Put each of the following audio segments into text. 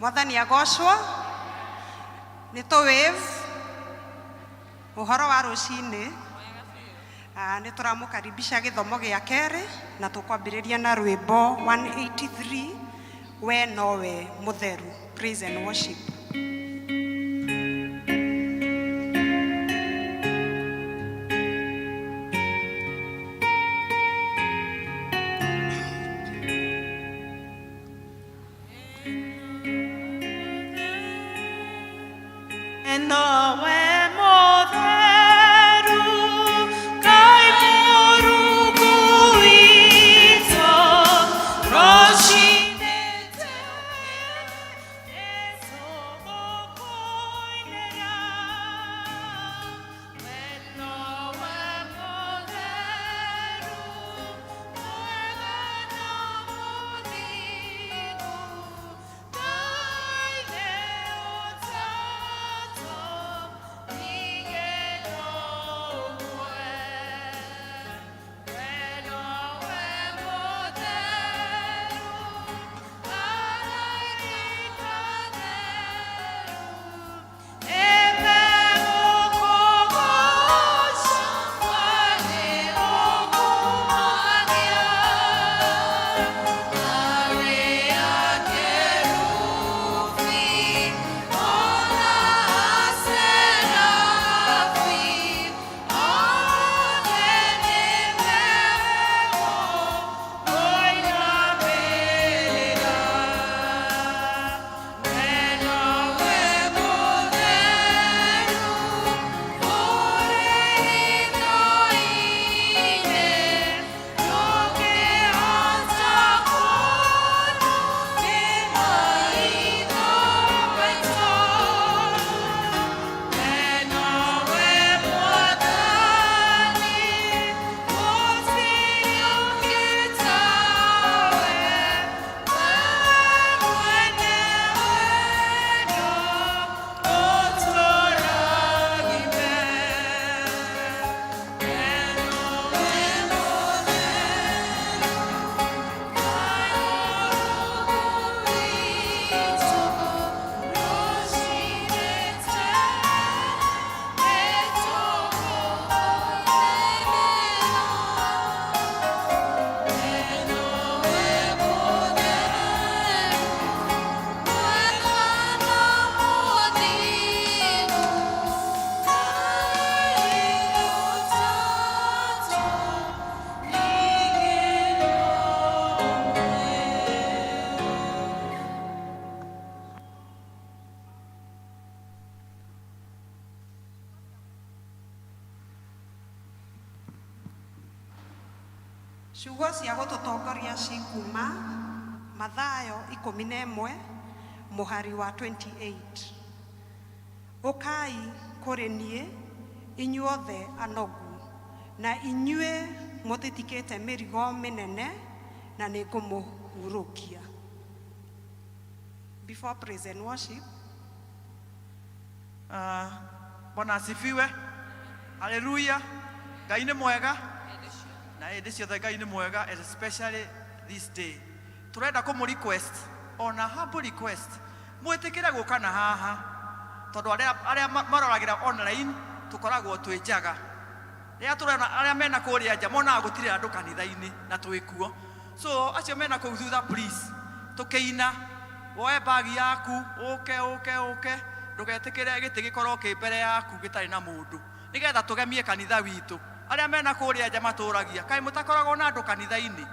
Mwathani agocwo ni to wave uhoro wa rucini ni turamukaribisha githomo gia keri na tukwambiriria na rwimbo 183 we nowe mutheru. Praise and worship. Ciugo cia gũtũtongoria cikuma Mathayo 11 mũhari wa 28. Ũkai kũrĩ niĩ inyuothe anogu na inyue mũtitikĩte mĩrigo mĩnene na nĩngũmũhurũkia. Before praise and worship, Bwana asifiwe. Hallelujah. Ngai nĩ mwega. Na hĩndĩ ciothe Ngai nĩ mwega, especially this day. Turenda kũmũ request on a humble request. Mwĩtĩkĩre gũka na haha. Tondũ arĩa maroragĩra online tukoragwo twĩ njaga. Rĩrĩa turona arĩa mena kũrĩa nja monaga gũtirĩ andũ kanitha-inĩ na twĩkuo. So acio mena kũu thutha, please tukĩina woe bagi yaku ũke ndũgetĩkĩre gĩtĩ gĩkorwo kĩ mbere yaku gĩtarĩ na mũndũ, nĩgetha tũgemie kanitha witũ. Arĩa mena kũrĩa nja matũragia kaĩ mũtakoragwo na andũ kanitha-inĩ,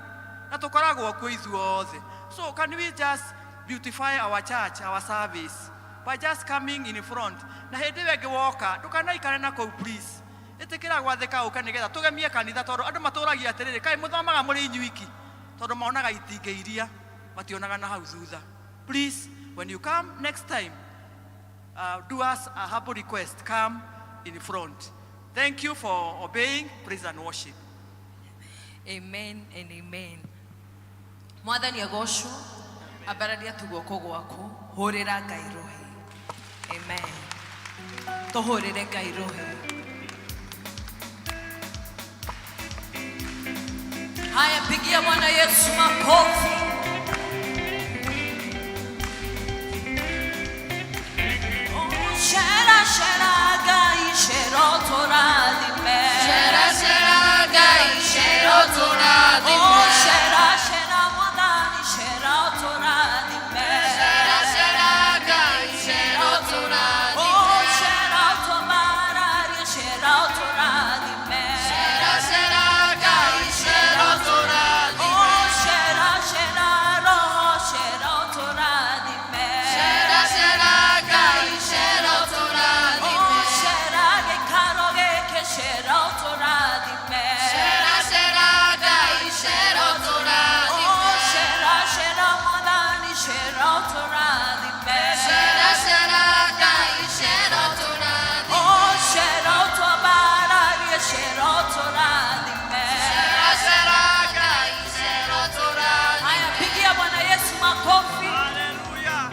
na tũkoragwo kuo ithuothe. So can we just beautify our church, our service by just coming in front? Na hĩndĩ ĩyo ĩngĩ woka ndũkanaikare na kũu, please ĩtĩkĩra gwathĩka ũke nĩgetha tũgemie kanitha, tondũ andũ matũragia atĩrĩrĩ kaĩ mũthomaga mũrĩ inyuiki, tondũ monaga itingĩ iria mationaga na hau thutha. Please, when you come next time, do us a humble request, come in front. Thank you for obeying. Praise and worship. Amen and amen. Mwathani agocwo abararia tugoko gwaku hurira Ngai rohi. Amen. Tuhurire Ngai rohi. Haya, pigia Bwana Yesu makofi. Shera shera Ngai shero toradime. Shera shera Ngai shero toradime. Oh shera shera Mwathani shero toradime. Shera shera Ngai shero toradime. Oh shera tomararia shero toradime. Shera shera Ngai shero toradime. Oh shera shera roho shero toradime. Shera shera Ngai shero toradime. Oh shera ge karo ge ke shero toradime. Shera shera Ngai shero toradime. Oh shera shera Mwathani shero toradime. Shera shera Ngai shero toradime. Oh shera tomararia shero toradime. Shera shera Ngai shero toradime. Haya, pigia Bwana Yesu makofi. Hallelujah.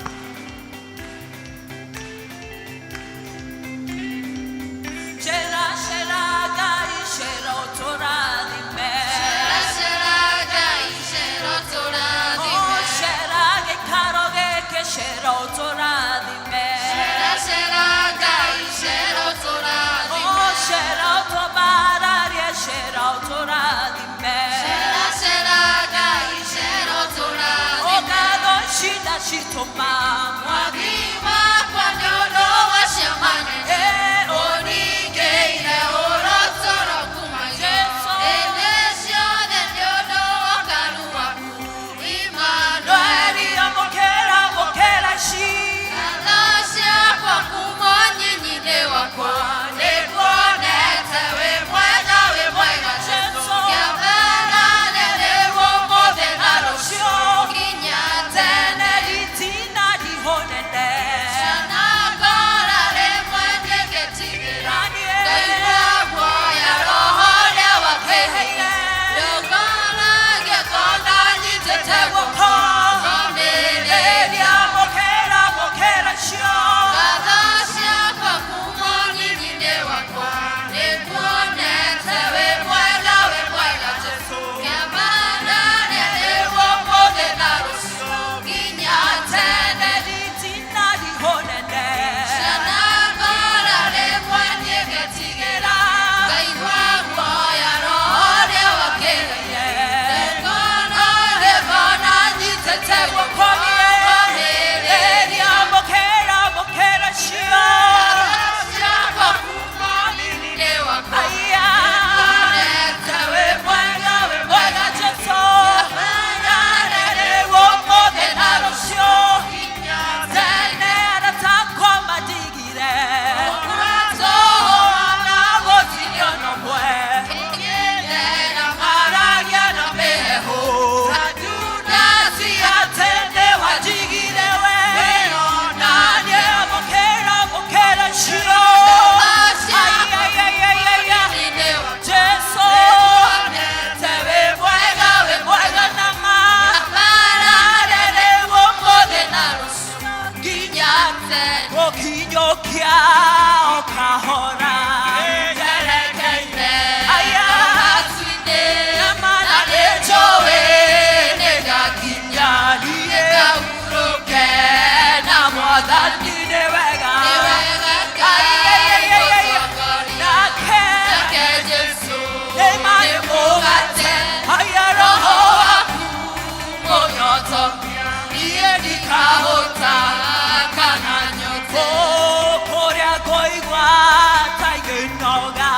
Shera shera Ngai shero toradime. Shera shera Ngai shero toradime. Oh shera ge karo ge ke shero toradime. Shera shera Ngai shero toradime. Oh shera tomararia shero toradime. Shera shera Ngai shero toradime. Oh gado shida shitoma Mwagima kwa nyono wa shamani. Onikeire orotoro kumayo. Enesio de nyono wa karuaku. Emmanuel. mokera mokera shi. Alasia kwa kumonyinyi wakwa. Nekonete we mwega Jesu. Yabana nele wo mode na rosio. Kinyate Itina dihonene. Shanagora le mwende ketigera. Gairagwa ya roho le wakehe. Yogana gekonda nitete woko. Omelelia mokera mokera shio. Gadasia kwa kumonyinyi wakwa. Nekonete we mwega Jesu. Yabana nele wo mode na rosio. Kinyate Itina Okinyokia okahora Aya Namana nejowe Negakinya Niye Kauroke Namwadani newega Nake Emane mogate Aya roho aku Moyoto Niye nikahota Kananyote Korea koigwa Taigenoga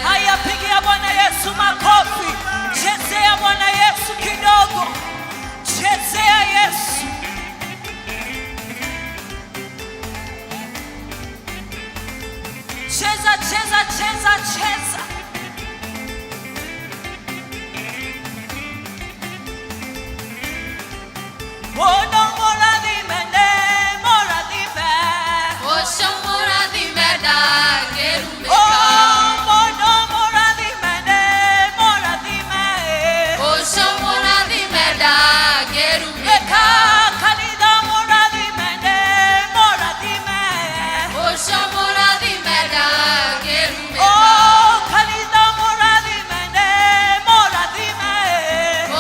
Haya pigia Bwana Yesu makofi. Chezea Bwana Yesu kidogo. Chezea Yesu. Cheza, cheza, cheza, cheza. Mono mora dime, mora dime. Osho mora dime da gerume. Mono mora dime, mora dime. Osho mora dime da gerume. Kalida mora dime, mora dime. Osho mora dime da gerume. Kalida mora dime, mora dime.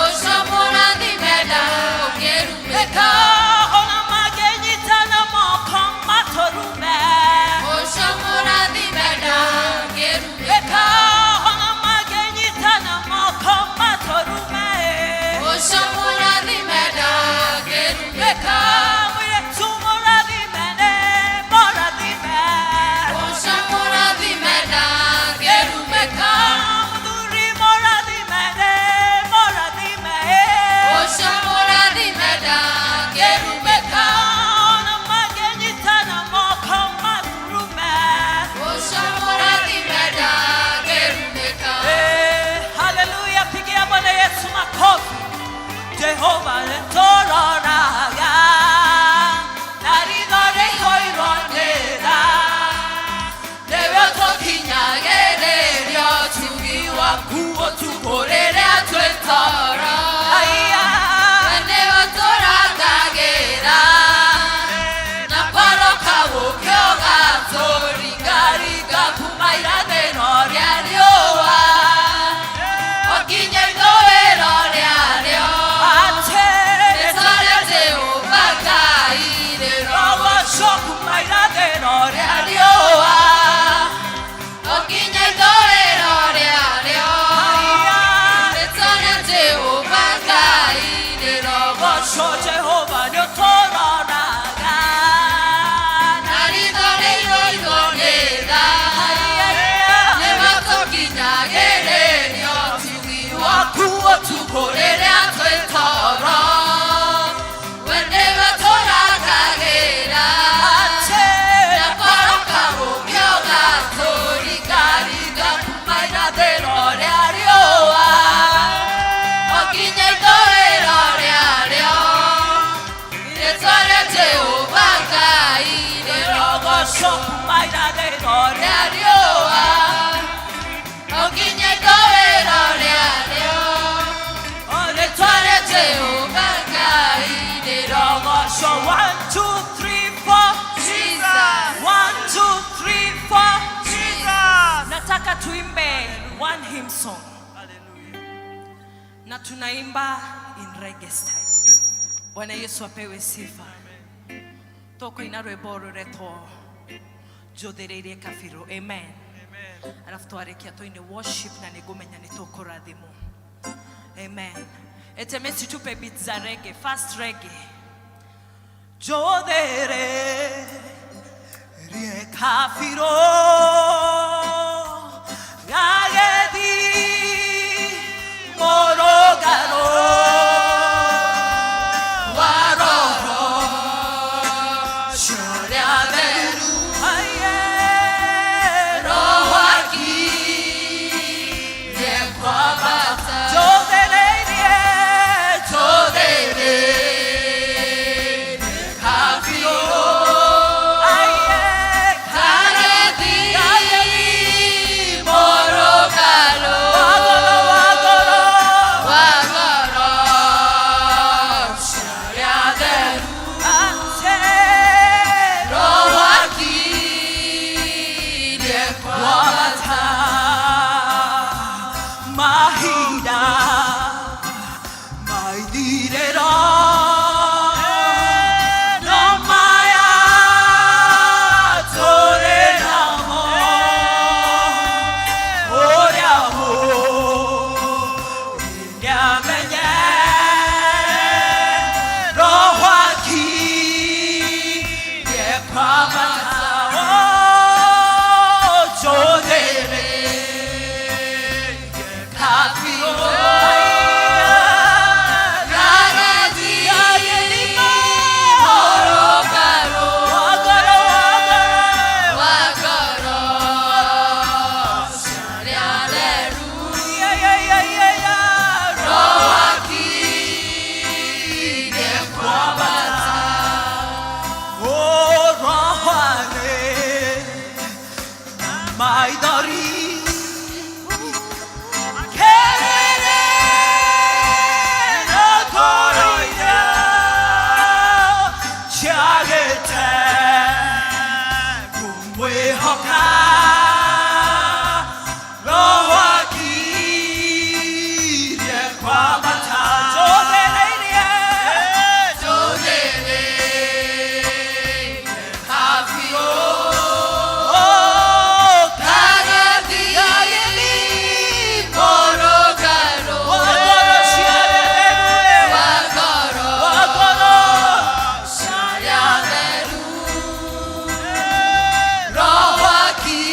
Osho mora dime da gerume. Ona magenita na mokoma torume. Osho mora dime da gerume. Ona magenita na mokoma torume. Osho mora dime da gerume. Mwe tumora dime, mora dime. Osho mora dime da gerume. Muduri mora dime, mora dime. Osho mora dime da gerume. Ona magenita na mokoma torume. Osho mora dime da gerume. Hallelujah, pigia Bwana Yesu makofi. Jehovah letororaga naridore koironera Debe tokinyagererio tugiwa kuo tukorere atwetara aya Wene watoragagera Na paro kawo kyoga Toriga kumaira denoria rioa Okinye idoero riario ate Esoria Jehova kairero rogo shoku maira de nore Rioa Okinye idoero riario aya Esoria Jehova kairero gosho Jehovah letororaga Naridore iroironera Nema tokinyagererio Tugiwa kuo tukorere atwetoro Wene watoragagera ate Na paro kawo kyoga Toriga kumaira de nore arioa Okinye idoero riario Esoria Jehova kairero rogo shoku maira de nore Rarioa Okinye idoero riario ore Esoria Jehova kairero rogo show 1, 2, 3, 4 Jesus 1, 2, 3 song. Hallelujah. Na tunaimba in reggae style. Bwana Yesu apewe sifa. Toko ina rwimbo ruretwo Jothereirie Kabirũ. Amen. Amen. Alafu twarekia toine worship na nigumenya nitũkũrathimwo. Amen. Etemesi tupe beats za reggae, fast reggae. Jothereirie Kabirũ Gagethi Morogaro Waroho Shoria Beru Roho akire kwa bata Jothereirie Kabirũ Roho akire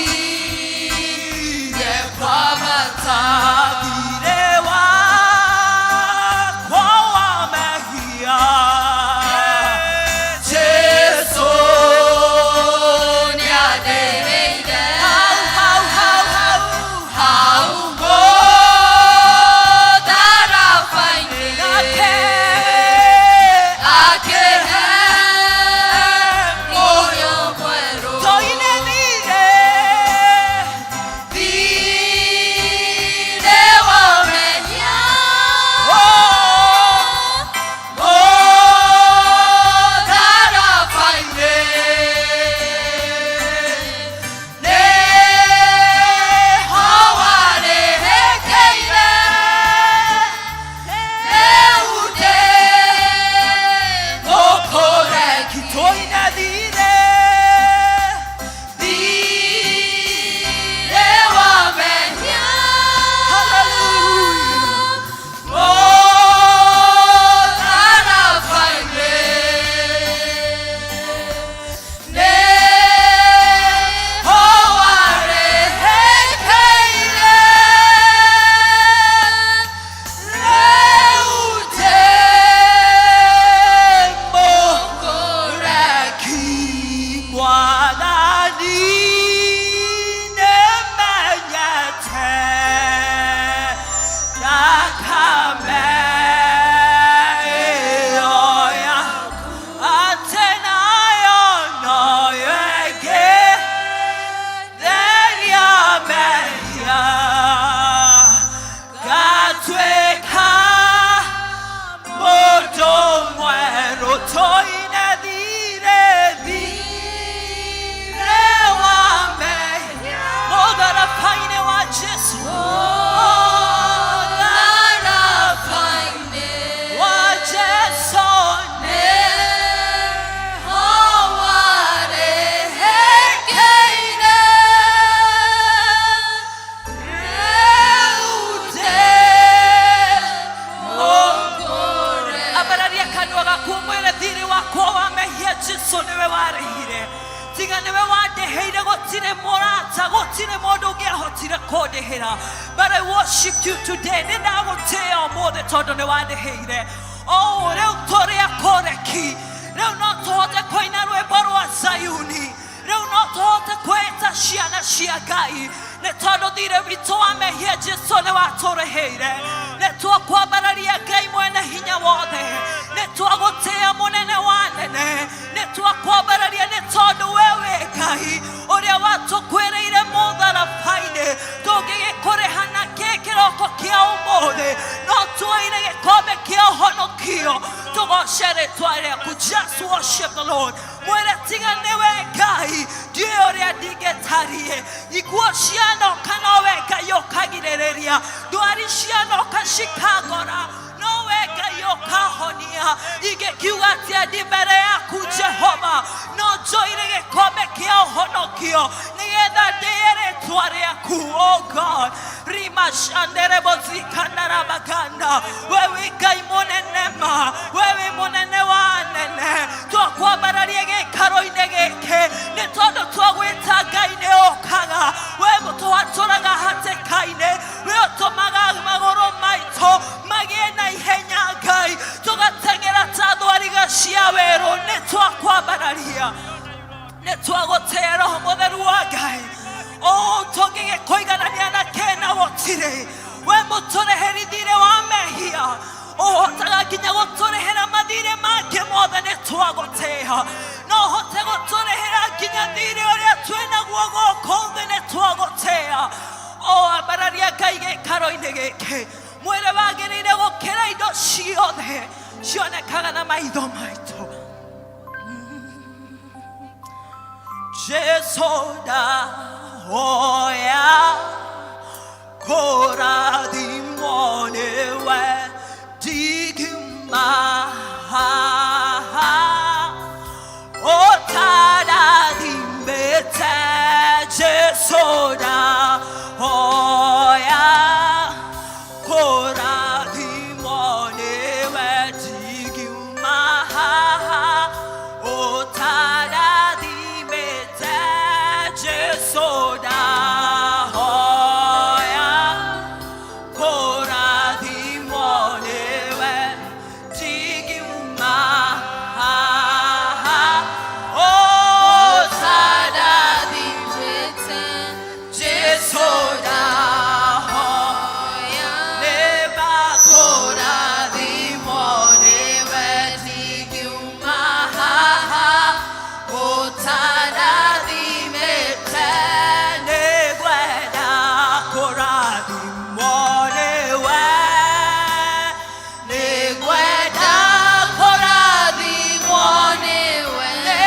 gutire mundu ungiahotire kundihira. But I worship you today. Ninagutia umuthi tondu ni wandiheire. Oh, riu turi akoreki. Riu no tuhote koina rwimbo rwa Zayuni. Riu no tuhote kweta ciana cia Ngai. Nĩ tondũ thirĩ witũ wa mehia Jesũ nĩ watũreheire. Nĩ twakwambararia Ngai mwene hinya wothe. Nĩ twagũtĩĩa mũnene wa nene. Nĩ twakwambararia nĩ tondũ wewe Ngai ũrĩa watũkwĩrĩire mũtharaba-inĩ. Tũngĩgĩkũrĩha na kĩ kĩroko kĩa ũmũthĩ. No tuoire gĩkombe kĩa ũhonokio. Tũgoce rĩĩtwa rĩaku. Just worship the Lord. Mwĩre tiga nĩwe Ngai. Ndiũĩ ũrĩa ndingĩtarie. Ikuũ cianoka nowe Ngai ũkagirĩrĩria. Ndwari cianoka cikagora nowe Ngai ũkahonia. Ingĩkiuga atĩa ndĩ mbere yaku Jehova, no njoire gĩkombe kĩa ũhonokio nĩgetha ndĩe rĩĩtwa rĩaku. Oh God, rima shandere bozikandara baganda. Wewe Ngai mũnene ma, wewe mũnene wa nene. Twakwambararia gĩikaro-inĩ gĩkĩ nĩ tondũ twagwĩta Ngai nĩ ũkaga. We mũtwatũraga hatĩka-inĩ, we ũtũmaga magũrũ maitũ magĩe na ihenya Ngai. Tũgateng'era ta thwariga cia werũ. Nĩ twakwambararia, nĩ twagũtĩĩa Roho Mũtheru wa Ngai. Oh, tũngĩgĩkũiganania na kena gũtirĩ. We mũtũreherithire wa mehia. Ũhotaga nginya gũtũrehera mathirĩ mangĩ mothe. Nĩ twagũtĩĩa. No ũhote gũtũrehera nginya thirĩ ũrĩa twĩnaguo gũkũ thĩ. Nĩ twagũtĩĩa. Oh, ambararia Ngai gĩikaro-inĩ gĩkĩ. Mwĩre wagĩrĩire gũkĩra indo ciothe cionekaga na maitho maitũ. Jesũ ndahoya kũrathimwo nĩwe ndigima ũtarathimĩte. Jesũ ndahoya kũrathimwo nĩwe ndigima ũtarathimĩte. Jesũ ndahoya kũrathimwo nĩwe ndigima ũtarathimĩte. Jesũ ndahoya kũrathimwo nĩwe ndigima ũtarathimĩte. Nĩngwenda kũrathimwo nĩwe. Nĩngwenda kũrathimwo nĩwe. Nĩ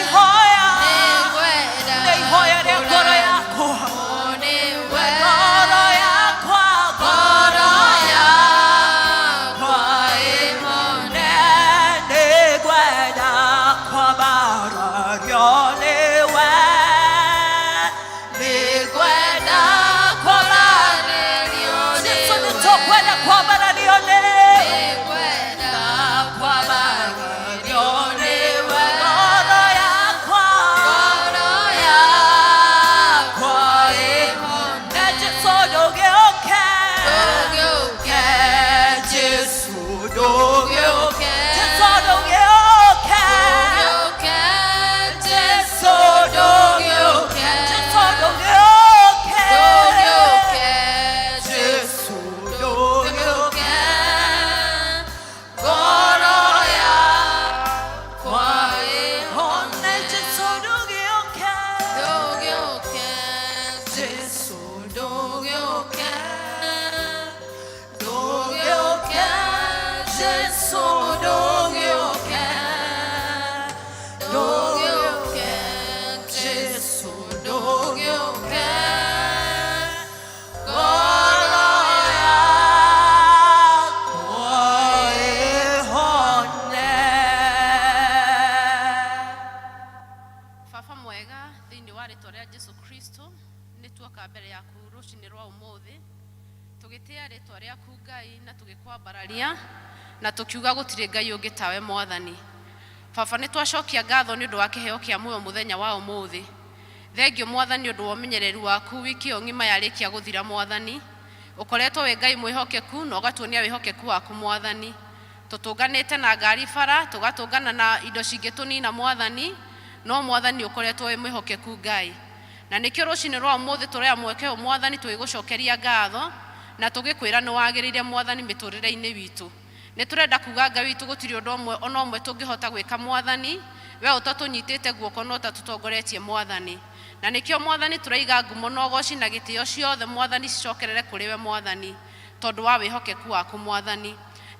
ihoya, Nĩngwenda nĩ ihoya rĩa ngoro yakwa. nĩwe. Ngoro yakwa, Ngoro yakwa ĩmone. nĩngwenda kwambarario nĩwe. Nĩngwenda kũrathimwo Jesũ nĩwe. nĩtũkwenda kwambarario nĩwe. Nĩngwenda kwambarario nĩwe. Ngoro yakwa, Ngoro yakwa ĩmone. Jesũ ndũgĩũke. Ndũgĩũke. Jesũ ndũgĩũke. Ndũgĩũke. Jesũ ndũgĩũke. Ndũgĩũke. Jesũ ndũgĩũke. Jesũ ndũgĩũke. Ndũgĩũke. Jesũ ndũgĩũke. Ngoro yakwa ĩmone. Jesũ ndũgĩũke. Ndũgĩũke. Jesũ ndũgĩũke. Ndũgĩũke. Jesũ ndũgĩũke. Ndũgĩũke. Jesũ ndũgĩũke. Ngoro yakwa Ihone. Baba mwega thĩinĩ wa rĩĩtwa rĩa Jesũ Kristo nĩ tuoka mbere yaku rũcinĩ rwa ũmũthĩ tũgĩtĩa rĩĩtwa rĩaku Ngai na tũgĩkwambararia na tũkiuga gũtirĩ Ngai ũngĩ tawe Mwathani. Baba nĩ twacokia ngatho nĩ ũndũ wa kĩheo kĩa muoyo mũthenya wa ũmũthĩ. Thengio mwathani ũndũ wa ũmenyereru waku wiki o ng'ima yarĩkia gũthira mwathani. Ũkoretwo wĩ Ngai mwĩhokeku na ũgatuonia wĩhokeku waku mwathani. Tũtũnganĩte na ngari bara, tũgatũngana na indo cingĩtũnina mwathani, no mwathani ũkoretwo wĩ mwĩhokeku Ngai. Na nĩkĩo rũcinĩ rwa ũmũthĩ tũrĩa mweke mwathani tũgĩgũcokeria ngatho na tũgĩkwĩra nĩ wagĩrĩire mwathani mĩtũrĩre-inĩ witũ. Nĩ tũrenda kuga Ngai witũ gũtirĩ ũndũ ona ũmwe tũngĩhota gwĩka mwathani, we ũtatũnyitĩte guoko no tatũtongoretie mwathani. Na nĩkĩo mwathani tũraiga ngumo na ũgooci na gĩtĩo ciothe mwathani cicokerere kũrĩ we mwathani, tondũ wa wĩhokeku waku mwathani.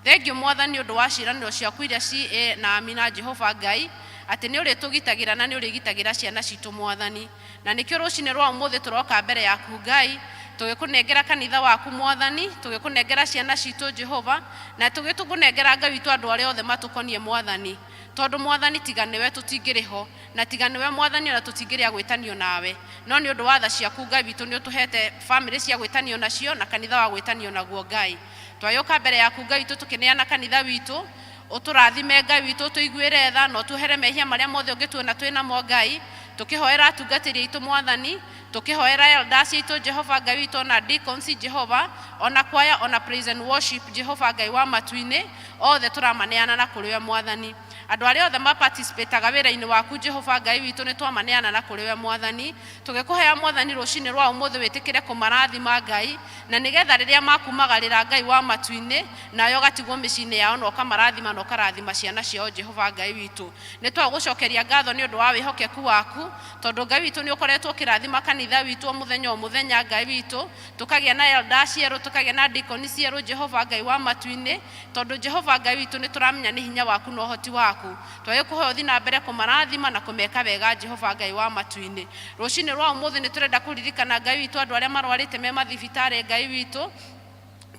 Thengio mwathani ũndũ wa ciĩranĩro ciaku iria P.C.E.A na Amina Jehova Ngai, atĩ nĩ ũrĩtũgitagĩra na nĩ ũrĩgitagĩra ciana citũ mwathani. Na nĩkĩo rũcinĩ rwa ũmũthĩ tũroka mbere yaku Ngai, tũgĩkũnengera kanitha waku mwathani, tũgĩkũnengera ciana citũ Jehova, na tũgĩkũnengera Ngai witũ andũ arĩa othe matũkoniĩ mwathani. Tondũ mwathani tiga nĩwe tũtingĩrĩ ho, na tiga nĩwe mwathani ona tũtingĩrĩa gwĩtanio nawe. No nĩ ũndũ wa tha ciaku Ngai witũ nĩ ũtũhete family cia gwĩtanio nacio na kanitha wa gwĩtanio naguo Ngai. Twayũka mbere yaku Ngai witũ tũkĩneana kanitha witũ, ũtũrathime Ngai witũ, ũtũiguĩre tha na ũtwehere mehia marĩa mothe ũngĩtuona twĩnamo Ngai. Tũkĩhoera atungatĩri aitũ mwathani, tũkĩhoera elders aitũ Jehova Ngai witũ na deacons Jehova, ona choir ona praise and worship Jehova Ngai wa matu-inĩ, othe tũramaneana na kũrĩ we mwathani. Andũ arĩa othe maparticipataga wĩra-inĩ waku Jehova Ngai witũ nĩ twamaneana na kũrĩ we mwathani. Tũgĩkũhea mwathani rũcinĩ rwa ũmũthĩ wĩtĩkĩre kũmarathima Ngai, na nĩgetha rĩrĩa makumagarĩra Ngai wa matu-inĩ, nayo gatigwo mĩciĩ-inĩ yao na ũkamarathima na ũkarathima ciana ciao Jehova Ngai witũ. Nĩ twagũcokeria ngatho nĩ ũndũ wa wĩhokeku waku, tondũ Ngai witũ nĩ ũkoretwo ũkĩrathima kanitha witũ o mũthenya Ngai witũ, tũkagĩa na elders erũ, tũkagĩa na deacons erũ Jehova Ngai wa matu-inĩ, tondũ Jehova Ngai witũ nĩ tũramenya nĩ hinya waku na ũhoti waku. Twagĩkũhoya ũthiĩ na mbere kũmarathima na kũmeka wega Jehova Ngai wa matu-inĩ. Rũcinĩ rwa ũmũthĩ nĩ tũrenda kũririkana Ngai witũ andũ arĩa marwarĩte me mathibitarĩ Ngai witũ.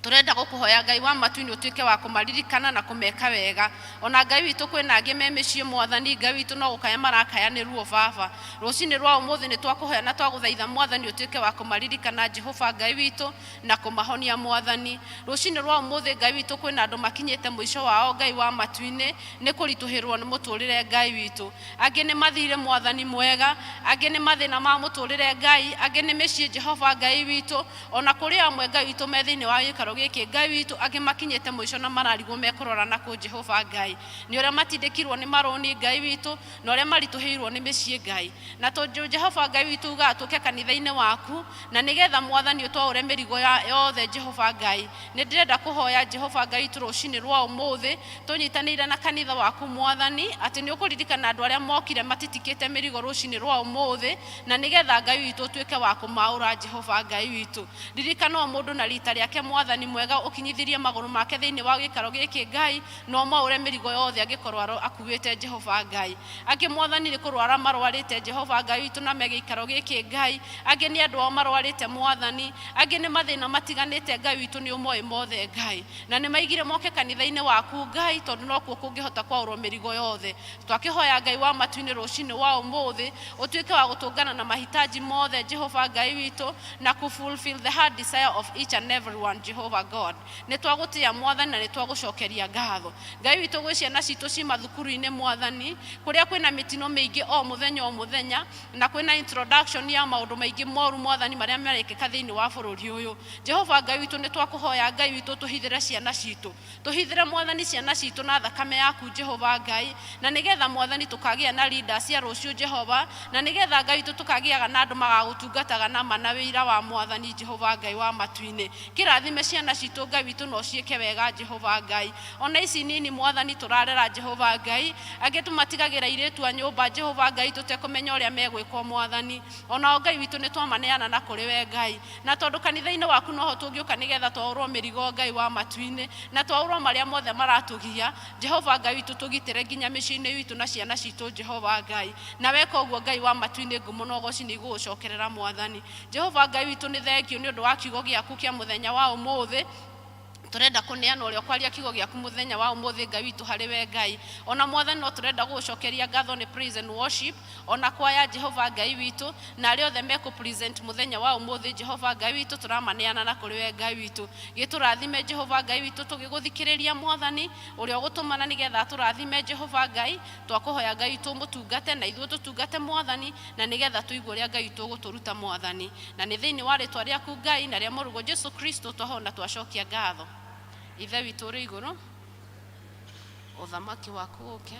Turenda gũkũhoya Ngai wa matu-inĩ ũtuĩke wa kũmaririkana na kũmeka wega. Ona Ngai witũ kwĩna angĩ me mĩciĩ mwathani, Ngai witũ no gũkaya marakaya nĩ ruo baba. Rũcinĩ rwa ũmũthĩ nĩ twakũhoya na twagũthaitha mwathani ũtuĩke wa kũmaririkana Jehova Ngai witũ na kũmahonia mwathani. Rũcinĩ rwa ũmũthĩ Ngai witũ kwĩna andũ makinyĩte mũico wao Ngai wa matu-inĩ, nĩ kũritũhĩrwo nĩ mũtũrĩre Ngai witũ. Angĩ nĩ mathire mwathani mwega, angĩ nĩ mathĩna ma mũtũrĩre Ngai, angĩ nĩ mĩciĩ Jehova Ngai witũ, ona kũrĩ amwe Ngai witũ me thĩinĩ wa gĩikaro gĩkĩ Ngai witũ, angĩ makinyĩte mũico na mararigwo mekũrora na kũ Jehova Ngai. Nĩ ũrĩa matindĩkirwo nĩ marũni Ngai witũ, na ũrĩa maritũhĩirwo nĩ mĩciĩ Ngai. Na tondũ Jehova Ngai witũ uga tũke kanitha-inĩ waku, na nĩgetha mwathani ũtwaũre mĩrigo yothe Jehova Ngai. Nĩ ndĩrenda kũhoya Jehova Ngai witũ rũcinĩ rwa ũmũthĩ, tũnyitanĩire na kanitha waku mwathani, atĩ nĩ ũkũririkana andũ arĩa mokire matitikĩte mĩrigo rũcinĩ rwa ũmũthĩ, na nĩgetha Ngai witũ ũtuĩke wa kũmaũra Jehova Ngai witũ. Ririkana o mũndũ na rita rĩake mwathani mwega, ũkinyithirie magũrũ make thĩinĩ wa gĩikaro gĩkĩ Ngai, no maũre mĩrigo yothe angĩkorwo akuĩte Jehova Ngai. Angĩ mwathani nĩ kũrwara marwarĩte Jehova Ngai witũ na megĩikaro gĩkĩ Ngai, angĩ nĩ andũ ao marwarĩte mwathani, angĩ nĩ mathĩna matiganĩte Ngai witũ nĩ ũmoĩ mothe Ngai, na nĩ maigire moke kanitha-inĩ waku Ngai, tondũ no kuo kũngĩhota kwaũrwo mĩrigo yothe. Twakĩhoya Ngai wa matu-inĩ rũcinĩ wa ũmũthĩ ũtuĩke wa gũtũngana na mahitaji mothe Jehova Ngai witũ, na fulfill the heart desire of each and everyone Jehova God. Nĩ twagũtĩa mwathani na nĩ twagũcokeria ngatho. Ngai witũ gwĩ ciana citũ ci mathukuru-inĩ mwathani, kũrĩa kwĩna mĩtino mĩingĩ o mũthenya, na kwĩna introduction ya maũndũ maingĩ moru mwathani marĩa marekĩka thĩinĩ wa bũrũri ũyũ. Jehova Ngai witũ nĩ twakũhoya Ngai witũ tũhithĩre ciana citũ, tũhithĩre mwathani ciana citũ na thakame yaku Jehova Ngai, na nĩgetha mwathani tũkagĩa na leaders cia rũciũ Jehova, na nĩgetha Ngai witũ tũkagĩaga na andũ magagũtungataga na mana wĩra wa mwathani Jehova Ngai wa matu-inĩ. Kĩrathime ciana citũ Ngai witũ no ciĩke wega Jehova Ngai. Ona ici nini mwathani tũrarera Jehova Ngai, angĩ tũmatigagĩra airĩtu a nyũmba Jehova Ngai tũtekũmenya ũrĩa megwĩkwo mwathani. Ona Ngai witũ nĩ twamaneana na kũrĩ we Ngai, na tondũ kanitha-inĩ waku noho tũngĩũka nĩgetha twaũrwo mĩrigo Ngai wa matu-inĩ, na twaũrwo marĩa mothe maratũgia Jehova Ngai witũ, tũgitĩre nginya mĩciĩ-inĩ witũ na ciana citũ Jehova Ngai. Na weka ũguo Ngai wa matu-inĩ, ngumo na ũgooci nĩ igũgũcokerera mwathani. Jehova Ngai witũ nĩ thengio nĩ ũndũ wa kiugo gĩaku kĩa mũthenya wa ũmũthĩ. turenda kuneana uria kwaria kigo giaku muthenya wa umuthi Ngai witu hari we Ngai ona mwathani no turenda gucokeria ngatho ni praise and worship ona kwaya Jehova Ngai witu na ari othe meko present muthenya wa umuthi Jehova Ngai witu turamaneana na kuri we Ngai witu giturathime Jehova Ngai witu tugiguthikiriria mwathani uria gutumana nigetha turathime Jehova Ngai twakuhoya Ngai witu mutungate na ithuo tutungate mwathani na nigetha tuigue uria Ngai witu guturuta mwathani na ni thiini wa ritwa riaku Ngai na ria murugo Jesu Kristo twahona twacokia ngatho Ithe witu uri iguru uthamaki waku uke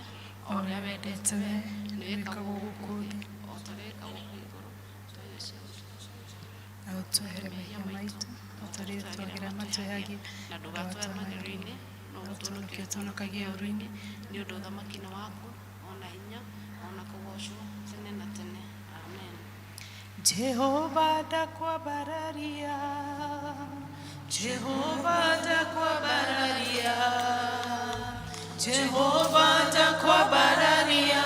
uria wendete we ni wikagwo guku thi o tureka guku iguru au tuhere mehia maitu otorire twagira matuyagi na ndugatwe magerio-ini no uturuke tunokagia uruini ni undu uthamaki waku ona hinya ona kugocwo tene na tene amen Jehova ndakwambararia Jehova ndakwambararia Jehova ndakwambararia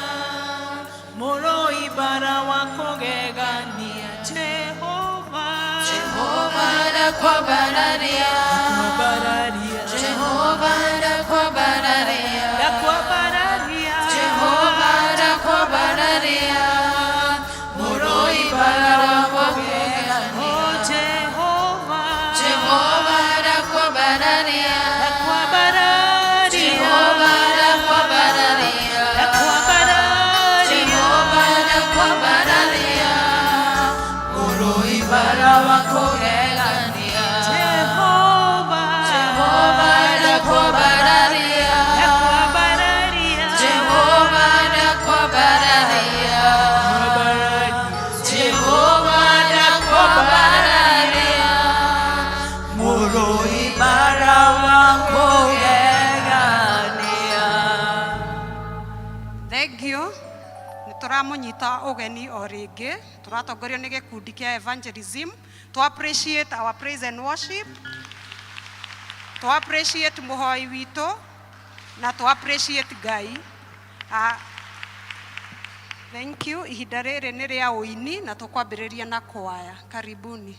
Moroi bara wa kugegania Jehova Jehova ndakwambararia Jehova ndakwambararia Jehova ndakwambararia Moroi bara wa kugegania Jehova ndakwambararia Jehova ndakwambararia Jehova ndakwambararia Moroi bara wa kugegania Jehova ndakwambararia Jehova ndakwambararia Jehova ndakwambararia Moroi bara wa kugegania Thank you. Nituramunyita ugeni o ringi turatongorio ni gikundi kia evangelism to appreciate our praise and worship to appreciate muhoi witu na to appreciate Ngai. Thank you. Ihinda riri ni ria uini na tukwambiriria na kwaya. Karibuni.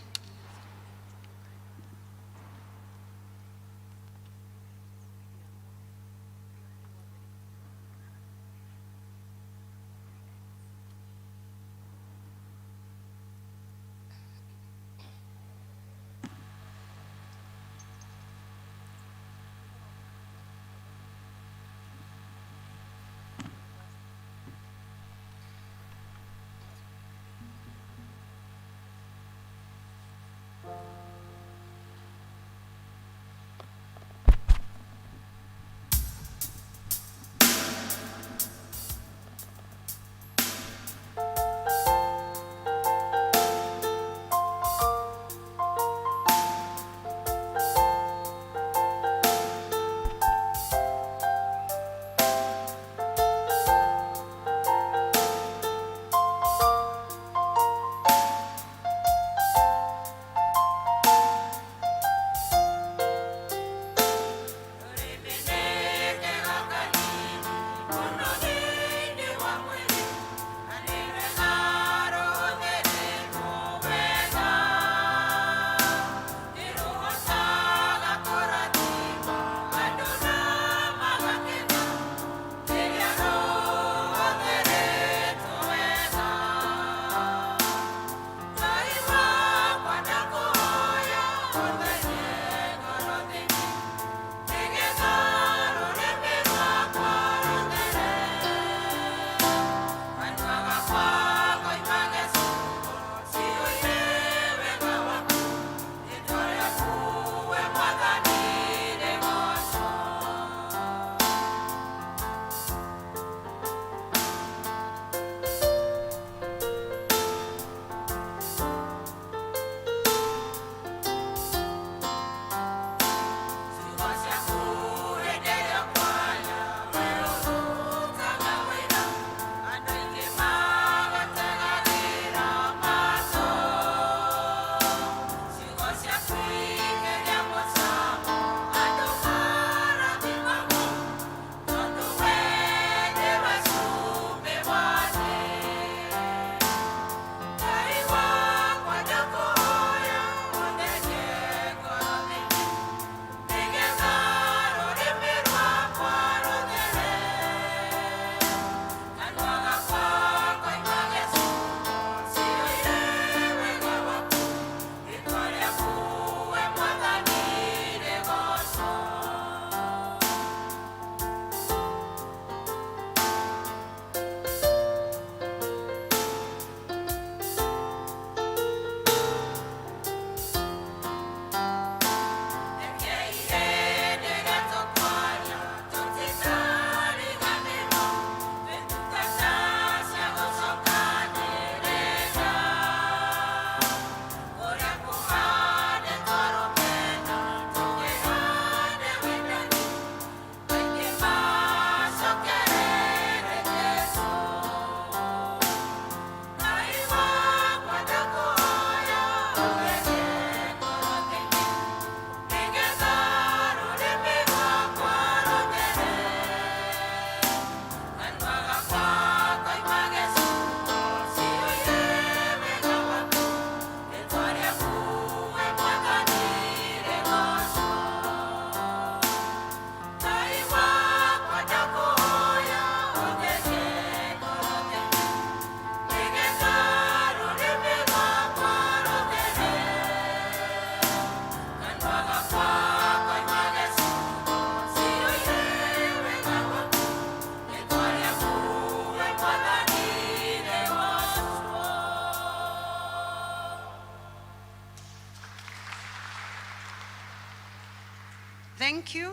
Thank you.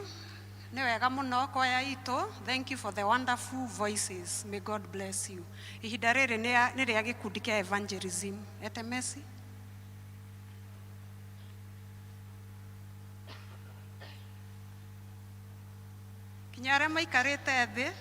Nĩ wega mũno kwaya itũ. Thank you for the wonderful voices. May God bless you. Ihinda rĩrĩ nĩ rĩa gĩkundi kĩa evangelism. Etemesi. Kinya arĩa maikarĩte thĩ.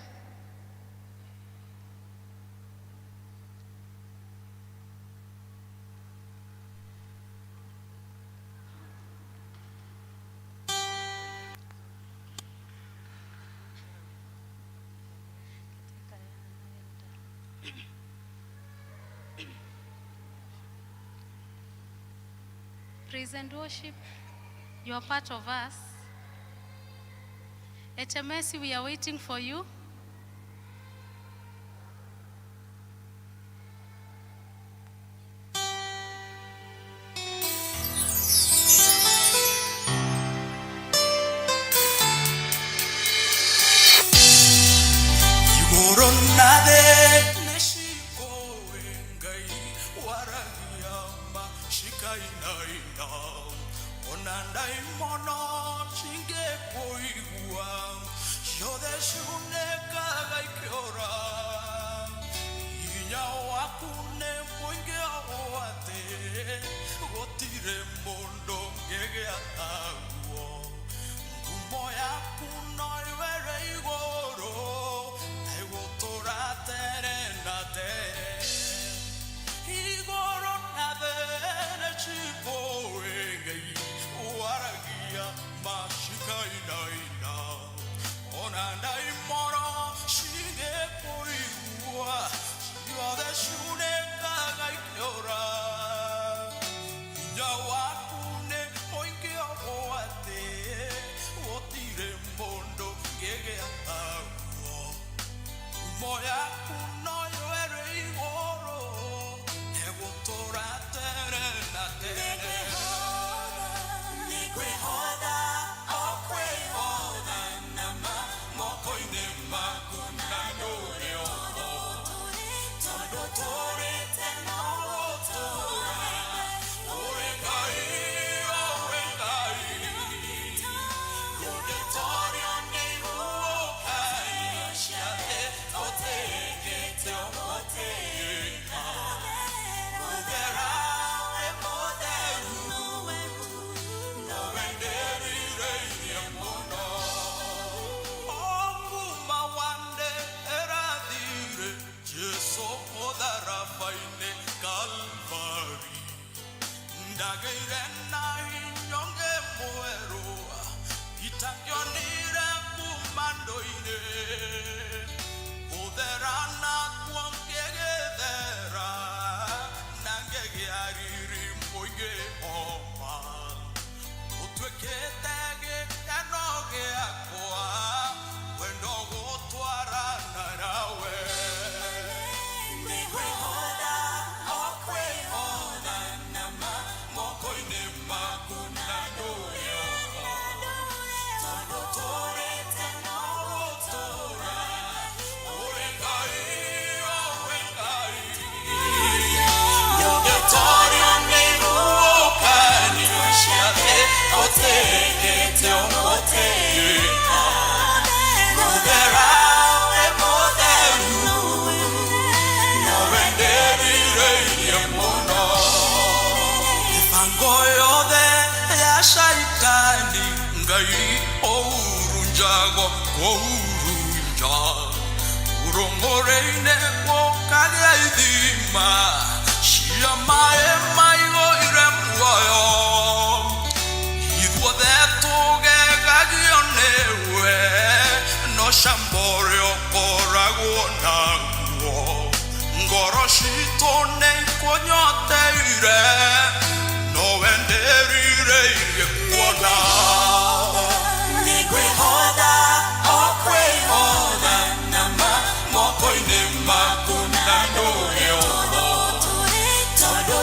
Praise and worship, you are part of us. Etemesi, we are waiting for you.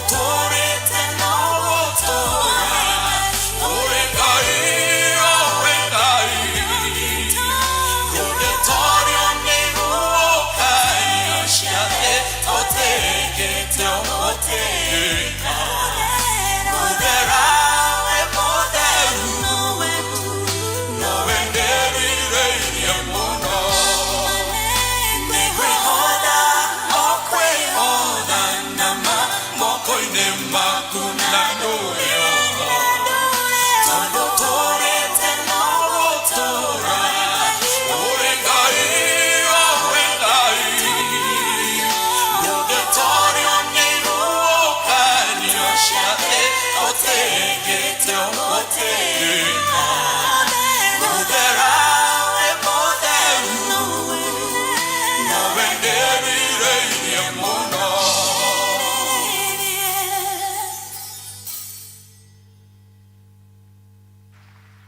Tore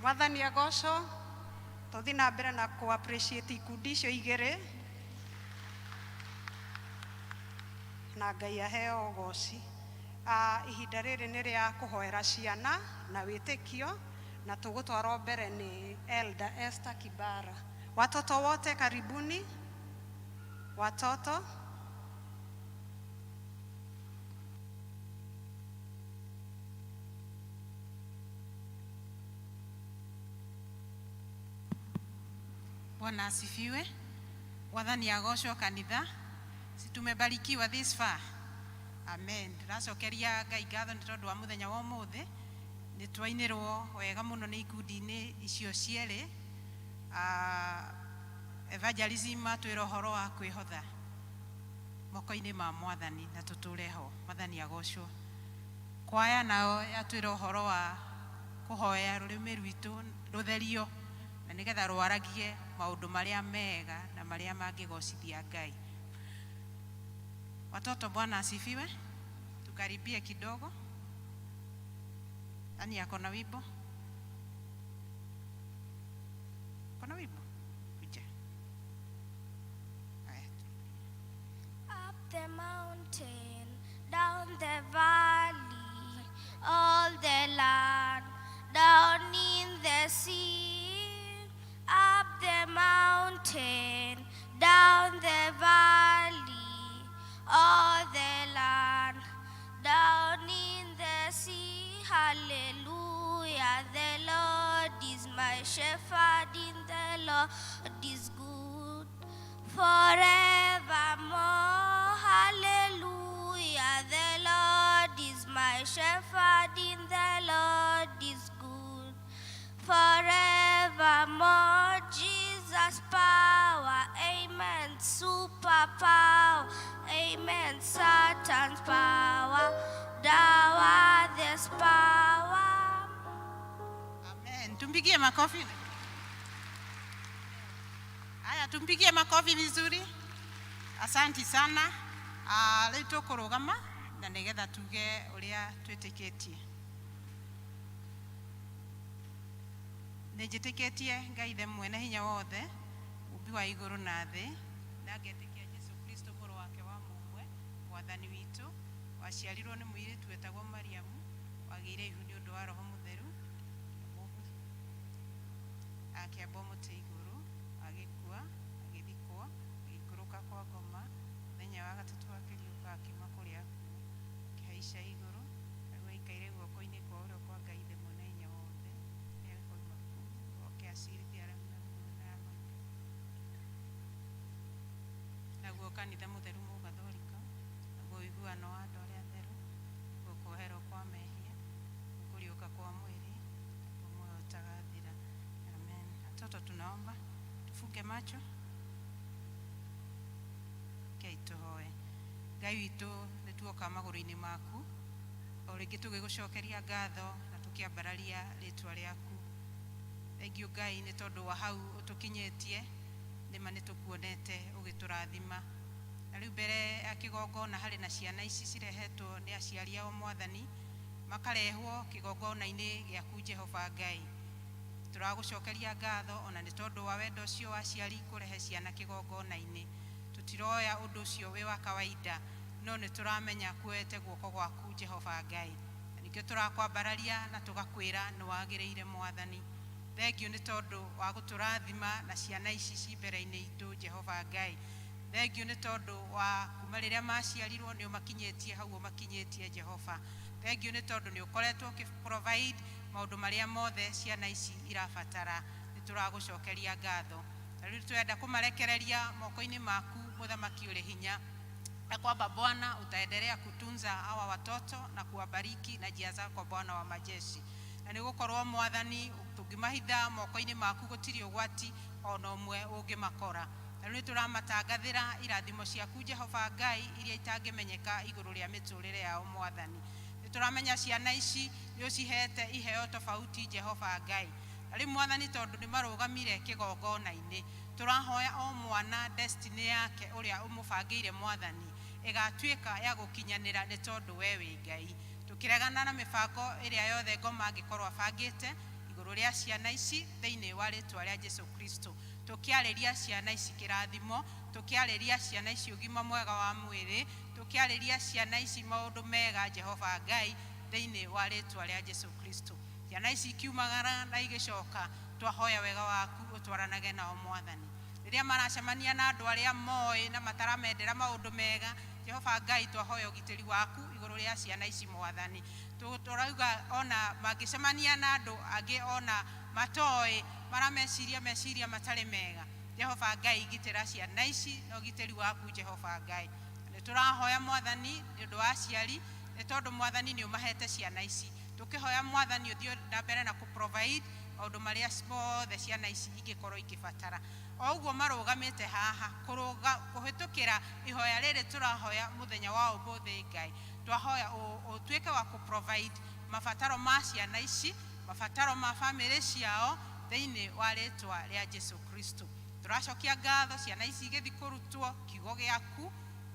Mwathani agocwo tuthi na mbere na ku appreciate ikundi icio igere na Ngai aheo ugoci. Ihinda rĩrĩ nĩ rĩa kũhoera ciana na wĩtĩkio na tũgũtwarwo mbere ni Elder Esther Kibara. Watoto wote karibuni. Watoto Bwana asifiwe. Wathani agocwo kanitha. Si tumebarikiwa this far. Amen. Turacokeria Ngai ngatho nĩ tondũ wa mũthenya wa ũmũthĩ. Nĩ twainĩrwo wega mũno nĩ ikundi-inĩ icio cierĩ. Evangelism atwĩra ũhoro wa kwĩhotha moko-inĩ ma Mwathani na tũtũre ho. Mwathani agocwo. Kwaya nao yatwĩra ũhoro wa kũhoya rũrĩmĩ rwitũ rũtherio na nigetha rwaragie maundu maria mega na maria mangigocithia Ngai. Watoto Bwana asifiwe. Tukaribie kidogo. Nani yako na wimbo? Kuna wimbo? Kuja. Up the mountain, down the valley, all the land, down in the sea. Up the mountain, down the valley, all the land, down in the sea. Hallelujah, the Lord is my shepherd, in the Lord is good forevermore. Hallelujah, the Lord is my shepherd, in the Lord is good forevermore. Jesus power, amen. Super power, amen. Satan's power, dawa this power. Amen. Tumpigie makofi. Haya, tumpigie makofi vizuri. Asanti sana. Leo tukurugama na nigetha tuge uria twitikitie. Nejiteketie Ngai the mwene hinya wothe umbi wa iguru na thi na ngetikia Yesu Kristo mũrũ wake wa mũmwe Mwathani witũ waciarirwo nĩ mũirĩtu wetagwo Mariamu wagĩire ihu nĩ ũndũ wa Roho Mũtheru akĩambwo mũtĩ igũrũ agĩkua agĩthikwo agĩikũrũka kwa ngoma mũthenya wa gatatũ akĩriũka akiuma kũrĩa akuũ akĩhaica igũrũ agĩikaire guoko-inĩ kwa ũrĩo kwa Ngai the mwene hinya wothe naguo kanitha mũtheru mũgathorika naguo ũiguano wa andũ arĩa atheru gũkũherwo kwa mehia kũriũka kwa mwĩrĩ muoyo ũtagathira. Amen. Watoto tunaomba tufunge macho. Tuhoe. Ngai witũ nĩ tuoka magũrũ-inĩ maku o rĩngĩ tũgĩgũcokeria ngatho na tũkĩambararia rĩtwa rĩaku. Thengiũ Ngai nĩ tondũ wa hau ũtũkinyĩtie nĩma nĩ tũkuonete ũgĩtũrathima. Na rĩu mbere ya kĩgongona harĩ na ciana ici cirehetwo nĩ aciari ao Mwathani makarehwo kĩgongona-inĩ gĩaku Jehova Ngai. Tũragũcokeria ngatho ona nĩ tondũ wa wendo ũcio wa aciari kũrehe ciana kĩgongona-inĩ. Tũtiroya ũndũ ũcio wĩ wa kawaida no nĩ tũramenya kuoete guoko gwaku Jehova Ngai. Ningĩ tũrakwambararia na tũgakwĩra nĩ wagĩrĩire Mwathani. Thengiũ nĩ tondũ wa gũtũrathima na ciana ici ci mbere-inĩ itũ Jehova Ngai. Thengiũ nĩ tondũ wa kuma rĩrĩa maciarirwo nĩ ũmakinyĩtie hau ũmakinyĩtie Jehova. Thengiũ nĩ tondũ nĩ ũkoretwo ũkĩ-provide maũndũ marĩa mothe ciana ici irabatara. Nĩ tũragũcokeria ngatho. Na rĩu twenda kũmarekereria moko-inĩ maku Mũthamaki ũrĩ hinya. na kwamba Bwana utaendelea kutunza hawa watoto na kuwabariki na njia zako Bwana wa majeshi. Na nigukorwo Mwathani tungimahitha moko-ini maku gutiri ugwati ona umwe ungimakora. Na nĩ tũramatangathĩra irathimo ciaku Jehova Ngai iria itangimenyeka igũrũ rĩa mĩtũrĩre yao Mwathani. Nĩ tũramenya ciana ici nĩ ũcihete iheo tofauti Jehova Ngai. Arĩ Mwathani tondũ nĩ marũgamire kĩgongona-inĩ. Tũrahoya o mwana destiny yake ũrĩa ũmũbangĩire Mwathani ĩgatuĩka ya gũkinyanĩra nĩ tondũ we wĩ Ngai. Tũkĩregana na mĩbango ĩrĩa yothe ngoma angĩkorwo abangĩte igũrũ rĩa ciana ici thĩinĩ wa rĩtwa rĩa Jesu Kristo. Tukiarĩria ciana ici kĩrathimo, tukiarĩria ciana ici ũgima mwega wa mwĩrĩ, tukiarĩria ciana ici maũndũ mega Jehova Ngai thĩinĩ wa rĩtwa rĩa Jesu Kristo. Ciana ici kiumagara na igĩcoka twahoya wega waku ũtwaranage nao Mwathani. Rĩrĩa maracemania na andũ arĩa moĩ na mataramendera maũndũ mega Jehova Ngai twahoya ũgitĩri waku igũrũ rĩa ciana ici Mwathani. Tũrauga ona mangĩcemania na andũ angĩ ona matoĩ marameciria matarĩ mega Jehova Ngai gitĩra ciana ici na ũgitĩri waku Jehova Ngai. Nĩ tũrahoya Mwathani nĩ ũndũ wa aciari nĩ tondũ Mwathani nĩ ũmahete ciana ici. Tũkĩhoya Mwathani ũthiĩ na mbere na kũ-provide maũndũ marĩa mothe ciana ici ingĩkorwo ikĩbatara. O ũguo marũgamĩte haha kũhĩtũkĩra ihoya rĩrĩ tũrahoya mũthenya wa ũmũthĩ Ngai. Twahoya ũtuĩke wa kũ-provide mabataro ma ciana ici, mabataro ma family ciao thĩinĩ wa rĩtwa rĩa Jesu Kristo. Tũracokia ngatho ciana ici igĩthiĩ kũrutwo kiugo gĩaku.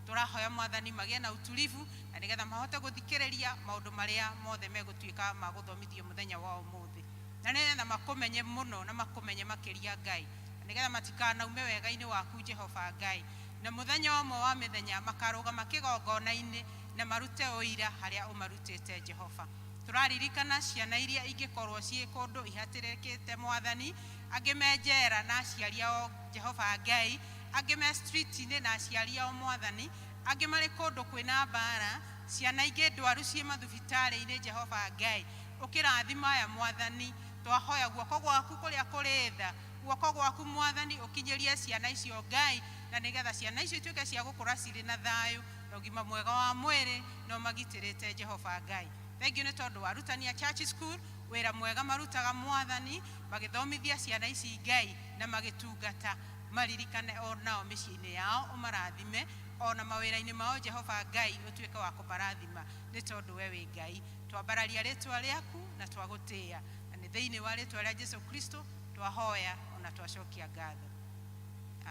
Tũrahoya Mwathani magĩe na utulivu na nĩgetha mahote gũthikĩrĩria maũndũ marĩa mothe megũtuĩka ma gũthomithio mũthenya wa ũmũthĩ. Na nĩgetha makũmenye mũno na makũmenye makĩria Ngai. Na nĩgetha matikanaume wega-inĩ waku Jehova Ngai. Na mũthenya ũmwe wa mĩthenya makarũgama kĩgongona-inĩ na marute ũira harĩa ũmarutĩte Jehova. Tũraririkana ciana iria ingĩkorwo ciĩ kũndũ ihatĩrĩkĩte Mwathani, angĩ menjera na aciari ao Jehova Ngai, angĩ me street-inĩ na aciari ao Mwathani, angĩ marĩ kũndũ kwĩna mbara, ciana ingĩ ndwaru ciĩ mathibitarĩ-inĩ Jehova Ngai. Ũkĩrathima aya Mwathani, twahoya guoko gwaku kũrĩa kũrĩ tha, guoko gwaku Mwathani ũkinyĩrie ciana icio Ngai, na nĩgetha ciana icio ituĩke cia gũkũra cirĩ na thayũ na ũgima mwega wa mwĩrĩ na ũmagitĩrĩte Jehova Ngai. Thank you nĩ tondũ wa arutani a church school wĩra mwega marutaga Mwathani magĩthomithia ciana ici Ngai na magĩtungata. Maririkane o nao mĩciĩ-inĩ yao ũmarathime ona mawĩra-inĩ mao Jehova Ngai ũtuĩke wa kũmarathima nĩ tondũ we wĩ Ngai. Twambararia rĩtwa rĩaku na twagũtĩĩa na nĩ thĩinĩ wa rĩtwa rĩa Jesu Kristo twahoya ona twacokia ngatho.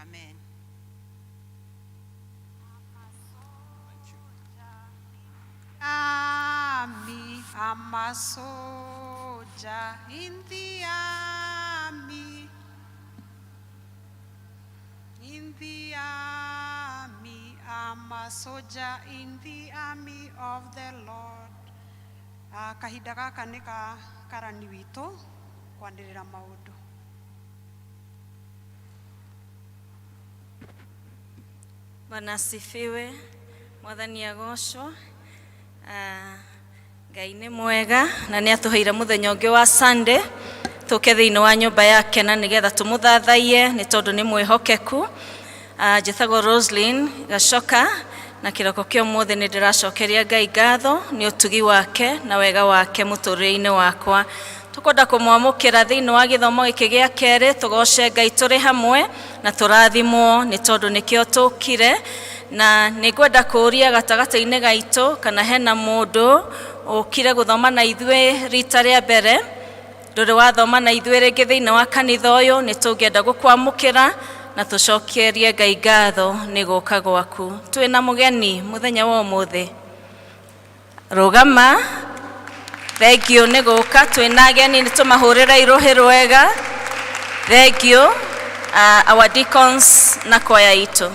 Amen. Army, I'm a soldier in the army. In the army, I'm a soldier in the army of the Lord. Kahinda gaka nĩ ka karani witũ kwanĩrĩra maũndũ. Bwana asifiwe. Mwathani agocwo. Ngai nĩ mwega na nĩ atũheire mũthenya ũngĩ wa Sunday tũke thĩinĩ wa nyũmba yake na nĩgetha tũmũthathaie nĩ tondũ nĩ mwĩhokeku. Njĩtagwo Roslyn Gacoka na kĩroko kĩa ũmũthĩ nĩ ndĩracokeria Ngai ngatho nĩ ũtugi wake na wega wake mũtũrĩre-inĩ wakwa. Tũkwenda kũmwamũkĩra thĩinĩ wa gĩthomo gĩkĩ gĩa kerĩ tũgoce Ngai tũrĩ hamwe na tũrathimwo nĩ tondũ nĩkĩo tũkire. Na nĩngwenda kũria gatagatĩ-inĩ gaitũ kana hena mũndũ ũkire gũthoma na ithuĩ rita rĩa mbere, ndũrĩ wathoma na ithuĩ rĩngĩ thĩinĩ wa kanitha ũyũ, nĩ tũngĩenda gũkwamũkĩra na tũcokerie Ngai ngatho nĩ gũka gwaku. Twĩna mũgeni mũthenya wa ũmũthĩ, rũgama. Thank you nĩ gũka. Twĩna ageni nĩ tũmahũrĩra irũhĩ rwega. Thank you our deacons na kwaya itũ.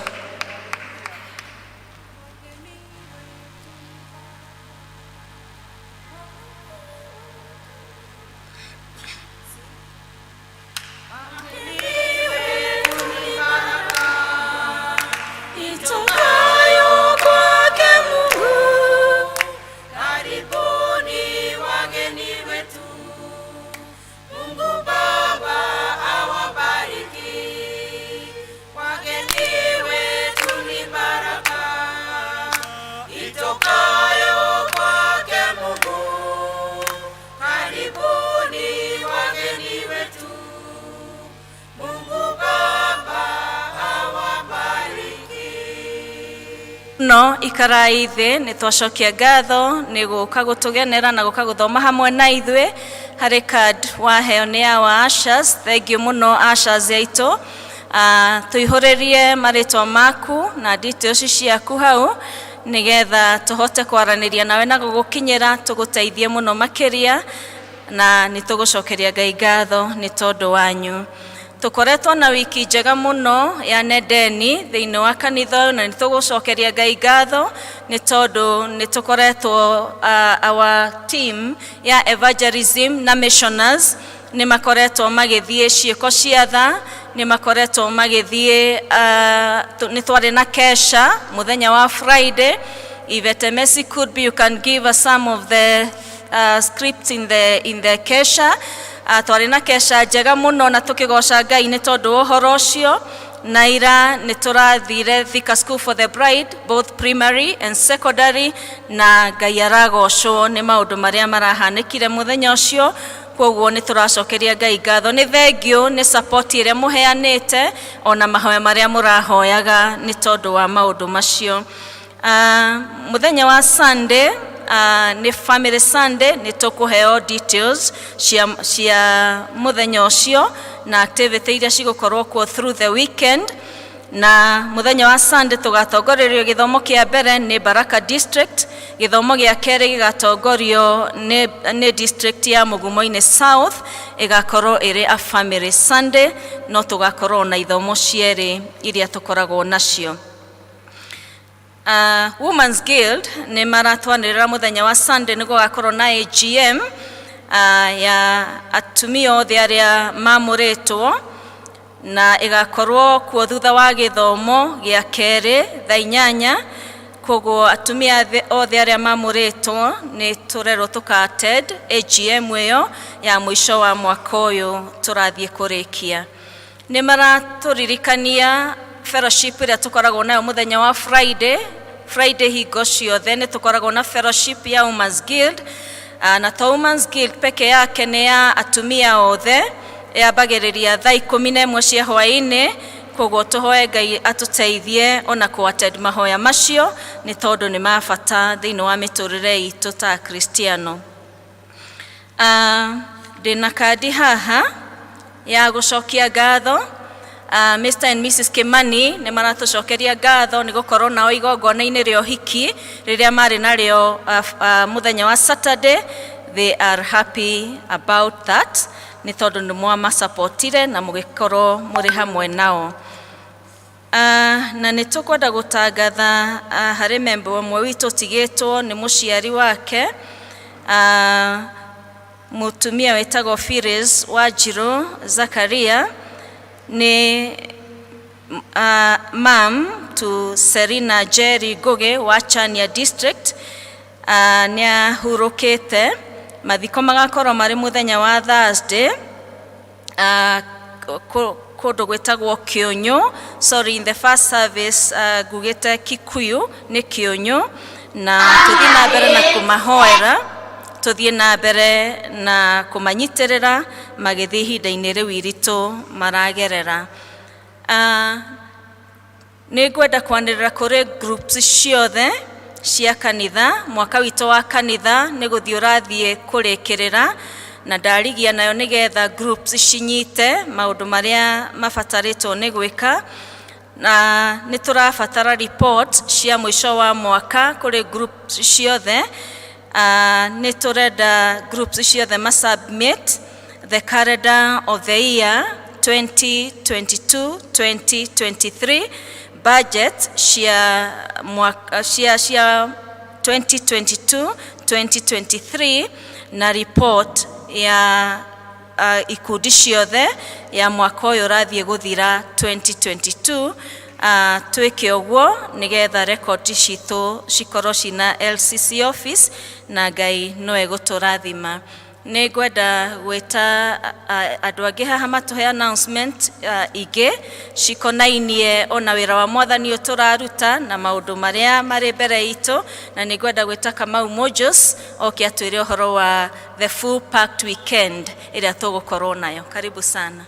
Baba awabariki, wageni wetu. muno ikarai thi ni twacokia ngatho ni guka gutugenera na guka guthoma hamwe na ithwe hari card waheo ni awa ushers. Thank you muno ushers yaitu. Tuihuririe maritwa maku na details ciaku hau nigetha tuhote kwaraniria nawe na gugukinyira tuguteithie muno makiria na nitugucokeria Ngai ngatho ni tondu wanyu. Tukoretwo na wiki njega muno ya nedeni thiini wa kanitha na nitugucokeria Ngai ngatho ni tondu nitukoretwo our team ya evangelism na missioners ni makoretwo magithie ciiko cia tha ni makoretwo magithie ni twari na kesha muthenya wa Friday. If at Messi could be, you can give us some of the scripts in the kesha. Twari na kesha njega muno na tukigoca Ngai ni tondu uhoro ucio. Naira ni turathire Thika School for the Bride, both primary and secondary, na Ngai aragocwo ni maundu maria marahanikire muthenya ucio. Koguo ni turacokeria Ngai ngatho ni thengio ni support iria muheanite ona mahoya maria murahoyaga ni tondu wa maundu macio. Muthenya wa Sunday ni family Sunday ni tukuheo details cia muthenya ucio na activity iria cigukorwo kuo through the weekend. Na muthenya wa Sunday tugatongorerio githomo kia mbere ni Baraka district, githomo gia keri gigatongorio ni district ya Mugumo-ini South, igakorwo iri a family Sunday no tugakorwo na ithomo cieri iria tukoragwo nacio. Women's Guild ni maratwanirira muthenya wa Sunday ni gugakorwo na AGM ya atumia othe aria mamuritwo na igakorwo kuo thutha wa githomo gia keri thaa 8. Koguo atumia othe aria mamuritwo ni turerwo tukated AGM iyo ya mwisho wa mwaka uyu turathie kurikia. Ni maraturirikania fellowship iria tukoragwo nayo muthenya wa Friday hingo ciothe ni tukoragwo na fellowship ya Women's Guild. Na to Women's Guild peke yake ni ya atumia othe yambagiriria thaa 11 cia hwaini. Koguo tuhoe Ngai atuteithie ona kuattend mahoya macio ni tondu ni mabata thiini wa miturire itu ta Kristiano. Ndina kadi haha ya gucokia ngatho. Mr and Mrs Kimani ni maratucokeria ngatho ni gukorwo nao igongona-ini rio hiki riria mari nario muthenya wa Saturday. They are happy about that ni tondu ni mwa supportire na mugikorwo muri hamwe nao. Na ni tukwenda gutangatha hari member umwe witu tigitwo ni muciari wake mutumia wetagwo Firis Wanjiru Zakaria ni mam to Serena Jerry Goge wa Chania district. Ni ahurukite mathiko magakorwo mari muthenya wa Thursday kundu gwetagwo Kionyo. Sorry, in the first service gugite Kikuyu ni Kionyo na tuthie na mbere na kumahoera, tuthie na mbere na kumanyitirira magithi ihinda-ini riu iritu maragerera. Ni ngwenda kwanirira kuri groups ciothe cia kanitha. Mwaka witu wa kanitha ni guthie urathie kurikirira na ndarigia nayo nigetha groups cinyite maundu maria mabataritwo ni gwika. Na ni turabatara report cia mwisho wa mwaka kuri groups ciothe. Ni turenda groups ciothe ma submit the calendar of the year 2022-2023 budget cia 2022-2023 na report ya ikundi ciothe ya mwaka uyu rathie guthira 2022. Twike uguo nigetha record citu cikorwo cina LCC office na Ngai noe guturathima. Ni ngwenda gwita andu angi haha matuhe announcement ige cikonainie ona wira wa mwathani uturaruta na maundu maria mari mbere itu. Na ni ngwenda gwita Kamau Mojos oke atwire uhoro wa the full packed weekend iria tugukorwo nayo. Karibu sana.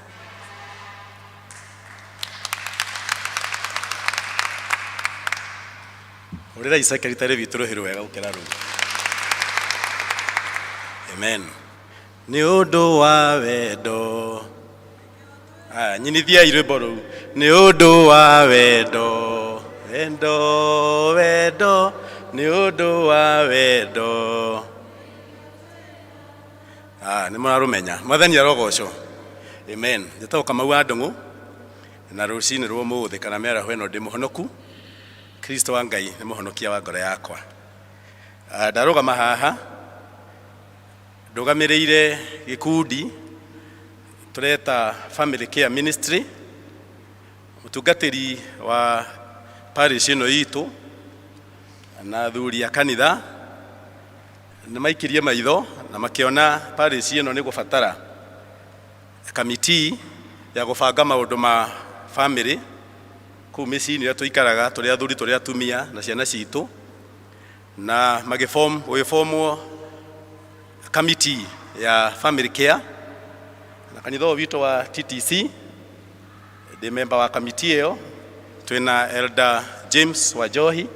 urira secretary witu ruhiru wega ukira ru. Amen. Ni undu wa wendo. Nyinithia irwimbo ru. Ni undu wa wendo. Wendo, wendo, ni undu wa wendo. Ni mwarumenya. Mwathani arogocwo. Amen. Njeta Kamau wa Ndungu. Na rucini rwo muthi kana mera hweno ndi muhonoku. Kristo wa Ngai ni muhonokia wa ngoro yakwa. Ndarugama haha ndugamireire gikundi tureta Family Care Ministry, mutungatiri wa parish ino itu na thuri ya kanitha ni maikirie maitho na makiona parish ino ni gubatara kamiti ya gubanga maundu ma family ku micini ya tuikaraga turi athuri turi atumia na ciana citu na we form committee ya Family Care na kanitha wito wa TTC ndi member wa committee iyo twina Elder James Wajohi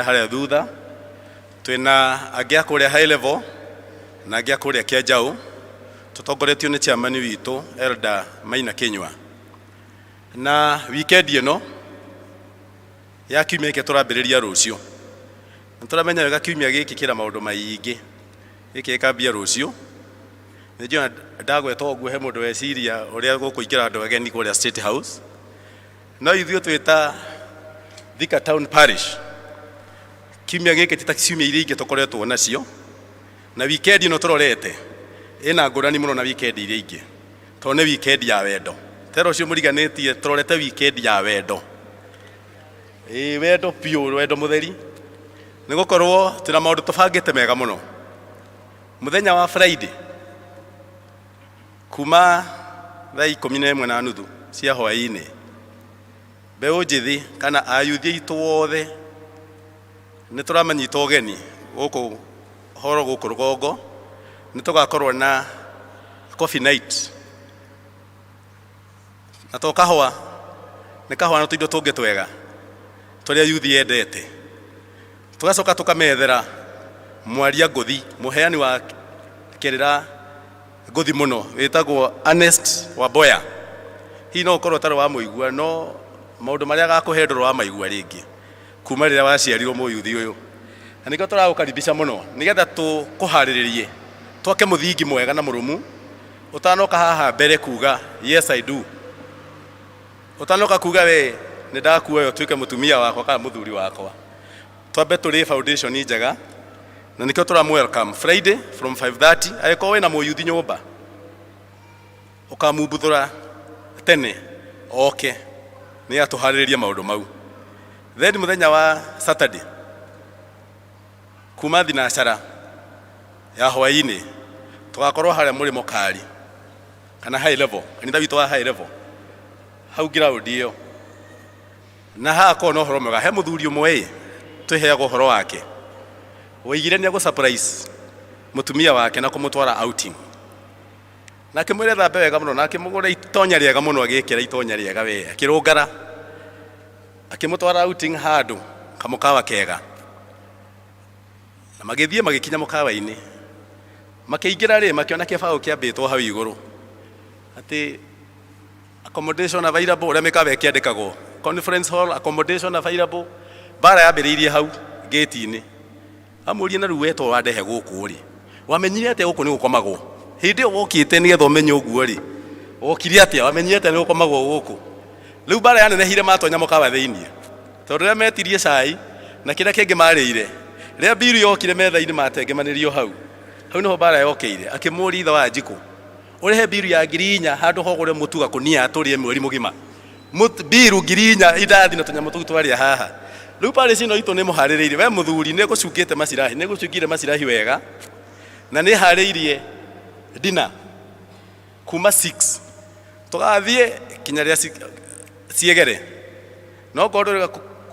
haria thutha twina agia kuria high level na agia kuria Kianjau tutongoretio ni chairman wito Elder Maina Kenywa na weekend ino ya kiumia giki turambiriria rucio nituramenya wega kiumia giki kira maundu maingi giki kambia rucio nijua ndagwetwo guo he mundu weciria uria gukuingira andu ageni kuria State House no ithuĩ twita Thika Town Parish kiumia giki titakiumia iria ingi tukoretwo nacio na weekend ino turorete ina ngurani muno na weekend iria ingi tone weekend ya wendo tero cio muriganitie turorete weekend ya wendo wendo pio wendo mutheri nigukorwo tira maundu tubangite mega muno muthenya wa Friday kuma thaa 11:30 cia hwaini mbeu njithi kana ayuthi itu wothe ni turamanyita ugeni guku horo guku rugongo ni tugakorwo na coffee night na to kahwa ni kahwa na tuindo tungi twega turia yuthi yendete tugacoka tukamethera mwaria nguthi muheani wa kirira nguthi muno witagwo Ernest Waboya hi no korwo taro wa muigua no maundu maria gakuhendoro wa maigua ringi kuma rira waciarirwo muyuthi uyu na niko turagukaribisha muno nigetha tukuhariririe twake muthingi mwega na murumu utanoka haha mbere kuga yes I do utanoka kuga we ni ndakuoya utuike mutumia wakwa kana muthuri wakwa twambe turi foundation njega na nikio turamu welcome Friday from 5:30 ayeko we na muyuthi nyumba ukamubuthura tene okay ni atuhaririria maundu mau then muthenya wa Saturday kuma thinacara ya hwaini tugakorwo haria muri mukari kana high level kanitha witu wa high level hau ground iyo na hako no horo mwega he muthuri umwe tuheago horo wake woigire ni ago surprise mutumia wake na kumutwara outing na kimwire thambe wega muno na kimugura itonya riega muno agikira itonya riega we akirungara akimutwara outing handu kamukawa kega na magithie magikinya mukawa-ini makiingira ri makiona kibao kiambitwo hau iguru ati accommodation available uria mikawa kiandikagwo conference hall accommodation available bara yambiriirie hau gate-ini amurie na riu wetwo wandehe guku ri wamenyire ate guku ni gukomagwo hindi wokite ni getho umenye uguo ri wokire atia wamenyire ate ni gukomagwo guku riu bara yanenehire matonya mukawa thiini tondu ria metirie cai na kira kingi marire ria biru yokire metha-ini matengemanirio hau niho bara yokire akimuri itha wa Njiku urehe biru ya 4,000 handu hogure mutuga kunia turie mweri mugima biru 4,000 idathi na tunya mutugu twaria haha riu pale cino itu ni muhaririire we muthuri ni gucukite macirahi ni gucukire macirahi wega na ni hariirie dinner kuma 6 tugathie kinya ria ciegere no gondo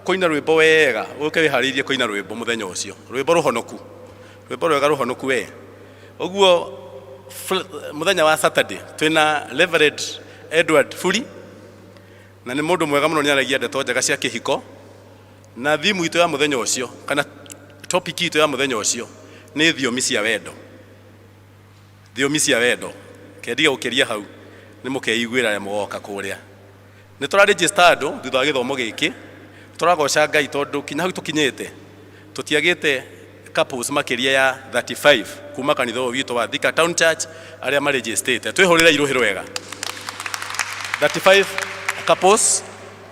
koina rwimbo wega uke wihariirie koina rwimbo muthenya ucio rwimbo ruhonoku rwimbo rwega ruhonoku we uguo muthenya wa Saturday twina Reverend Edward Furi na ni mundu mwega muno ni aragia ndeto njega cia kihiko na thimu itu ya muthenya ucio kana topic itu ya muthenya ucio ni thiomi cia wendo. Thiomi cia wendo kendiga ukiria hau ni mukeiguira ya mugoka kuria ni tura register andu thutha wa githomo giki turagoca Ngai tondu kinya hau tukinyite tutiagite couples makiria ya 35 kuma kanitha witu wa Thika Town Church aria ma registered twihurira iruhiro wega 35 couples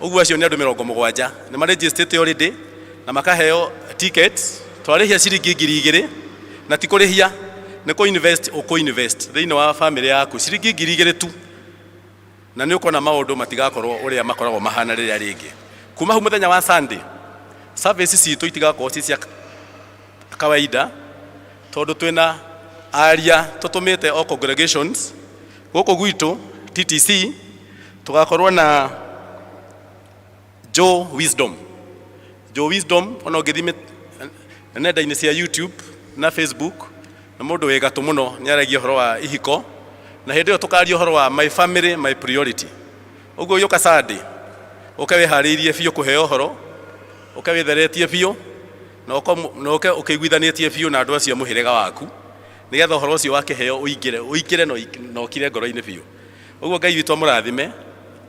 ugu acio ni andu 70 ni ma registered already na makaheo tickets twarihia ciringi 2,000 na tikurihia ni ko invest o ko invest thiini wa family yaku ciringi 2,000 tu na ni ukona maundu matigakorwo uria makoragwo mahana riria ringi kuma hu muthenya wa Sunday service citu itigakorwo cia kawaida tondu twina aria tutumite o congregations guku gwitu TTC tugakorwo na Joe Wisdom ono githime nenda-ini cia YouTube na Facebook na mundu wega tu muno ni aragia horo wa ihiko na hindi yo tukaria horo wa my family my priority uguo yuka Sunday ukawe haririe biu kuheo horo ukawe theretie biu na ukaiguithanitie biu na andu acio muhirega waku nigetha horo ucio wakiheo uingire no ukire ngoro-ini biu uguo Ngai witu amurathime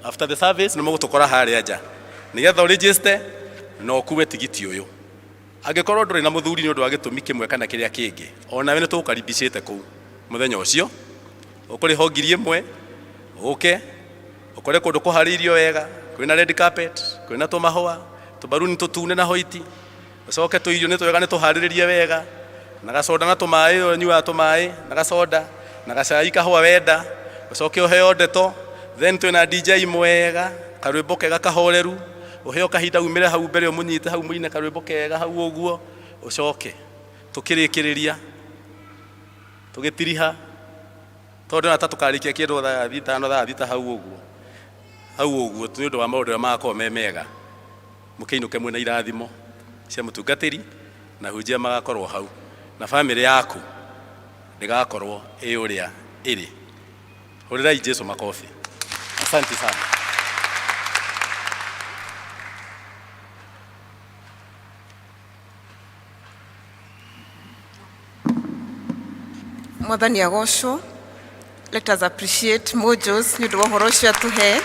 after the service nimo gutukora haria nja nigetha register no kuwe tigiti uyu angikorwo nduri na muthuri ni undu wa gitumi kimwe kana kiria kingi ona we ni tukaribicite ku muthenya ucio ukuri ho 1,000 uke ukore kundu kuharirio wega kwina red carpet kwina tumahua tubaruni tutune na hoiti ucoke tuirio ni twega ni tuhariririe wega na gacoda na tumai nyua tumai na gacoda na gacai kahua wenda ucoke uheo ndeto then twina DJ mwega karwimbo kega kahoreru uheo kahinda umire hau mbere umunyite hau muine karwimbo kega hau uguo ucoke tukirikiriria tugitiriha tondu na tatukarikia kindu thaa 5 hau uguo ni undu wa maundu makoo mega mukiinuke mwina irathimo cia mutungatiri na hunjia magakorwo hau na family yaku ndigakorwo uria iri hurirai Jesu makofi. Asante sana. Mwathani agocwo. Let us appreciate Mojos ni undu wa horo ucio atuhe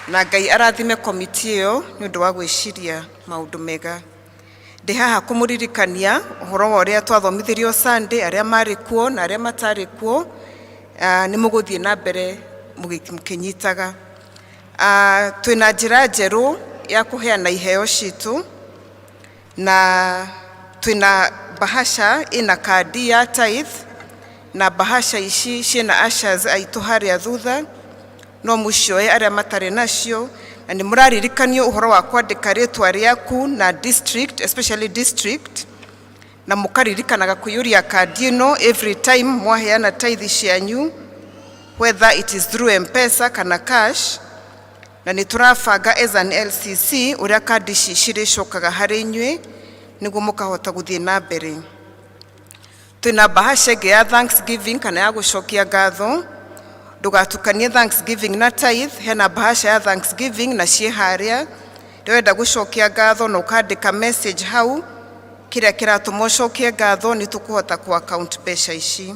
na Ngai arathime committee iyo ni undu wa gwiciria maundu mega. Ndi haha kumuririkania uhoro wa uria twathomithirio Sunday aria mari kuo na aria matari kuo ni muguthie na mbere mukinyitaga twina njira njeru ya kuheana iheo citu na twina bahasha ina kadi ya tithe na bahasha ici ciina ushers aitu haria thutha no mucioe aria matari nacio na ni muraririkanio uhoro wa kwandika ritwa riaku na district especially district na mukaririkanaga kuyuria kadi ino every time mwaheana tithe cianyu whether it is through M-Pesa kana cash na ni turabanga as an LCC uria kadi ciricokaga hari inyui niguo mukahota guthie na mbere. Twina bahasha ya Thanksgiving kana ya gucokia ngatho ndugatukanie Thanksgiving na tithe hena bahasha ya Thanksgiving na cie haria ndwenda gucokia ngatho no kandika message hau kiria kiratuma ucokie ngatho ni tukuhota ku account mbeca ici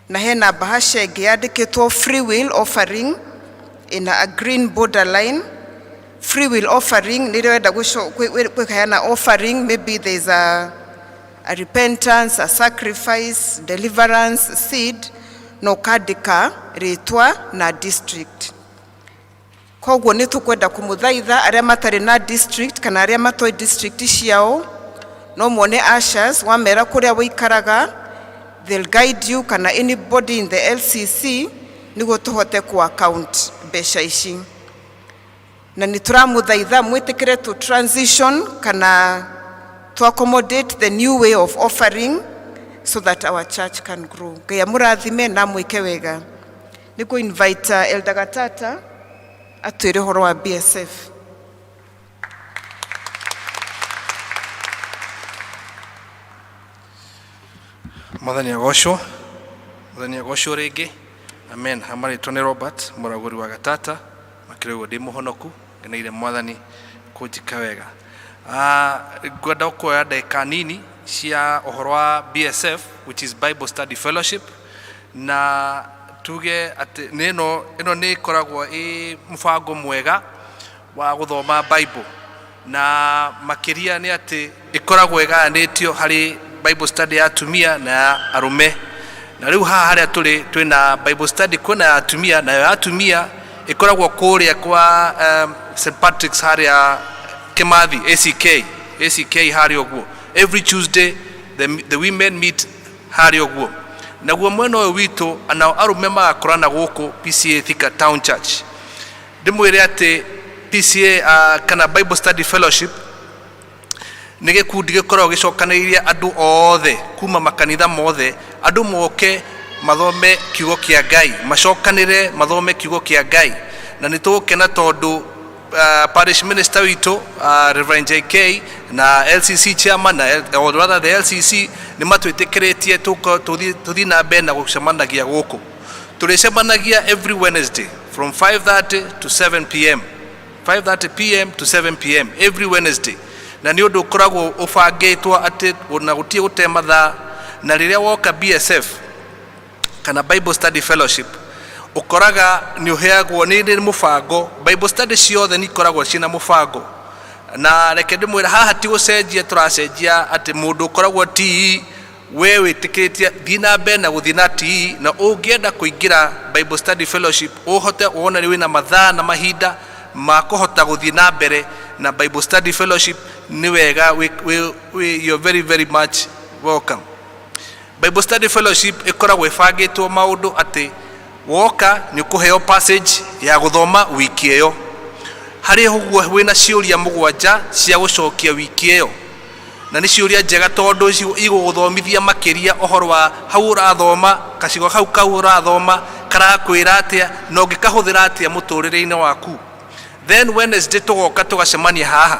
na hena bahasha yandikitwo free will offering in a green borderline. Free will offering ni ndwenda gucokia offering maybe there is a repentance, a sacrifice, deliverance, seed no kandika ritwa na district. Koguo ni tukwenda kumuthaitha aria matari na district kana aria matoi district ciao no muone ushers wamera kuria wikaraga they'll guide you kana anybody in the LCC niguo tuhote ku account mbeca ici na ni turamuthaitha mwitikire to transition kana to accommodate the new way of offering so that our church can grow. Ngai murathime na mwike wega. Niko invite Elder Gatata atwire horo wa BSF. Mwathani agocwo ringi. Amen. Hamari Tony Robert muraguri wa Gatata makire ndi muhonoku ngeneire Mwathani kũnjika wega. Ngwenda kuoya ndagĩka nini cia ũhoro wa BSF, which is Bible Study Fellowship, na tuge atĩ ĩno nĩ ĩkoragwo ĩ mũbango mwega wa gũthoma Bible, na makĩria nĩ atĩ ĩkoragwo ĩgayanĩtio harĩ Bible study ya atumia na ya arume. Na rĩu haha harĩa tũrĩ twĩna Bible study kwĩna ya atumia, na ya atumia ĩkoragwo kũrĩa kwa St. Patrick's harĩa Kimathi ACK harĩa ũguo. Every Tuesday the women meet harĩa ũguo. Naguo mwena ũyũ witũ anao arume magakorana gũkũ Pcea Thika Town Church. Ndĩmwĩre atĩ Pcea kana Bible Study Fellowship nĩ gĩkundi gĩkoragwo gĩcokanĩrĩirie andũ othe kuma makanitha mothe, andũ moke mathome kiugo kĩa Ngai, macokanĩre mathome kiugo kĩa Ngai. Na nĩ tũgũkena tondũ parish minister witũ Reverend JK na LCC chairman or rather the LCC nĩ matwĩtĩkĩrĩtie tũthiĩ na mbere na gũcemanagia gũkũ. Tũrĩcemanagia every Wednesday from 5:30 to 7 p.m. 5:30 p.m. to 7 p.m. every Wednesday. Na nĩ ũndũ ũkoragwo ũbangĩtwo atĩ ona gũtiĩ gũte mathaa, na rĩrĩa woka BSF kana Bible Study Fellowship ũkoraga nĩ ũheagwo nĩ mũbango. Bible study ciothe nĩ ikoragwo ciĩna mũbango, na reke ndĩmwĩre haha ti gũcenjia tũracenjia atĩ mũndũ ũkoragwo TE we wĩtĩkĩrĩtie thiĩ na mbere na gũthiĩ na TE, na ũngĩenda kũingĩra Bible Study Fellowship ũhote wona rĩ wĩna mathaa na mahinda ma kũhota gũthiĩ na mbere na Bible Study Fellowship, ni wega you're very very much welcome. Bible Study Fellowship ikoragwo ifagĩtwo maũndũ atĩ woka nĩ ũkũheo passage ya gũthoma wiki ĩyo, harĩ ũguo wĩna ciũria mũgwanja cia gũcokia wiki ĩyo, na nĩ ciũria njega tondũ igũgũthomithia makĩria ũhoro wa hau ũrathoma, kacigo hau kau ũrathoma karakwĩra atĩa na ũngĩkahũthĩra atĩa mũtũrĩre-inĩ waku. Then Wednesday tũgoka tũgacemania haha,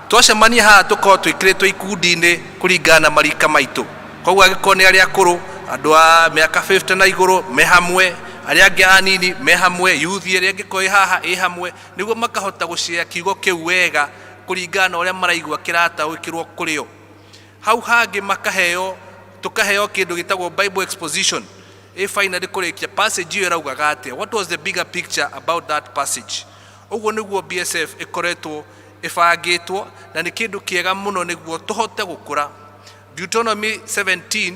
twacemania haha tũkorwo twĩkĩrĩtwo ikundi-inĩ kũringana na marika maitũ. Koguo angĩkorwo nĩ arĩa akũrũ, andũ a mĩaka 50 na igũrũ me hamwe, arĩa angĩ anini me hamwe, youth ĩrĩa ĩngĩkorwo haha ĩ hamwe, nĩguo makahota gũcea kiugo kĩu wega kũringana na ũrĩa maraigua kĩrataũkĩrwo kũrĩ o. Hau hangĩ makaheo, tũkaheo kĩndũ gĩtagwo Bible exposition, finally kũrĩkia passage ĩyo ĩraugaga atĩa, what was the bigger picture about that passage. Ũguo nĩguo BSF ĩkoretwo ĩbangĩtwo, na nĩ kĩndũ kĩega mũno nĩguo tũhote gũkũra. Deuteronomy 17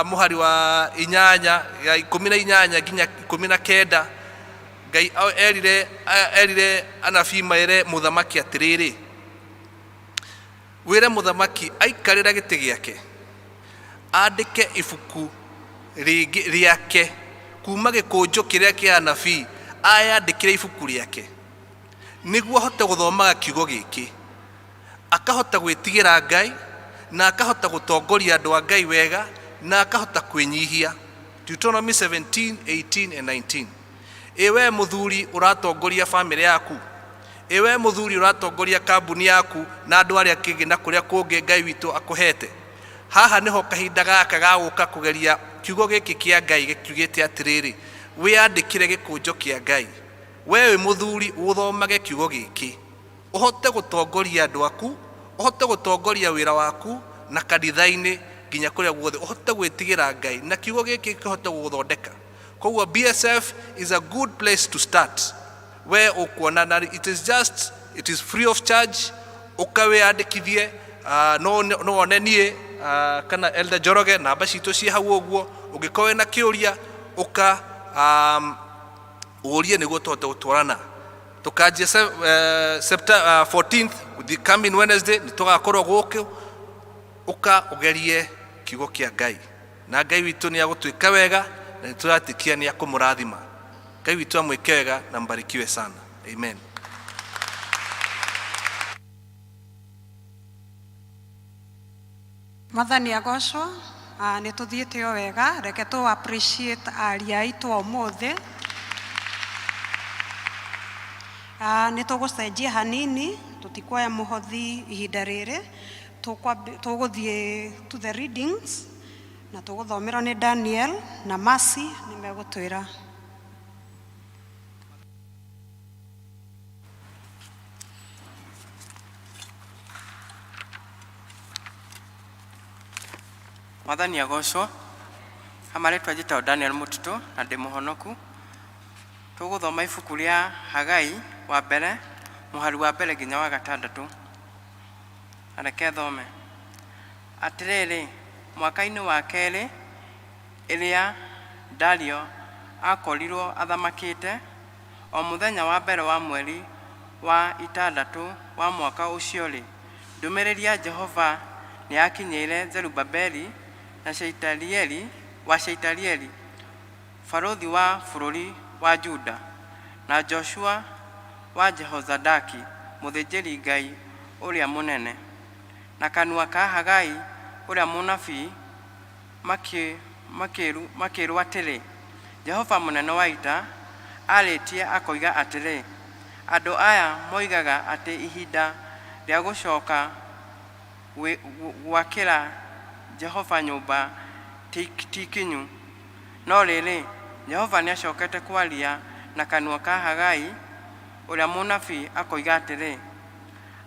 muhari wa 18 nginya 19, Ngai erire anabii maere mũthamaki atĩrĩrĩ, wĩre mũthamaki aikarĩra gĩtĩ gĩake andĩke ibuku rĩake kuma gĩkũnjũ kĩrĩa kĩa anabii, ayandĩkĩre ibuku rĩake nĩguo ahote gũthomaga kiugo gĩkĩ, akahota gwĩtigĩra Ngai na akahota gũtongoria andũ a Ngai wega na akahota kwĩnyihia. Deuteronomy 17:18 and 19. Ewe mũthuri ũratongoria family yaku, ewe mũthuri ũratongoria kambuni yaku na andũ arĩa kĩngĩ na kũrĩa kũngĩ Ngai witũ akũhete, haha nĩho kahinda gaka gagũka kũgeria kiugo gĩkĩ kĩa Ngai gĩkiugĩte atĩrĩrĩ, wĩandĩkĩre gĩkũnjũ kĩa Ngai, we wĩ mũthuri ũthomage kiugo gĩkĩ, ũhote gũtongoria andũ aku, ũhote gũtongoria wĩra waku na kanitha-inĩ nginya kũrĩa guothe, ũhote gwĩtigĩra Ngai na kiugo gĩkĩ kĩhote gũgũthondeka. Koguo BSF is a good place to start, where ũkuona na it is free of charge, ũkawĩandĩkithie. No one niĩ kana Elder Joroge namba citũ ciĩ hau ũguo, ũngĩkorwo na kĩũria ũka ũrie nĩguo tũhote gũtwarana. Tũkanjia September 14th, the coming Wednesday, nĩ tũgakorwo gũkũ, ũka ũgerie kiugo kĩa Ngai, na Ngai witũ nĩ agũtwĩka wega na nĩtũratikia nĩ akũmũrathima. Ngai witũ amwĩke wega na mbarikiwe sana. Amen. Mwathani agocwo. Nĩ tũthiĩte o wega, reke tũ appreciate aria aitũ ũmũthĩ. Nĩ tũgũcenjia hanini, tũtikuoya mũhothi ihinda rĩrĩ, tũgũthiĩ to the readings na tũgũthomerwo nĩ Daniel na Mercy nĩ megũtwĩra. Mwathani agocwo. Amaretwa njĩtagwo Daniel Mũtitũ na ndĩ mũhonoku. Tũgũthoma ibuku rĩa Hagai wa mbere, mũhari wa mbere nginya wa gatandatũ. Areke thome. Atĩrĩrĩ, mwaka-inĩ wa kerĩ ĩrĩa Dario akorirwo athamakĩte, o mũthenya wa mbere wa mweri wa itandatũ wa mwaka ũcio-rĩ, ndũmĩrĩri ya Jehova nĩ yakinyĩire Zerubabeli na Sheitalieli, barũthi wa bũrũri wa Juda, na Joshua wa Jehozadaki, mũthĩnjĩri Ngai ũrĩa mũnene, na kanua ka Hagai ũrĩa mũnabii makĩrwo atĩrĩ, Jehova mũnene wa ita arĩtie akoiga atĩrĩ, andũ aya moigaga atĩ ihinda rĩa gũcoka gwakĩra Jehova nyũmba ti ikinyu. No rĩrĩ, Jehova nĩ acokete kwaria na kanua ka Hagai ũrĩa mũnabii akoiga atĩrĩ,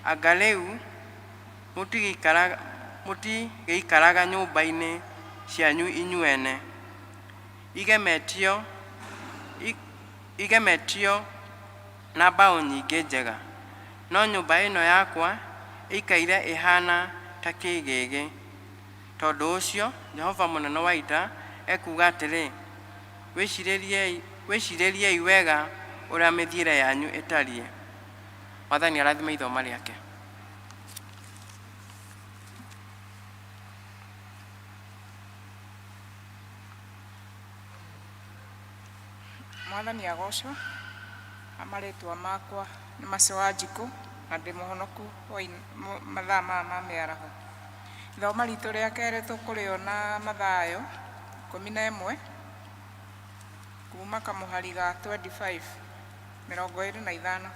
anga rĩu mũtigĩikaraga nyũmba-inĩ cianyu inyuene, igemetio na mbaũ nyingĩ njega, no nyũmba ĩno yakwa ĩikaire ĩhana ta kĩgĩgĩ. Tondũ ũcio Jehova mũnene wa ita ekuga atĩrĩ, wĩcirĩriei wega ũrĩa mĩthiĩre yanyu ĩtariĩ. Mwathani arathime ithoma rĩake. Mwathani agocwo. Amaretwa makwa nĩ Macio wa Njikũ na ndĩ mũhonoku mathaa maya ma mĩaraho. Ithoma ritũ rĩa kerĩ tũkũrĩona Mathayo 11 kuma kamũhari ga 25 25.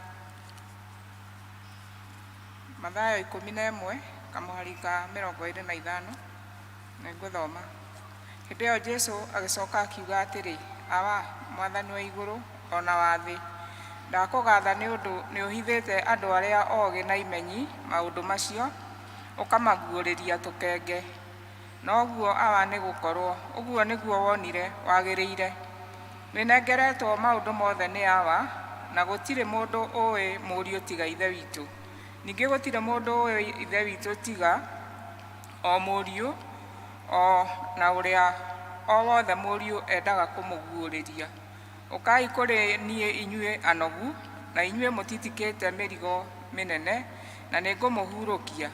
Mathayo 11 kamũhari ga 25 nĩngũthoma. Hĩndĩ ĩyo Jesũ agĩcoka akiuga atĩrĩ, awa Mwathani wa igũrũ ona wa thĩ, ndakũgatha nĩ ũndũ nĩ ũhithĩte andũ arĩa oogĩ na imenyi maũndũ macio, ũkamaguũrĩria tũkenge. Noguo awa nĩ gũkorwo ũguo nĩguo wonire wagĩrĩire. Wĩnengeretwo maũndũ mothe nĩ awa, na gũtirĩ mũndũ ũĩ mũriũ tiga ithe witũ. Ningĩ gũtirĩ mũndũ ũĩ ithe witũ tiga o mũriũ, o na ũrĩa o wothe mũriũ endaga kũmũguũrĩria. Ũkai kũrĩ niĩ inyuĩ anogu, na inyuĩ mũtitikĩte mĩrigo mĩnene, na nĩngũmũhurũkia.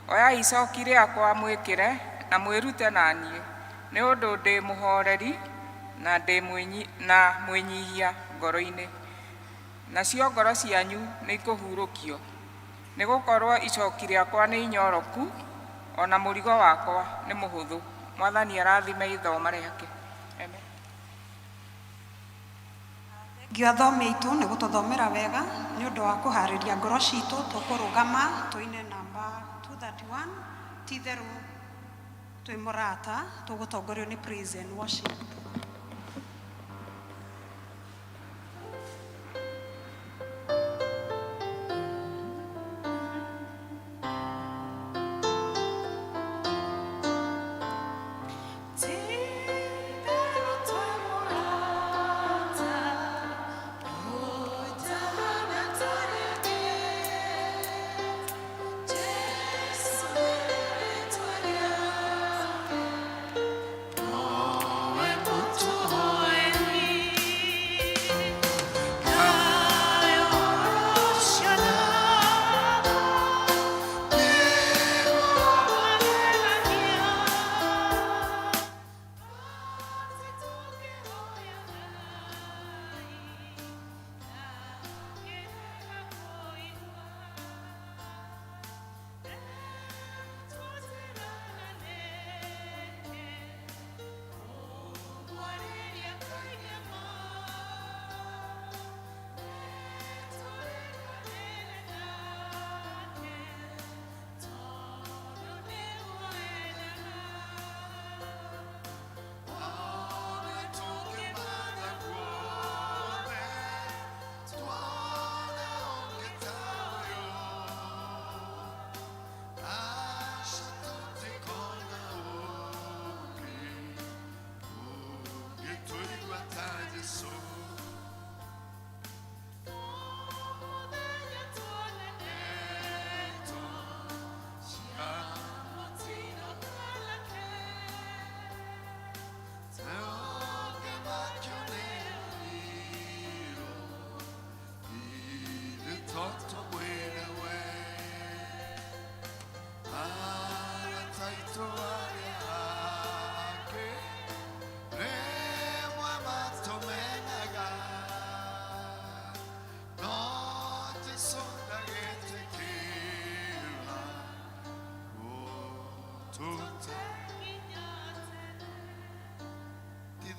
Oyai icoki rĩakwa mwĩkĩre na mwĩrute na niĩ, nĩ ũndũ ndĩ mũhoreri na mwĩnyihia ngoro-inĩ. Nacio ngoro cianyu nĩ ikũhurũkio, nĩ gũkorwo icoki rĩakwa nĩ inyoroku, ona mũrigo wakwa nĩ mũhũthũ. Mwathani arathime ithoma rĩake. Amen. Ngĩathome itũ nĩ gũtũthomera wega nĩ ũndũ wa kũharĩria ngoro citũ. Tũkũrũgama tũine namba 231 ti itherũ twĩ mũrata, tũgũtongorio nĩ praise and worship. Oh,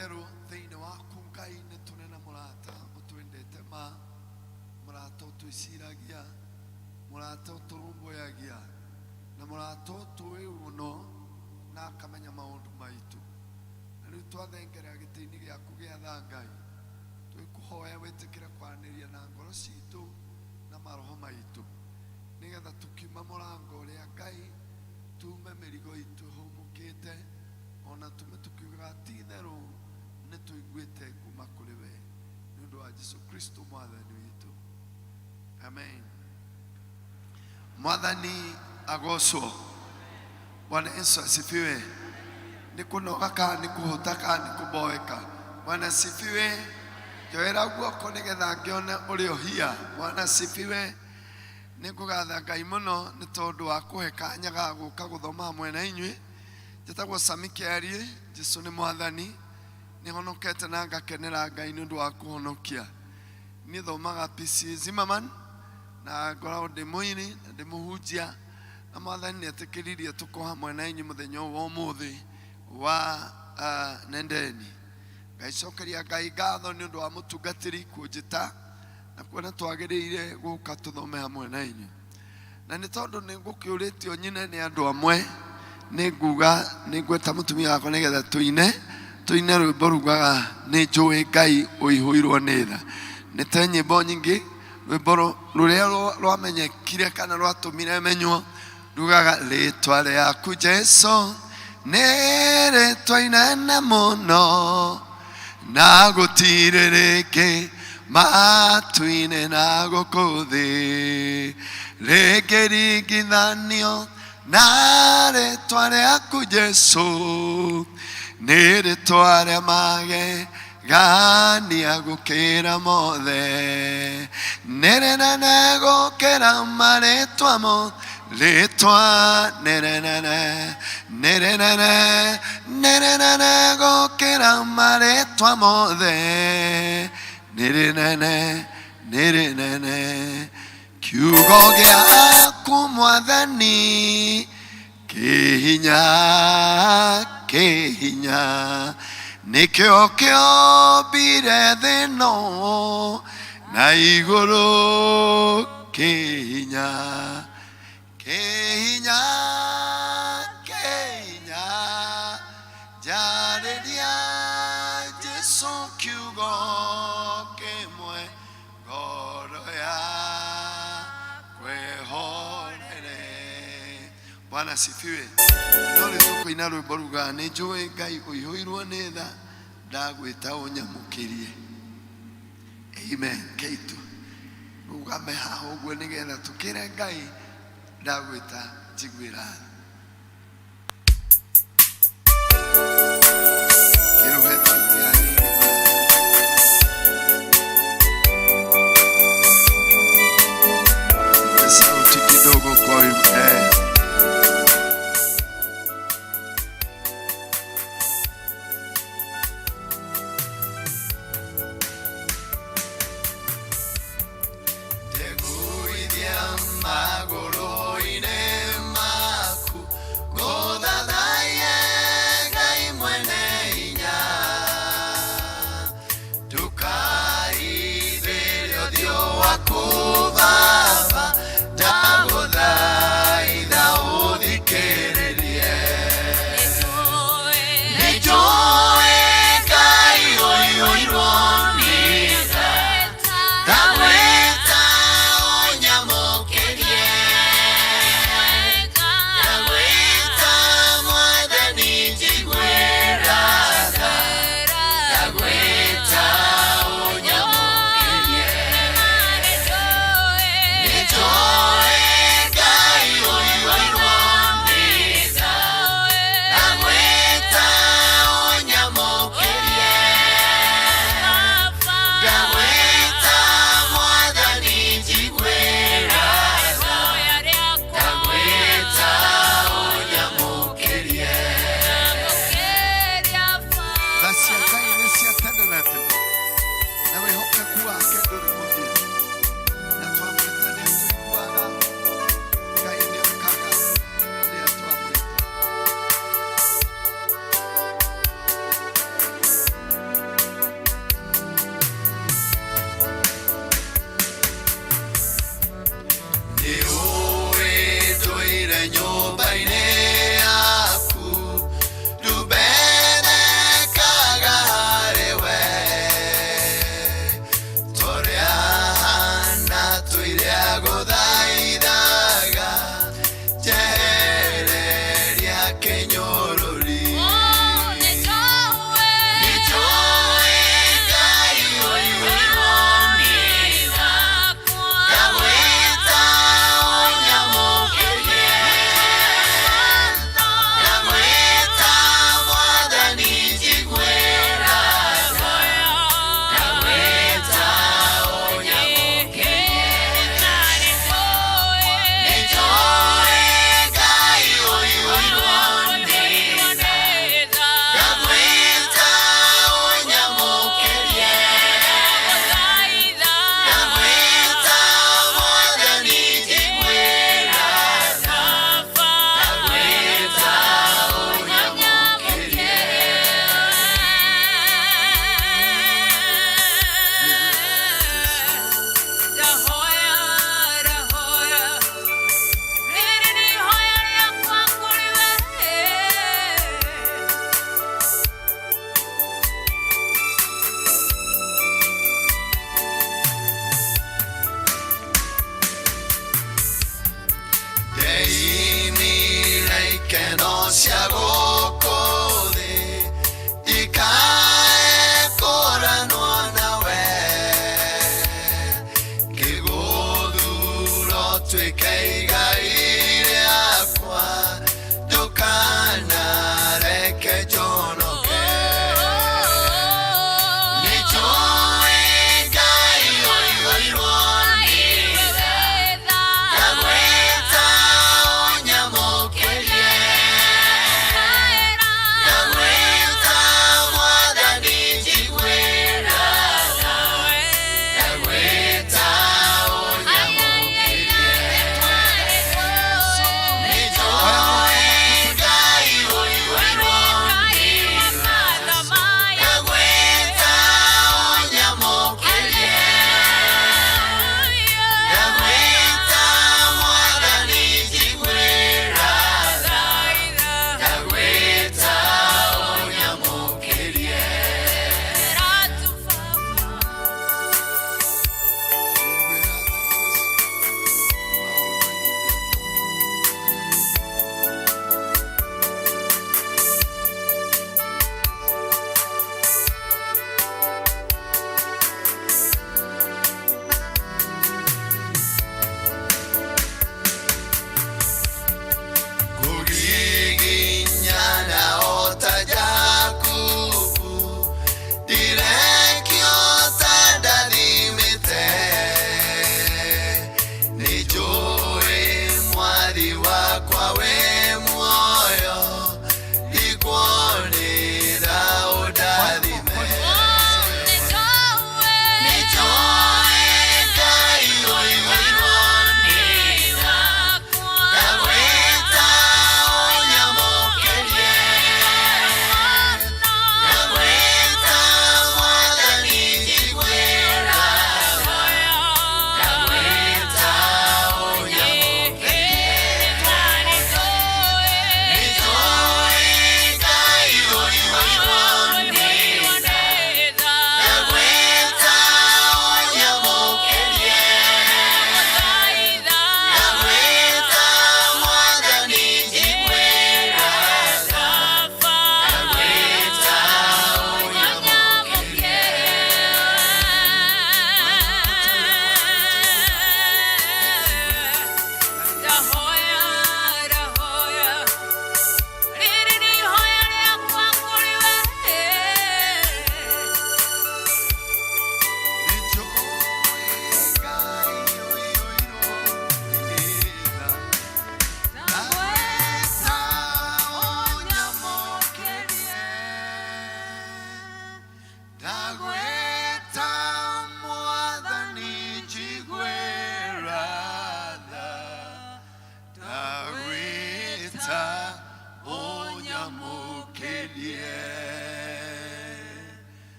itherũ thĩinĩ waku Ngai nĩ tũnena mũrata ũtwendete ma mũrata ũtwĩciragia mũrata ũtũrũmbũyagia na mũrata ũtũĩ mũno na akamenya maũndũ maitũ na rĩu twathengerera gĩtĩ-inĩ gĩaku gĩa tha Ngai twĩkũhoya wĩtĩkĩre kwaranĩria na ngoro citũ na maroho maitũ nĩgetha tukiuma mũrango ũrĩa Ngai tume mĩrigo itũ humũkĩte ona tume tukiugaga ti itherũ nĩ tũiguĩte kuma kũrĩ we nĩ ũndũ wa Jesũ Kristo mwathani witũ, amen. Mwathani agocwo. Bwana Yesu asifiwe. Nĩ kũnoga kana nĩ kũhũta kana nĩ kũboeka. Bwana asifiwe. Njoera guoko nĩgetha ngĩone ũrĩ ohia. Bwana asifiwe. Nĩ ngũgatha Ngai mũno nĩ tondũ wa kũhe kanya ga gũka gũthoma hamwe na inyuĩ. Njĩtagwo Sami Kĩarie, Jesũ nĩ mwathani. Nĩ honokete na ngakenera Ngai nĩ ũndũ wa kũhonokia. Niĩ thomaga P.C.E.A na ngoragwo ndĩ mũini na ndĩ mũhunjia na mwathani nĩ etĩkĩririe tũkorwo hamwe na inyuĩ mũthenya ũyũ wa ũmũthĩ wa nendeni. Ngaicokeria Ngai ngatho nĩ ũndũ wa mũtungatĩri kũnjĩta na kuona twagĩrĩire gũka tũthome hamwe na inyuĩ. Na nĩ tondũ nĩ ngũkĩũrĩtio nyine nĩ andũ amwe nĩ nguga nĩ ngweta mũtumia wakwa nĩgetha tũine rwĩmbo rugaga nĩ njũĩ Ngai ũihũirwo nĩ tha. Nĩ ta nyĩmbo nyingĩ rwĩmbo rũrĩa rwamenyekire kana rwatũmire menywo rugaga rĩtwa rĩaku Jesũ nĩ rĩtwa inene mũno na gũtirĩ rĩngĩ matu-inĩ na gũkũ thĩ rĩngĩringithanio na rĩtwa rĩaku Jesũ nĩ rĩtwa rĩa magegania gũkĩra mothe nĩ rĩnene gũkĩra marĩtwa mothe rĩtwa nĩ rĩnene gũkĩra marĩtwa mothe nĩ rĩnene kiugo gĩaku mwathani kĩhinya nĩkĩo kĩombire thĩ ĩno na igũrũ kĩhinya njarĩria Jesũ kiugo kĩmwe ngoro yakwa ĩhorere. Bwana asifiwe. No rĩu tũkũina rwĩmbo rugaga nĩ njũĩ Ngai ũihũirwo nĩ tha ndagwĩta ũnyamũkĩrie. Amen. Keitu rugame haha ũguo nĩgetha tũkĩre Ngai ndagwĩta njiguĩra tha. Sauti kidogo kwa magoro ine mako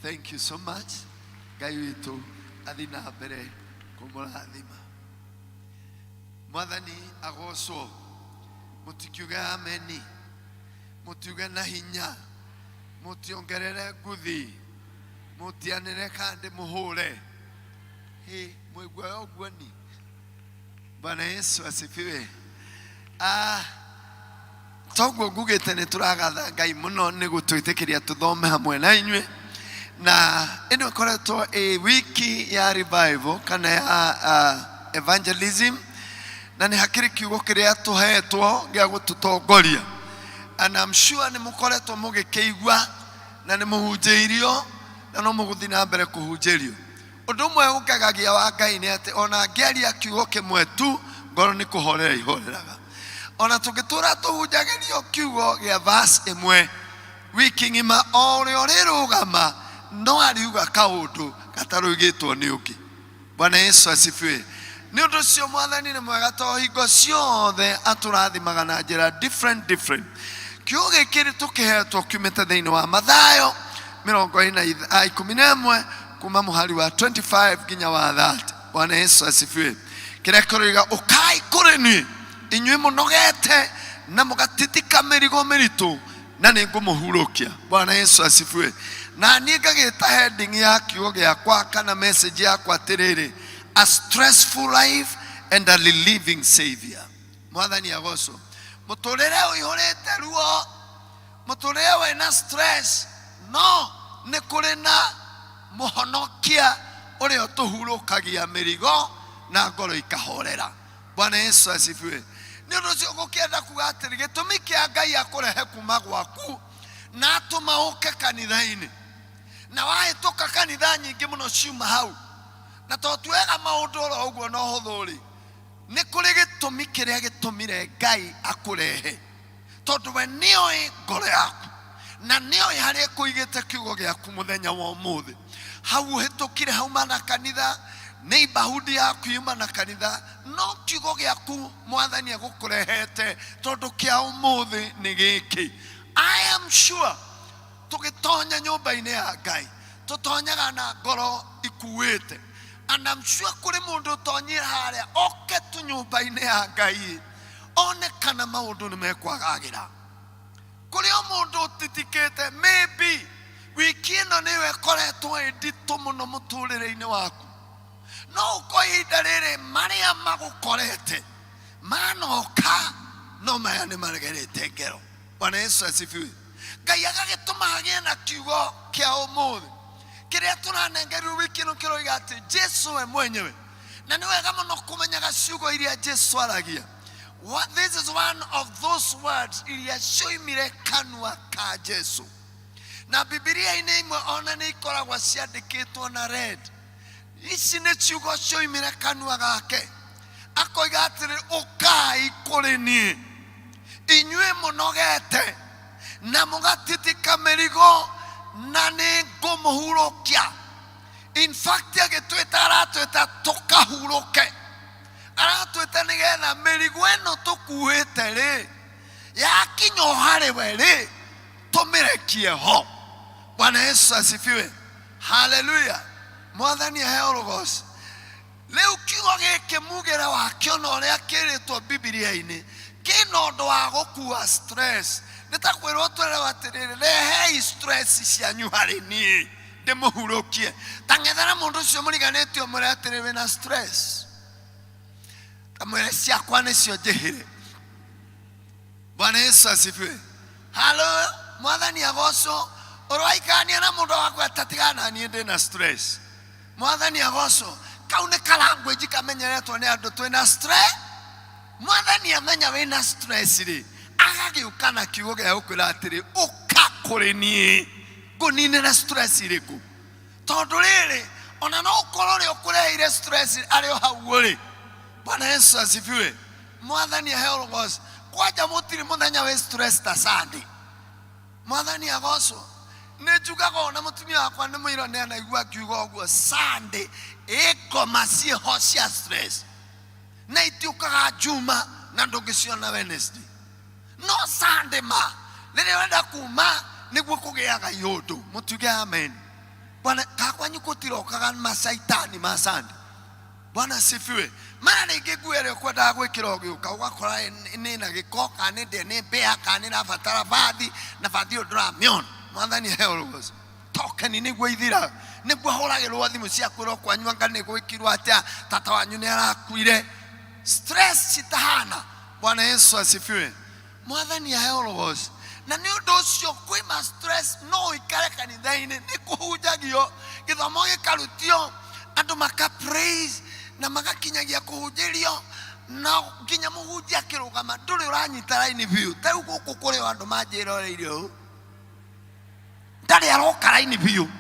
Thank you so much. Ngai witũ athiĩ na mbere kũmũrathima. Mwathani agocwo. Mũtikiuge ameni. Mũtiuge na hinya. Mũtiongerere nguthi. Mũtianĩre kandi mũhũre. Mũigua ũguo ni. Bwana Yesu asifiwe. Toguo ngugĩte nĩ tũragatha Ngai mũno nĩ gũtwĩtĩkĩria tũthome hamwe na inyuĩ. Na ĩno ĩkoretwo wiki ya revival kana ya evangelism, na nĩ hakĩrĩ kiugo kĩrĩa tũhetwo gĩa gũtũtongoria. And I'm sure nĩ mũkoretwo mũgĩkĩigua na nĩ mũhunjĩirio na no mũgũthiĩ na mbere kũhunjĩrio. Ũndũ ũmwe ũngagagia wa Ngai nĩ atĩ ona ngĩaria kiugo kĩmwe tu ngoro nĩ kũhorera ihoreraga. Ona tũngĩtũra tũhunjagĩrio kiugo gĩa verse ĩmwe wiki ng'ima o ũrĩa ũrĩrũgama no ariuga kaũndũ gatarũigĩtwo nĩ ũngĩ. Bwana Yesu asifiwe. Nĩ ũndũ ũcio Mwathani nĩ mwega tondũ hingo ciothe atũrathimaga na njĩra different. Kiugo gĩkĩ tũkĩhetwo kiumĩte thĩinĩ wa Mathayo 11 kuma mũhari wa 25 nginya wa 30. Bwana Yesu asifiwe. Kĩrĩa kĩroiga ũkai kũrĩ niĩ inyuĩ mũnogete na mũgatitika mĩrigo mĩritũ na nĩ ngũmũhurũkia. Bwana Yesu asifiwe. Na niĩ ngagĩta heading ya kiugo gĩakwa kana message yakwa atĩrĩrĩ, a stressful life and a relieving savior. Mwathani agocwo. Mũtũrĩre ũihũrĩte ruo, mũtũrĩre wĩna stress, no nĩ kũrĩ na mũhonokia ũrĩa ũtũhurũkagia mĩrigo na ngoro ikahorera. Bwana Yesu asifiwe. Nĩ ũndũ ũcio gũkĩenda kuga atĩrĩ gĩtũmi kĩa Ngai akũrehe kuma gwaku na atũma ũke kanitha-inĩ. Na wahĩtũka kanitha nyingĩ mũno ciuma hau. Na tondũ tuega maũndũ oro ũguo no hũthũ rĩ, nĩ kũrĩ gĩtũmi kĩrĩa gĩtũmire Ngai akũrehe. Tondũ we nĩoĩ ngoro yaku na nĩoĩ harĩa kũigĩte kiugo gĩaku mũthenya wa ũmũthĩ. Hau ũhĩtũkire hauma na kanitha, neighborhood yaku yuma na kanitha, no kiugo gĩaku Mwathani agũkũrehete tondũ kĩa ũmũthĩ nĩ gĩkĩ. I am sure tũgĩtonya nyũmba-inĩ ya Ngai tũtonyaga na ngoro ikuĩte. And I'm sure kũrĩ mũndũ ũtonyire harĩa oke tu nyũmba-inĩ ya Ngai one kana maũndũ nĩ mekwagagĩra. Kũrĩ o mũndũ ũtitikĩte, maybe wiki ĩno nĩwe ĩkoretwo ĩnditũ mũno mũtũrĩre-inĩ waku. No ũko ihinda rĩrĩ marĩa magũkorete manoka no maya nĩ maregerete ngero. Bwana Yesu asifiwe. Ngai agagĩtũma hagĩe na kiugo kĩa ũmũthĩ kĩrĩa tũranengerirwo wiki ĩno kĩroiga atĩ Jesu we mwenyewe. Na nĩ wega mũno kũmenyaga ciugo iria Jesu aragia. This is one of those words iria cioimire kanua ka Jesu. Na Bibilia-inĩ imwe ona nĩ ikoragwo ciandĩkĩtwo na red. Ici nĩ ciugo cioimire kanua gake. Akoiga atĩrĩ ũkai kũrĩ niĩ inyuĩ mũnogete na mũgatitika mĩrigo na nĩ ngũmũhurũkia. In fact agĩtwĩta aratwĩta tũkahurũke. Aratwĩta nĩgetha mĩrigo ĩno tũkuĩte rĩ yakinya harĩ we rĩ tũmĩrekie ho. Bwana Yesu asifiwe. Hallelujah. Mwathani aheo rũgooci. Rĩu kiugo gĩkĩ mugĩre wakĩo na ũrĩa kĩrĩtwo Bibilia-inĩ kĩna ũndũ wa gũkua stress. Nĩ ta kwĩrwo twerewo atĩrĩrĩ, rehei stress cianyu harĩ niĩ ndĩmũhurũkie. Ta ng'ethera mũndũ ũcio mũriganĩtie ũmũre atĩrĩ wĩna stress, kamwĩre ciakwa nĩcio njĩhĩre. Bwana Yesu asifiwe. Halo, Mwathani agocwo. Ũroikania na mũndũ waku atatigana niĩ ndĩna stress. Mwathani agocwo. Kau nĩ kalanguage kamenyeretwo nĩ andũ twĩna stress. Mwathani amenya wĩna stress rĩ agagĩũka na kiugo gĩa gũkwĩra atĩrĩ ũka kũrĩ niĩ ngũninĩre stress irĩkũ. Tondũ rĩrĩ ona no ũkorwo ũrĩa ũkũreheire stress arĩ o hau ũrĩ. Bwana Yesu asifiwe. Mwathani aheo rũgooci. Kwanja mũtirĩ mũthenya wĩ stress ta Sunday. Mwathani agocwo. Nĩ njugaga ona mũtumia wakwa nĩ mũiro nĩ anaigua kiugo ũguo Sunday ĩkoma ciĩho cia stress. Na itiũkaga Juma na ndũngĩciona Wednesday. No Sunday ma rĩrĩa wenda kuma nĩguo kũgĩaga yũndũ. Mũtuge amen. Bwana kakwanyu kutirokaga masaitani masande. Bwana asifiwe. Mana ningiguere kwenda gwikira ugiuka ugakora nina gikoka ninde ni bea kana na fatara vathi na vathi odra mion. Mwathani heologos. Tokeni niguo ithira. Niguo horagirwo thimu cia kwiro kwanyu anga ni gwikirwo atia tata wanyu ni arakuire. Stress citahana. Bwana Yesu asifiwe. Mwathani heologos. Na ni undu ucio kwi ma stress no ikare kanitha-ini ni kuhunjagio githomo gikarutio andu maka praise na magakinyagia kuhunjirio na nginya muhunjia kirugama nduri uranyita raini biu tau guku kuri andu manjiroreire u ndari aroka raini biu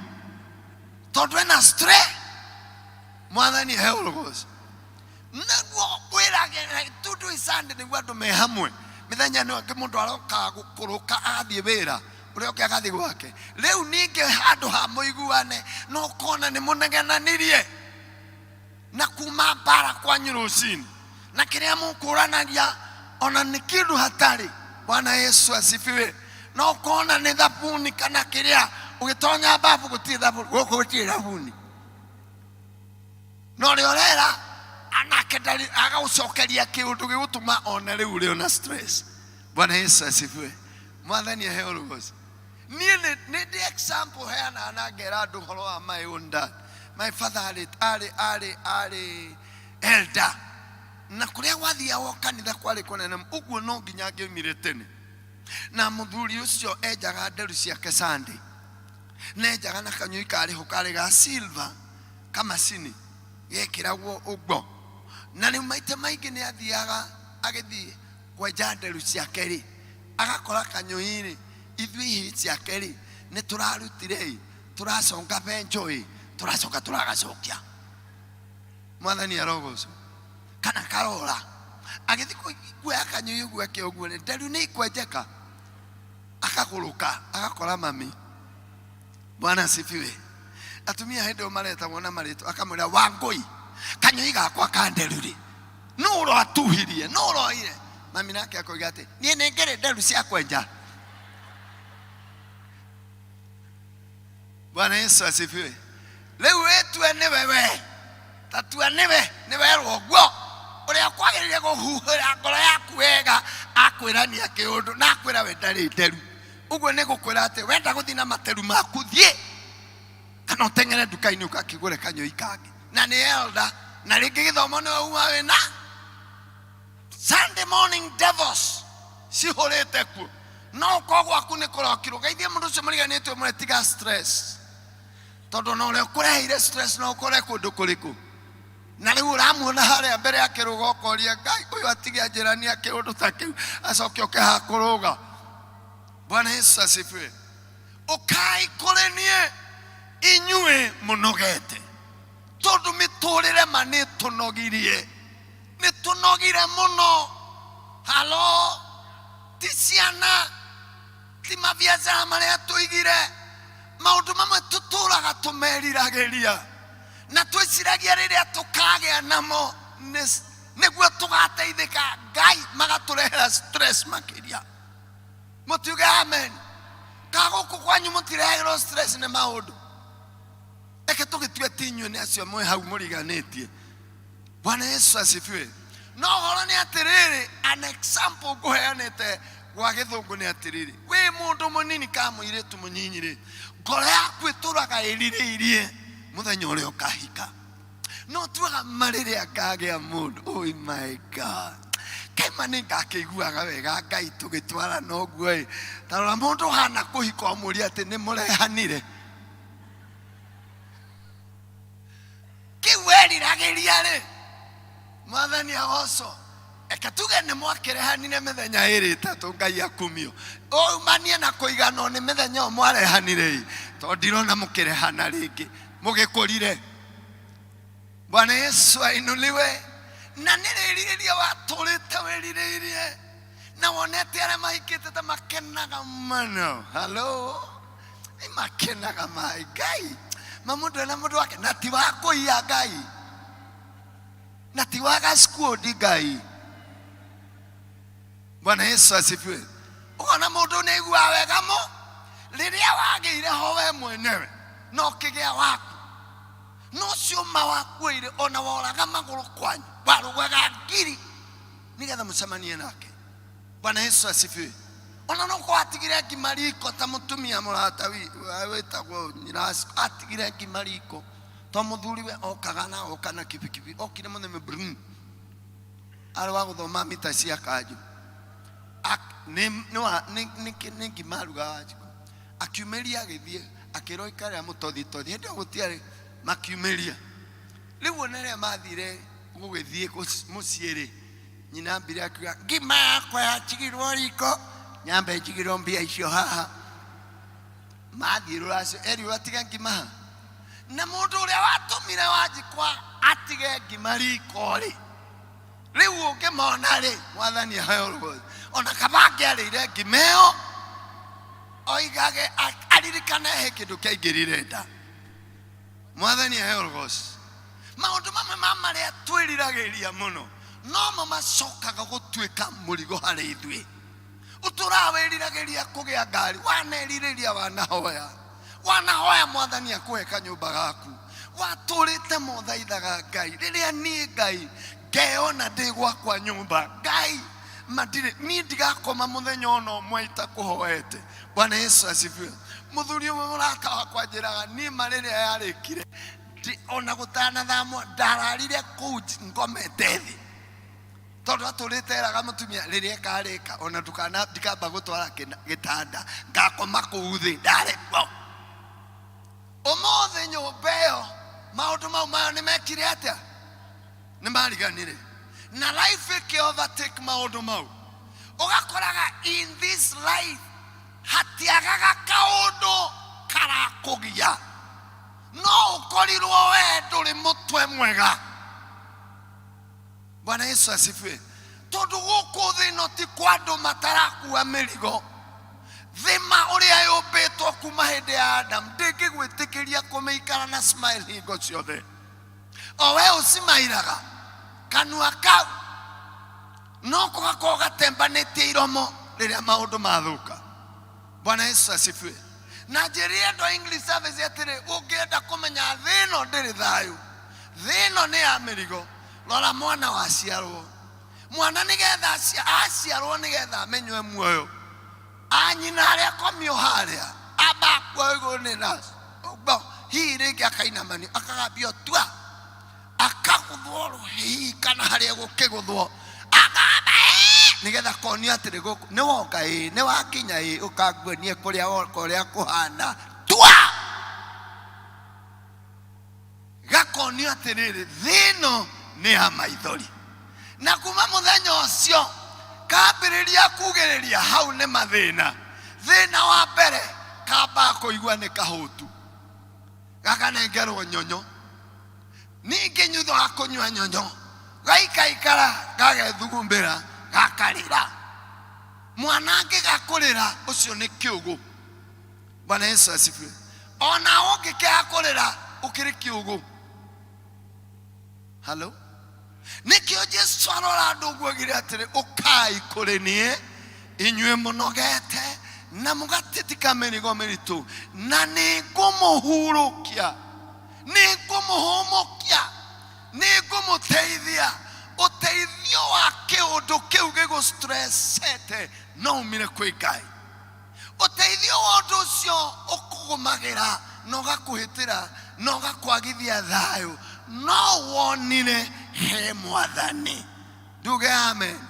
tondu ena stress. Mwathani heologos. Naguo wirage tundu isande niguo andu me hamwe mithenya no ngimundu aroka gukuruka athie wira uria uke agathi gwake riu ninge handu ha muiguane no kona ni munegenanirie na kuma bara kwa nyurucini na kiria mukuranagia ona ni kindu hatari. Bwana Yesu asifiwe. No kona ni thabuni kana kiria ugitonya babu guti thabuni guku guti thabuni no riorera anakendali agaucokeria kiundu gigutuma ona riu ri ona stress. Bwana Yesu asifiwe. Mwathani heologos. Niye ni the example here na anagera ndu horo wa my own dad. My father ali elder. Na kuria wathia wo kanitha kwari konene uguo no nginya ngiumire tene. Na muthuri ucio enjaga nderu ciake Sunday. Nenjaga na kanyui kari hukari ga silver kama sini. Yekiragwo ugwo. Na ni maite maingi ni athiaga agithie kwenja nderu ciake ri agakora kanyui-ri ithui hi ciake ri ni turarutire turaconga benjoi turacoka turagacokia. Mwathani arogocwo kana karora agithi kuya kanyui uguo akioguo nderu ni ikwenjeka akaguruka agakora mami. Bwana asifiwe. Atumia hendo mareta wona mareto akamwira Wangui kanyui gakwa kanderuri no ro atuhirie no ro ire mami nake akoiga ati nie nengere nderu cia kwenja. Bwana Yesu asifiwe. Leo wetu ni wewe tatua ni werwo gwo uria kwagiririe guhuhira ngoro yaku wega akwirania kiundu na akwira we ndari nderu uguo ni gukwira ati wenda guthina materu maku thie kana utengere nduka-ini ukakigure kanyui kangi na ni elder na ringi githomo ni uma wina Sunday morning devils cihurite ku no kogwo aku ni kurokirwo geithie mundu ucio muriganitwe muretiga stress tondu no ule kureheire stress no kore kundu kuriku na riu uramuona haria mbere ya kirugo koria Ngai uyu atigia jirani akiundu ta kiu acoke oke hakuruga. Bwana Yesu asifiwe. Ukai kurenie inyue munogete tondu miturire mani tunogirie ni tunogire muno. Halo tisiana tima biacara maria tuigire maundu mamwe tuturaga tumeriragiria na twiciragia riria tukagea namo niguo tugateithika Ngai magaturehera stress makiria. Mutiuge amen. Kaguku kwanyu mutirehero stress ni maundu eke tugitue tinyu ni acio mwe hau muriganitie. Bwana Yesu asifiwe. No horo ni atiriri an example nguheanite gwa githungu ni atiriri we mundu munini ka muiretu munyinyire ngoro yaku ituraga iririirie muthenya uria ukahika no tuaga marire akagea mundu. Oh my God. Kaima ni ngakiguaga wega Ngai tugitwara no guo tarora mundu hana kuhika muri ati ni murehanire kiweriragiria ri Mwathani agoco eka tuge ni mwakirehanire mithenya iri tatu Ngai akumio o manie na kuigana ni mithenya o mwarehanire to ndirona mukirehana ringi mugikurire. Bwana Yesu ainuliwe. Na niririria waturite wiriririe na wonete aria mahikite ta makenaga muno. Hello ni makenaga mai Ngai mamundu na mundu wake na ti wakuia Ngai na ti waga skuodi Ngai. Bwana Yesu asifiwe. Uona mundu ni igua wega mo riria wageire ho we mwenewe no kigea waku no cio mawakwire ona woraga maguru kwanyu warugwaga ngiri nigetha mucemanie nake. Bwana Yesu asifiwe. Ona no ko atigire ngimariko ta mutumia murata witagwo nyirasi atigire ngimariko to muthuriwe okagana okana kibikibi okire mutheme brum ari wa guthoma mita cia kanju ni ngimaruga wajiko akiumeria agithie akiro ikare mutothi ndio gutiare makiumeria riu onere mathire gugithie muciiri nyina mbire akiuga ngima yakwa yachigirwo riko nyambe njigirwo mbia icio haha mathirwo acio eri watiga ngima na mundu uria watumire wajikwa atige ngima riko ri riu ukimona ri mwathani ayo ona kabange arire ngimeo oigage aririkane he kindu kaingirire nda. Mwathani ayo maundu mamwe mamaria twiriragiria muno no macokaga gutuika murigo hari ithui. Uturawiriragiria kugia ngari waneririria wanahoya mwathani akuheka nyumba gaku waturite muthaithaga Ngai riria ni Ngai ngeona ndi gwakwa nyumba Ngai madire ni ndigakoma muthenya ono mwaita kuhoete. Bwana Yesu asifiwe. Muthuri umwe murata wakwa njiraga ni marire yarikire ona gutana thamo ndararire ku ngomete thi tondu aturiteraga mutumia riria karika ona tukana ndikamba gutwara gitanda ngakoma kuuthi ndareko omothe nyumbeyo maundu mau mayo ni mekire atia ni mariganire na life ke overtake maundu mau ugakoraga in this life hatiagaga kaundu karakugia no ukorirwo we nduri mutwe mwega. Bwana Yesu asifiwe. Tondu guku thino ti kwandu matarakuwa mirigo thima uria yumbitwo kuma hindi ya Adam ndingigwitikiria kumeikara na smile hingo ciothe o we ucimairaga kanua kau no kugakorwo gatembanĩtie iromo rĩrĩa maũndũ mathuka. Bwana Yesu asifiwe. Na njĩrĩa andũ a English service atĩrĩ ũngĩenda kũmenya thĩno ndĩrĩ thayũ thĩno nĩ ya mĩrigo rora mwana waciarwo mwana nĩgetha aciarwo nĩgetha amenywe muoyo anyina harĩa komio harĩa amba kwa igũrũ nĩ naci hihi rĩngĩ akainamani akagambio tua akaguthwo rũhihi kana harĩa gũkĩguthwo akamba nigetha konio atĩrĩ gũkũ nĩ woka nĩ wakinya ũkanguonie kũrĩa kũhana tua gakonio atĩrĩrĩ thĩno nĩ ya maithori na kuma mũthenya ũcio kambĩrĩria kugĩrĩria hau nĩ mathĩna. Thĩna wa mbere kamba kũigua nĩ kahũtu gakanengerwo nyonyo ningĩ nyutho wa kũnyua nyonyo gaikaikara gagethugumbĩra gakarĩra mwana angĩgakũrĩra ũcio nĩ kĩũgũ. Bwana Yesu asifiwe. Ona ũngĩkĩaga kũrĩra ũkĩrĩ kĩũgũ. Hello? Nikio Jesu arora andũ guogire atĩrĩ ũkai kũrĩ niĩ inyuĩ mũnogete na mũgatĩtika mĩrigo mĩritũ na nĩngũmũhurũkia nĩngũmũhũmũkia nĩngũmũteithia. Ũteithio wa kĩũndũ kĩu gĩgũstressete no umire kwĩ Ngai. Ũteithio wa ũndũ ũcio ũkũgũmagĩra na ũgakũhĩtĩra na ũgakwagithia thayũ no wonire he mwathani. Nduge amen.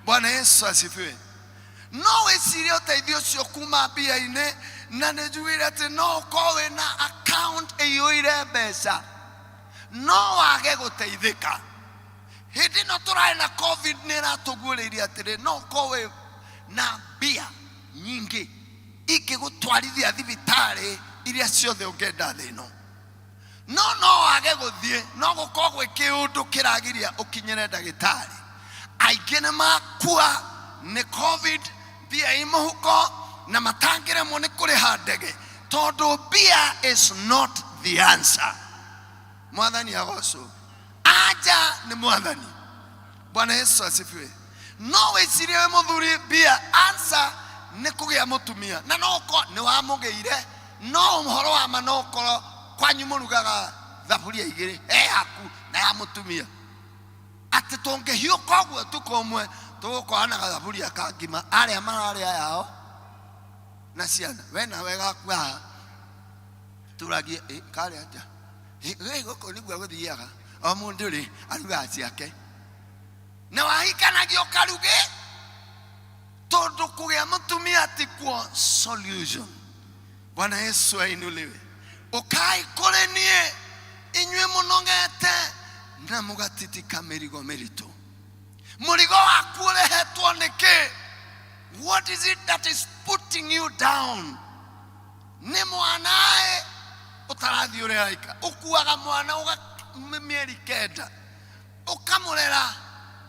Bwana Yesu asifiwe. No wĩcirie ũteithio ũcio kuma mbia-inĩ na nĩnjugire atĩ no ũkorwo wĩna account ĩiyũire mbeca no wage gũteithĩka. Hĩndĩ ĩno tũrarĩ na COVID nĩ ĩratũguũrĩirie atĩrĩ no ũkorwo na mbia nyingĩ ingĩgũtwarithia thibitarĩ iria ciothe ũngĩenda thĩ ĩno no wage gũthiĩ no gũkorwo gwĩ kĩũndũ kĩragiria ũkinyĩre ndagĩtarĩ. Aingĩ nĩ makua nĩ COVID mbia i mũhuko na matangĩremwo nĩ kũrĩha ndege tondu mbia is not the answer. Mwathani agocwo aja ni mwathani. Bwana Yesu asifiwe. No wĩcirie wĩ mũthuri mbia answer nĩ kũgĩa mũtumia na no ko nĩ wamũgĩire no mhoro wa manokoro kwanyu murugaga thaburia igiri yaku na ya mutumia ati tungihiuka guo tukomwe tugukorana gathaburia ka ngima aria mararia yao na ciana we na wega kwa turagie kare atia goko niguo guthiaga o mundu ri aruga ciake na wahikanagio karuge tondu kugia mutumia ti kwa solution. Bwana Yesu ainuliwe. Ukai kore nie inywe munongete na mugatitika mirigo merito. Murigo waku urehetwo niki? What is it that is putting you down? Ni mwanae utarathi ure aika ukuaga mwana uga mieri kenda ukamurera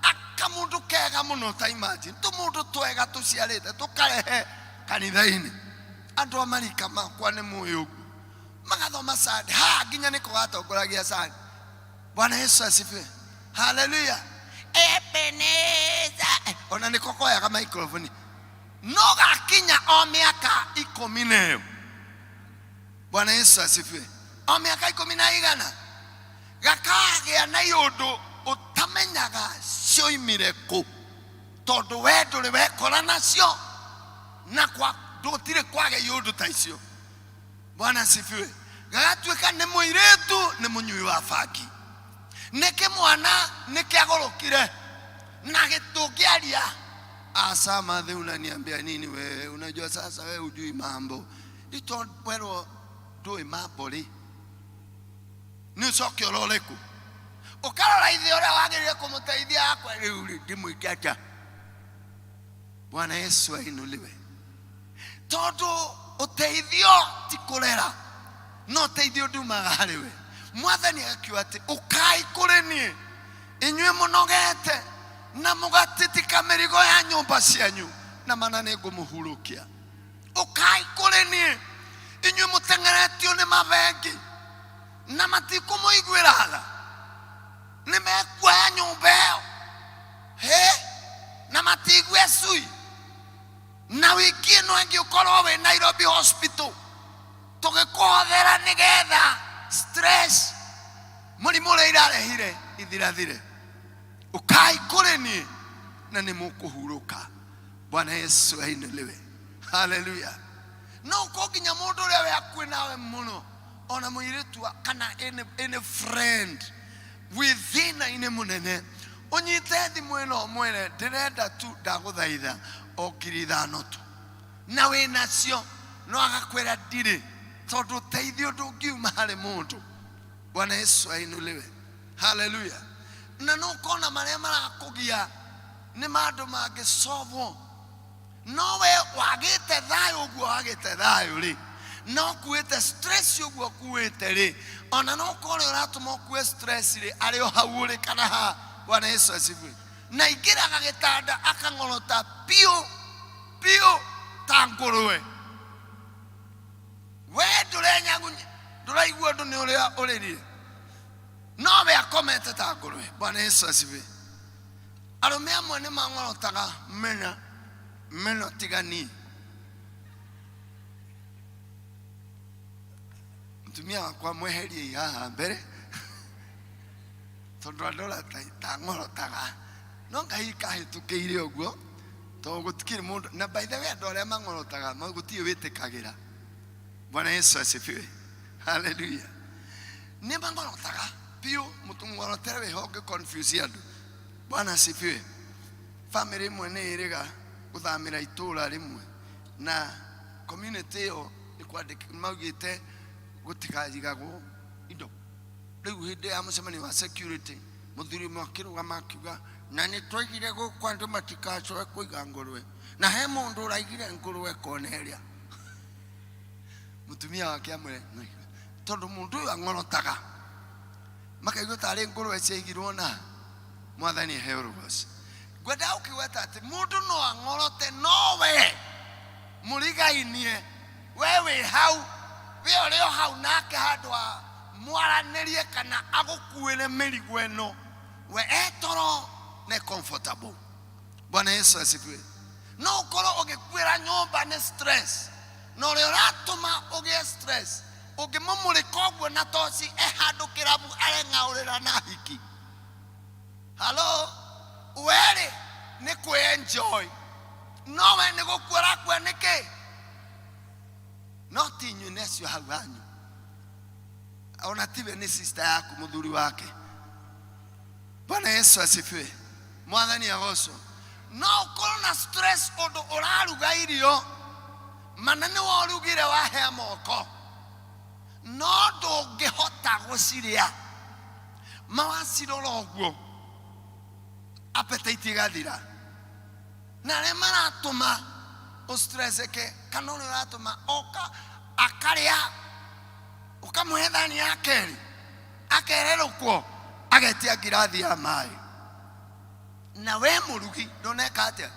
akamundu kega muno ta imagine tumundu twega tuciarite tukarehe kanitha-ini andu amarika makwa ni muyu magathoma sande ha nginya niko gatongoragia sande. Bwana Yesu asifiwe. Hallelujah. Ebeneza ona niko koyaga microphone no gakinya o miaka 10. Bwana Yesu asifiwe. O miaka 10 gakagĩa na yũndũ ũtamenyaga cioimire kũ tondũ we ndũrĩ wekora nacio na ndũtirĩ kwage yũndũ ta icio. Bwana asifiwe. Gagatuĩka nĩ mũirĩtu nĩ mũnyui wa bangi nĩkĩ mwana nĩkĩ agũrũkire na gĩtũngĩaria asama thĩ unaniambia nini wewe? Unajua sasa wewe hujui mambo. Itondwerwo ndũĩ mambo rĩ ni ucoke uroreku ukarora ithe uria wagirire kumuteithia akwa riu ndimwikata. Bwana Yesu ainuliwe. Tondu uteithio ti kurera no uteithio ndumaga hariwe. Mwathani akiuga ati ukai kuri nie inywe munogete na mugatitika mirigo ya nyumba cianyu na mana ni ngumuhurukia. Ukai kuri nie inywe mutengeretio ni mabengi na matikumuiguira tha nimekuoya nyumba ĩyo na matigue cui na wiki ĩno ĩngĩ ũkorwo wĩ Nairobi hospital tũgĩkũhothera nĩgetha stress mũrimũ ũrĩa irarehire ithirathire. Ukai kũrĩ niĩ na nĩ mũkũhurũka. Bwana Yesu ainuliwe. Hallelujah. No ũkorwo nginya mũndũ ũrĩa wĩ hakuhĩ nawe mũno ona muiritu kana any friend within ine munene onyite thimu ino mwere ndirenda tu ndaguthaitha okiri thano tu na we nacio no agakwira ndire tondu teithio ndungiuma hari mundu. Bwana Yesu ainuliwe. Hallelujah. Na no kona maria marakugia ni mandu mangisolvo no we wagite thayo guo wagite thayo ri no kuete stress uguo kuete ri ona no kore uratuma kuwe stress ri ari o haure kana ha. Bwana Yesu asifiwe. Na igira gagitanda akangorota pio tanguruwe we ndurenya nduraigua ndu ni uria uriri no we akomete tanguruwe. Bwana Yesu asifiwe. Arume amwe ni mangorotaga mena tigani mtumia wakwa mweherie haha mbere tondu andola tangorotaga no ngai kahitukiire uguo to gutikiri mundu na by the way andu aria mangorotaga magutie witikagira. Bwana Yesu asifiwe. Hallelujah. Ni mangorotaga pio mutungorotere we hoge confuse andu. Bwana asifiwe. Family mwe ni iriga guthamira itura rimwe na community yo ikwandika maugite gutikajigago indo riu hindi ya mucemani wa security muthuri mwakiruga makiuga na ni twigire gukwa andu matikacoe kuiga ngurwe na he mundu uraigire ngurwe koneria. Mutumia wake amwe tondu mundu uyu angorotaga makaigua tari ngurwe ciaigirwo na Mwathani heurugos. Gwenda ukiweta ati mundu no angorote no we murigainie wewe hau we leo hau nake handwa mwaranirie kana agukuire mirigo eno we etoro ne comfortable. Bwana Yesu asifiwe. No ukoro ugikwira nyumba ne stress no le ratuma oge stress oge momule kogwe na tosi hado kirabu ale ngaurera na hiki. Hello, where ne ku enjoy no we ne go kwara kwa neke not in you nesi hawanyu ona tive ni sister yako mudhuri wake. Bwana Yesu asifiwe. Mwathani agoso no korona stress odo oraruga irio manene worugire wahe moko no ndungihota guciria mawacirora uguo appetite gathira na re maratuma o stress ke kana uri ratuma oka akaria ukamuhethani yakeri akererukwo agetia girathi ya mai na we murugi ndoneka atia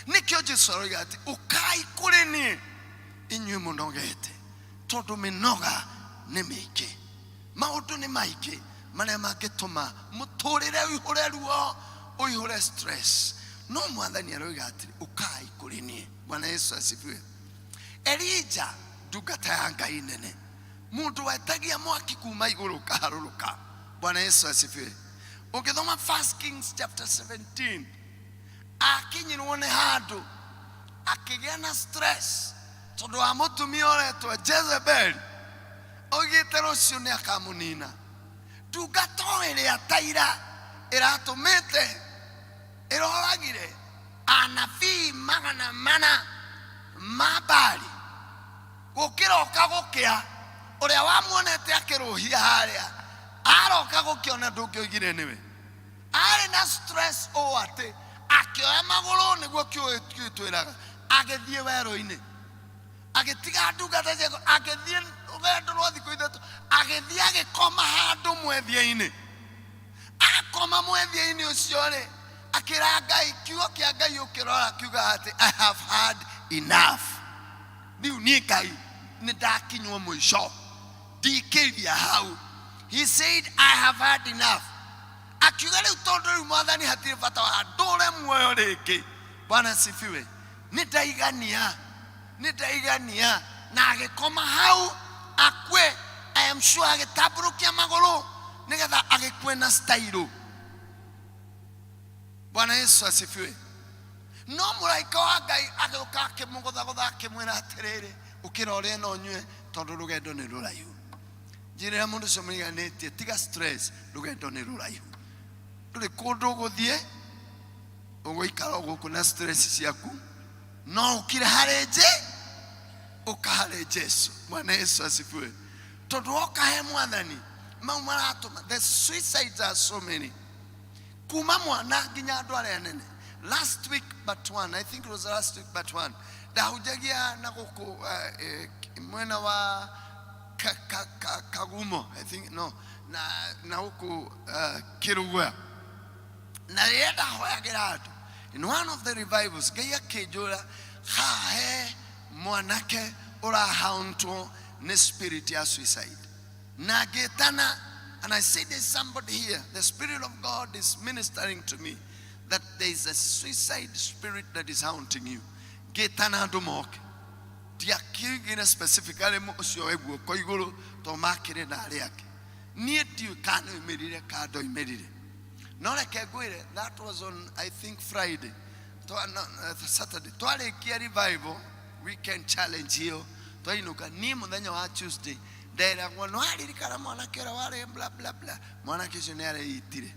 nikyo Jesu yati ukai kuri ni inywe munogete tondu minoga ni mike maundu ni maike maria mangituma muturire uhure ruo uhure stress no mwathani aroiga atiri ukai kuri ni. Bwana Yesu asifiwe. Elijah ndungata ya Ngai nene mundu wetagia mwaki kuma iguru kaharuruka. Bwana Yesu asifiwe. Ukithoma 1 Kings chapter 17 akinyirwo ni handu akigia na stress tondu wa mutumia uretwo Jezebel ogite rucio ni akamunina ndungata iria taira iratumite iroragire anabii magana mana mabali gukiroka gukia uria wamuonete akiruhia haria aroka gukiona ndungioigire niwe ari na stress o ate akioya maguru niguo kiutwiraga agithie wero-ini agitiga ndungata ciako agithie rugendo rwa thiku ithatu agithie agikoma handu mwethia-ini akoma mwethia-ini ucio ri akira Ngai kiugo kia Ngai ukirora kiuga ati I have had enough riu ni Ngai ni ndakinywo mwisho ndikiria hau. He said I have had enough. Akiuga riu tondu riu mwathani hatire bata wa ndure muoyo ringi. Bwana sifiwe. Nitaigania na agikoma hau akwe. I am sure agitaburukia maguru nigetha agikwe na style. Bwana Yesu asifiwe. No muraika wa Ngai agiuka akimugutha akimwira atiriri ukira uria no nywe tondu rugendo ni ruraihu. Njirira mundu somuriganite tiga stress rugendo ni ruraihu. Nduri kundu guthie uguikara guku na stress ciaku no ukire hareje ukahare Jesu. Bwana Yesu asifiwe. Tondu okahe mwathani mau maratuma the suicides are so many kuma mwana nginya andu aria nene. Last week but one, I think it was last week but one, dahujagia na guku mwena wa Kagumo, I think no na huku Kirugwa na yeda hoyagira andu in one of the revivals gaya kejura he mwanake urahauntwo ne spirit ya suicide na getana. And I say there's somebody here, the Spirit of God is ministering to me that there is a suicide spirit that is haunting you. Getana dumoke. Diakigina specifically musio egwo koiguru to makire na ariake. Niet you can immediately kado immediately. No like that was on I think Friday. To Saturday. To ale kia revival weekend challenge hiyo. To inuka ni muthenya wa Tuesday. Dera ngono ari kara mwana kera ware bla bla bla mwana kisho ne ari itire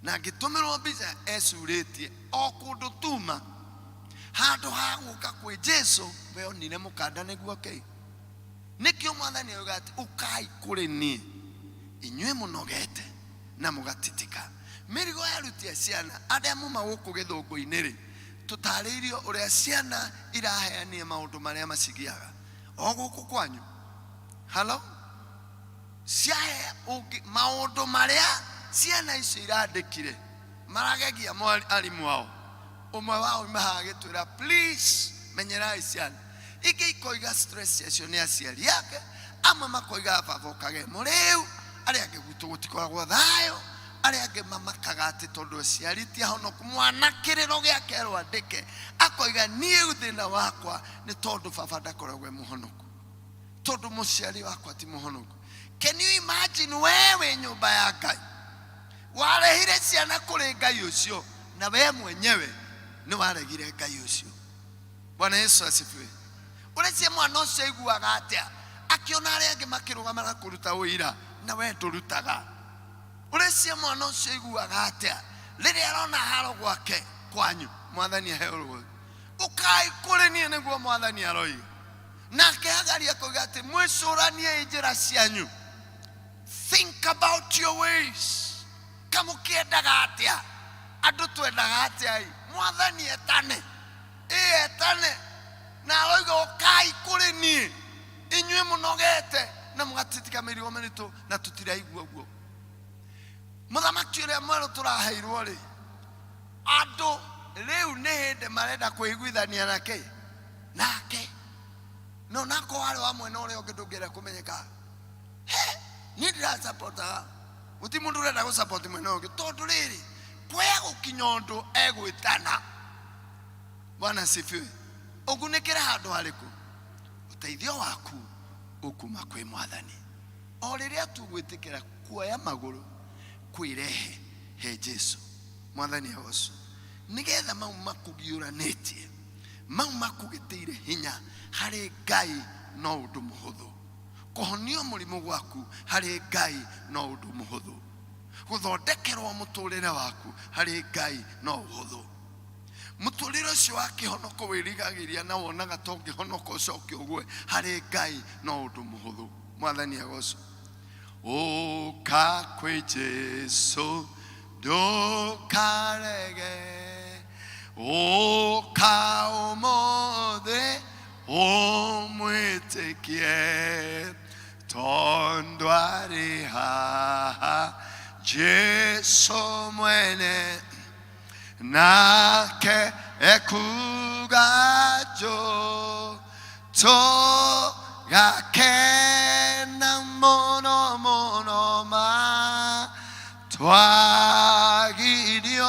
na gitumiro biza esuretie okudutuma hado haguka kwe Jesu we onire mukanda neguo kei nikyo mwathani yogati ukai kure ni inywe munogete na mugatitika mirigo yarutia ciana aria muma guku githungu iniri tutariirio uria ciana iraheanie maundu maria macigiaga oguku kwanyu. Hello? Siae maundu maria ciana icio irandikire maragegia arimu wao umwe wao imahagitwira please menyerai ciana iki ikoiga stress yacio ni aciari yake amwe makoiga baba ukage muriu aria angi gwitu gutikoragwo thayo Ari age mamakaga ati tondu ciariti ahonoku mwana kiriro giake rwandike akoiga nie uthina wakwa ni tondu baba ndakoragwo muhonoku tondu muciari wakwa ti muhonoku. Can you imagine wewe nyumba ya Ngai warehire ciana kuri Ngai ucio na we mwenyewe ni waregire Ngai ucio? Bwana Yesu asifiwe. Urecia mwana ucio iguaga atia akiona ari angi makirugamana kuruta uira na we ndurutaga? Urecia mwana ucio iguaga atia riria arona haro gwake kwanyu mwathani aheurwo ukai kuri nie niguo mwathani aroiga nake agaria kuga ati mwicuranie njira cianyu? Think about your ways. Kamukiendaga atia andu twendaga atia mwathani etane etane na aroiga ukai kuri nie inyue munogete na mugatitika mirigo miritu na tutiraigua guo. Muthamaki uria mweru turaheirwo ri andu riu ni hindi marenda kuiguithania nake no nako wale wa mwena uria ungi ndungire kumenyeka ni ndira supporta uti mundu urenda gu support mwena ungi tondu riri kwe gukinyondu egwitana. Bwana sifiwe. Ugunikira handu hariku uteithio waku ukuma kwi mwathani o riria tugwitikira kuoya maguru kwirehe he Jesu mwathani agocu nigetha mau makugiuranitie mau makugitire hinya hari Ngai no undu muhuthu kuhonio murimu gwaku hari Ngai no undu muhuthu guthondekerwo muturire waku hari Ngai no uhuthu muturire ucio wa kihonoko wirigagiria na wonaga tongi honoko ucoke ugwe hari Ngai no undu muhuthu mwathani agocu uka kwi Jesu ndukarege uka umothe umwitikie tondu ari haha Jesu mwene nake ekuga jo to gakena mono mono ma twagirio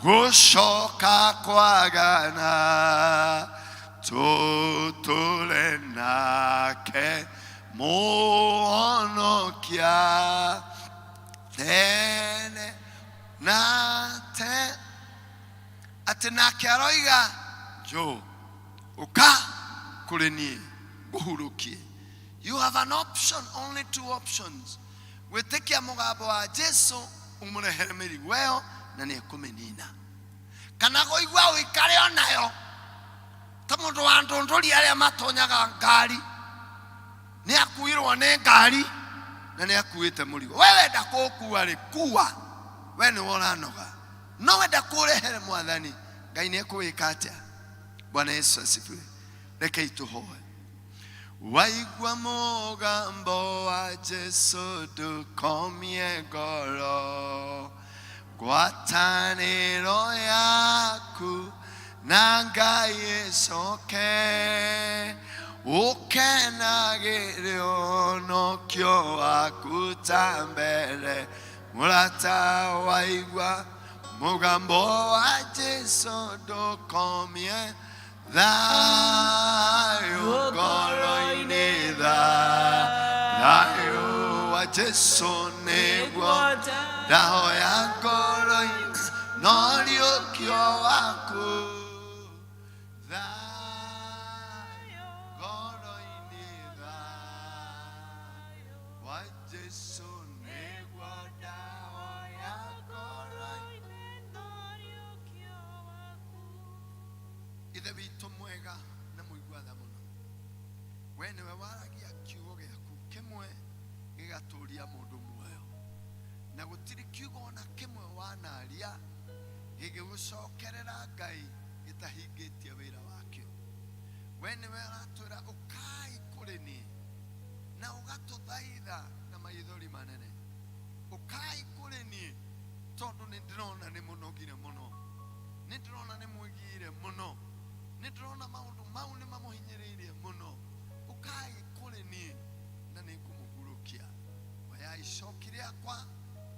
gushoka kwagana tutule nake muonokia tene nate ati nake aroiga jo uka kuri nie nguhurukie. You have an option, only two options. Witikia mugambo wa Jesu umurehere mirigo iyo na niekumenina kana goigwa uikare onayo ta mundu wa ndunduri aria matonyaga ngari ni akuirwo ni ngari na ni akuite murigo wewe ndakukua ri kuwa we ni woranoga no wenda kurehere mwathani Ngai ni ekuwika atia. Bwana Yesu asifiwe. Reke ituhoe. Waigua mugambo wa Jesu dukomie ngoro ngwatanĩro yaku na Ngai icoke ukenagĩre ũhonokio waku ta mbere mũrata waigua mugambo wa Jesu dukomie thayo ngoro-inĩ thayo wa Jesu nĩguo ndahoya ngoro-inĩ no riũkio waku thayo ngoro-inĩ thayo wa Jesu nĩguo ndahoya ngoro-inĩ no riũkio waku. Ithe witũ mwega na mũigua-tha mũno we nĩwe waragia kiugo gĩaku kĩmwe gĩgatũria mũndũ muoyo na gũtirĩ kiugo ona kĩmwe wanaria gĩgĩgũcokerera Ngai gĩtahingĩtie wĩra wakĩo. We nĩwe ũratwĩra ũkai kũrĩ niĩ na ũgatũthaitha na maithori manene ũkai kũrĩ niĩ tondũ nĩ ndĩrona nĩ mũnogire mũno nĩ ndĩrona nĩ mwĩgire mũno nĩ ndĩrona maũndũ mau nĩ mamũhinyĩrĩirie mũno ũkai kũrĩ niĩ na nĩ ngũmũhurũkia. Oya icoki rĩakwa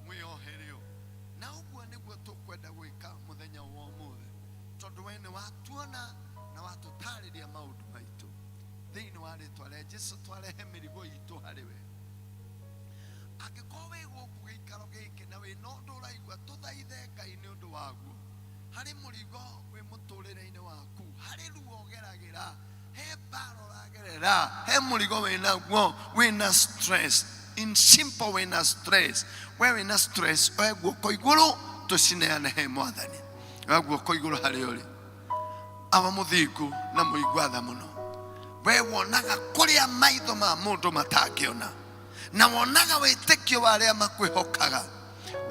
mwĩohere noguo tukwenda gwika muthenya wa umuthi tondu we ni watuona na watutariria maundu maitu thiini wa ritwa ria Jesu twarehe mirigo itu hari we angikorwo wi guku giikaro giki na wi nondu uraigua tuthaithe Ngai ni undu waguo hari murigo wi muturire-ini waku hari ruo geragira he mbara uragerera he murigo winaguo wina stress in simple wina stress we wina stress we guoko iguru tucineane he mwathani we guoko iguru hari uri aba muthingu na muigwatha muno we wonaga kuria maitho ma mundu matangiona na wonaga witikio wa aria makwihokaga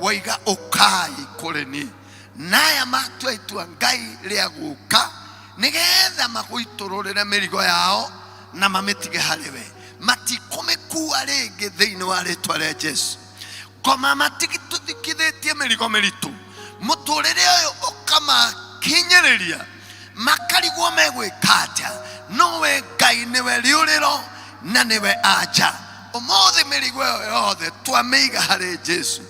woiga ukai kuri ni naya matua itua Ngai ria guka nigetha magwitururire mirigo yao na mamitige hari we matikumikua ringi thiini wa ritwa ria Jesu koma matigituthikithitie mirigo miritu muturire uyu ukamakinyiriria makarigwo megwika atia nowe Ngai niwe riuriro na niwe aja umuthi mirigo yothe twamiiga hari Jesu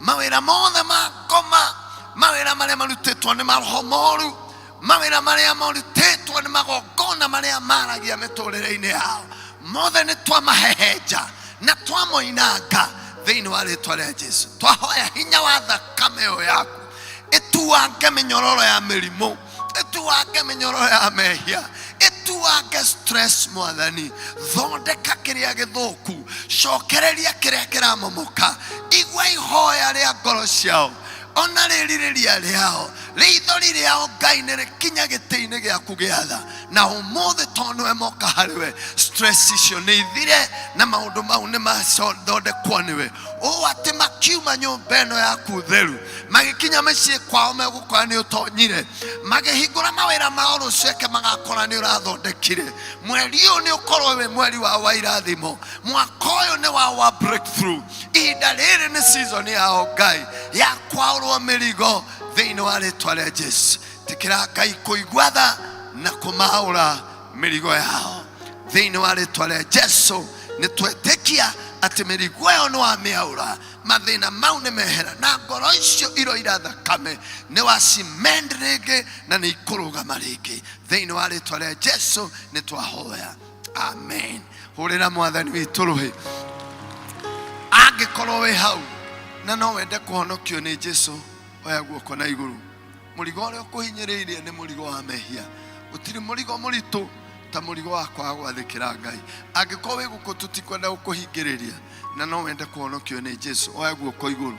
mawira mothe makoma mawira maria marutitwo ni maroho moru mawira maria marutitwo ni magongona maria maragia miturire-ini yao mothe ni twamahehenja na twamoinanga thiini wa ritwa ria Jesu twahoya hinya wa thakame yo yaku ituange minyororo ya mirimu ituange minyororo ya mehia ituange stress mwathani thondeka kiria githuku cokereria kiria kiramomoka igwa ihoya ria ngoro ciao ona riririria riao rithori riao Ngai ni rikinya giti-ini giaku giatha na umuthi tondu emoka hariwe stress icio ni ithire na maundu mau ni mathondekwo niwe o ati makiuma nyumba ino yaku theru magikinya micii kwao megukora ni utonyire magihingura mawira mao ruceke magakora ni urathondekire mweri uyu ni ukorwo wi mweri wa irathimo mwaka uyu ni wa breakthrough ihinda riri ni season yao Ngai ya kwaurwo mirigo thiini wa ritwa ria Jesu tikira Ngai kuigwatha na kumaura mirigo yao thiini wa ritwa ria Jesu ni twetikia ati mirigo yao ni wamiaura mathina mau ni mehera na ngoro icio iroira thakame ni wacimend ringi na ni ikurugama ringi thiini wa ritwa ria Jesu ni twahoya amen hurira mwathani witu ruhi angikorwo wi hau na no wende kuhonokio ni Jesu oya guoko na iguru murigo uria ukuhinyiriirie ni murigo wa mehia utiri murigo muritu ta murigo wa kwaga gwathikira Ngai angikorwo wi guku tutikwenda gukuhingiriria na no wende kuhonokio ni Jesu oya guoko iguru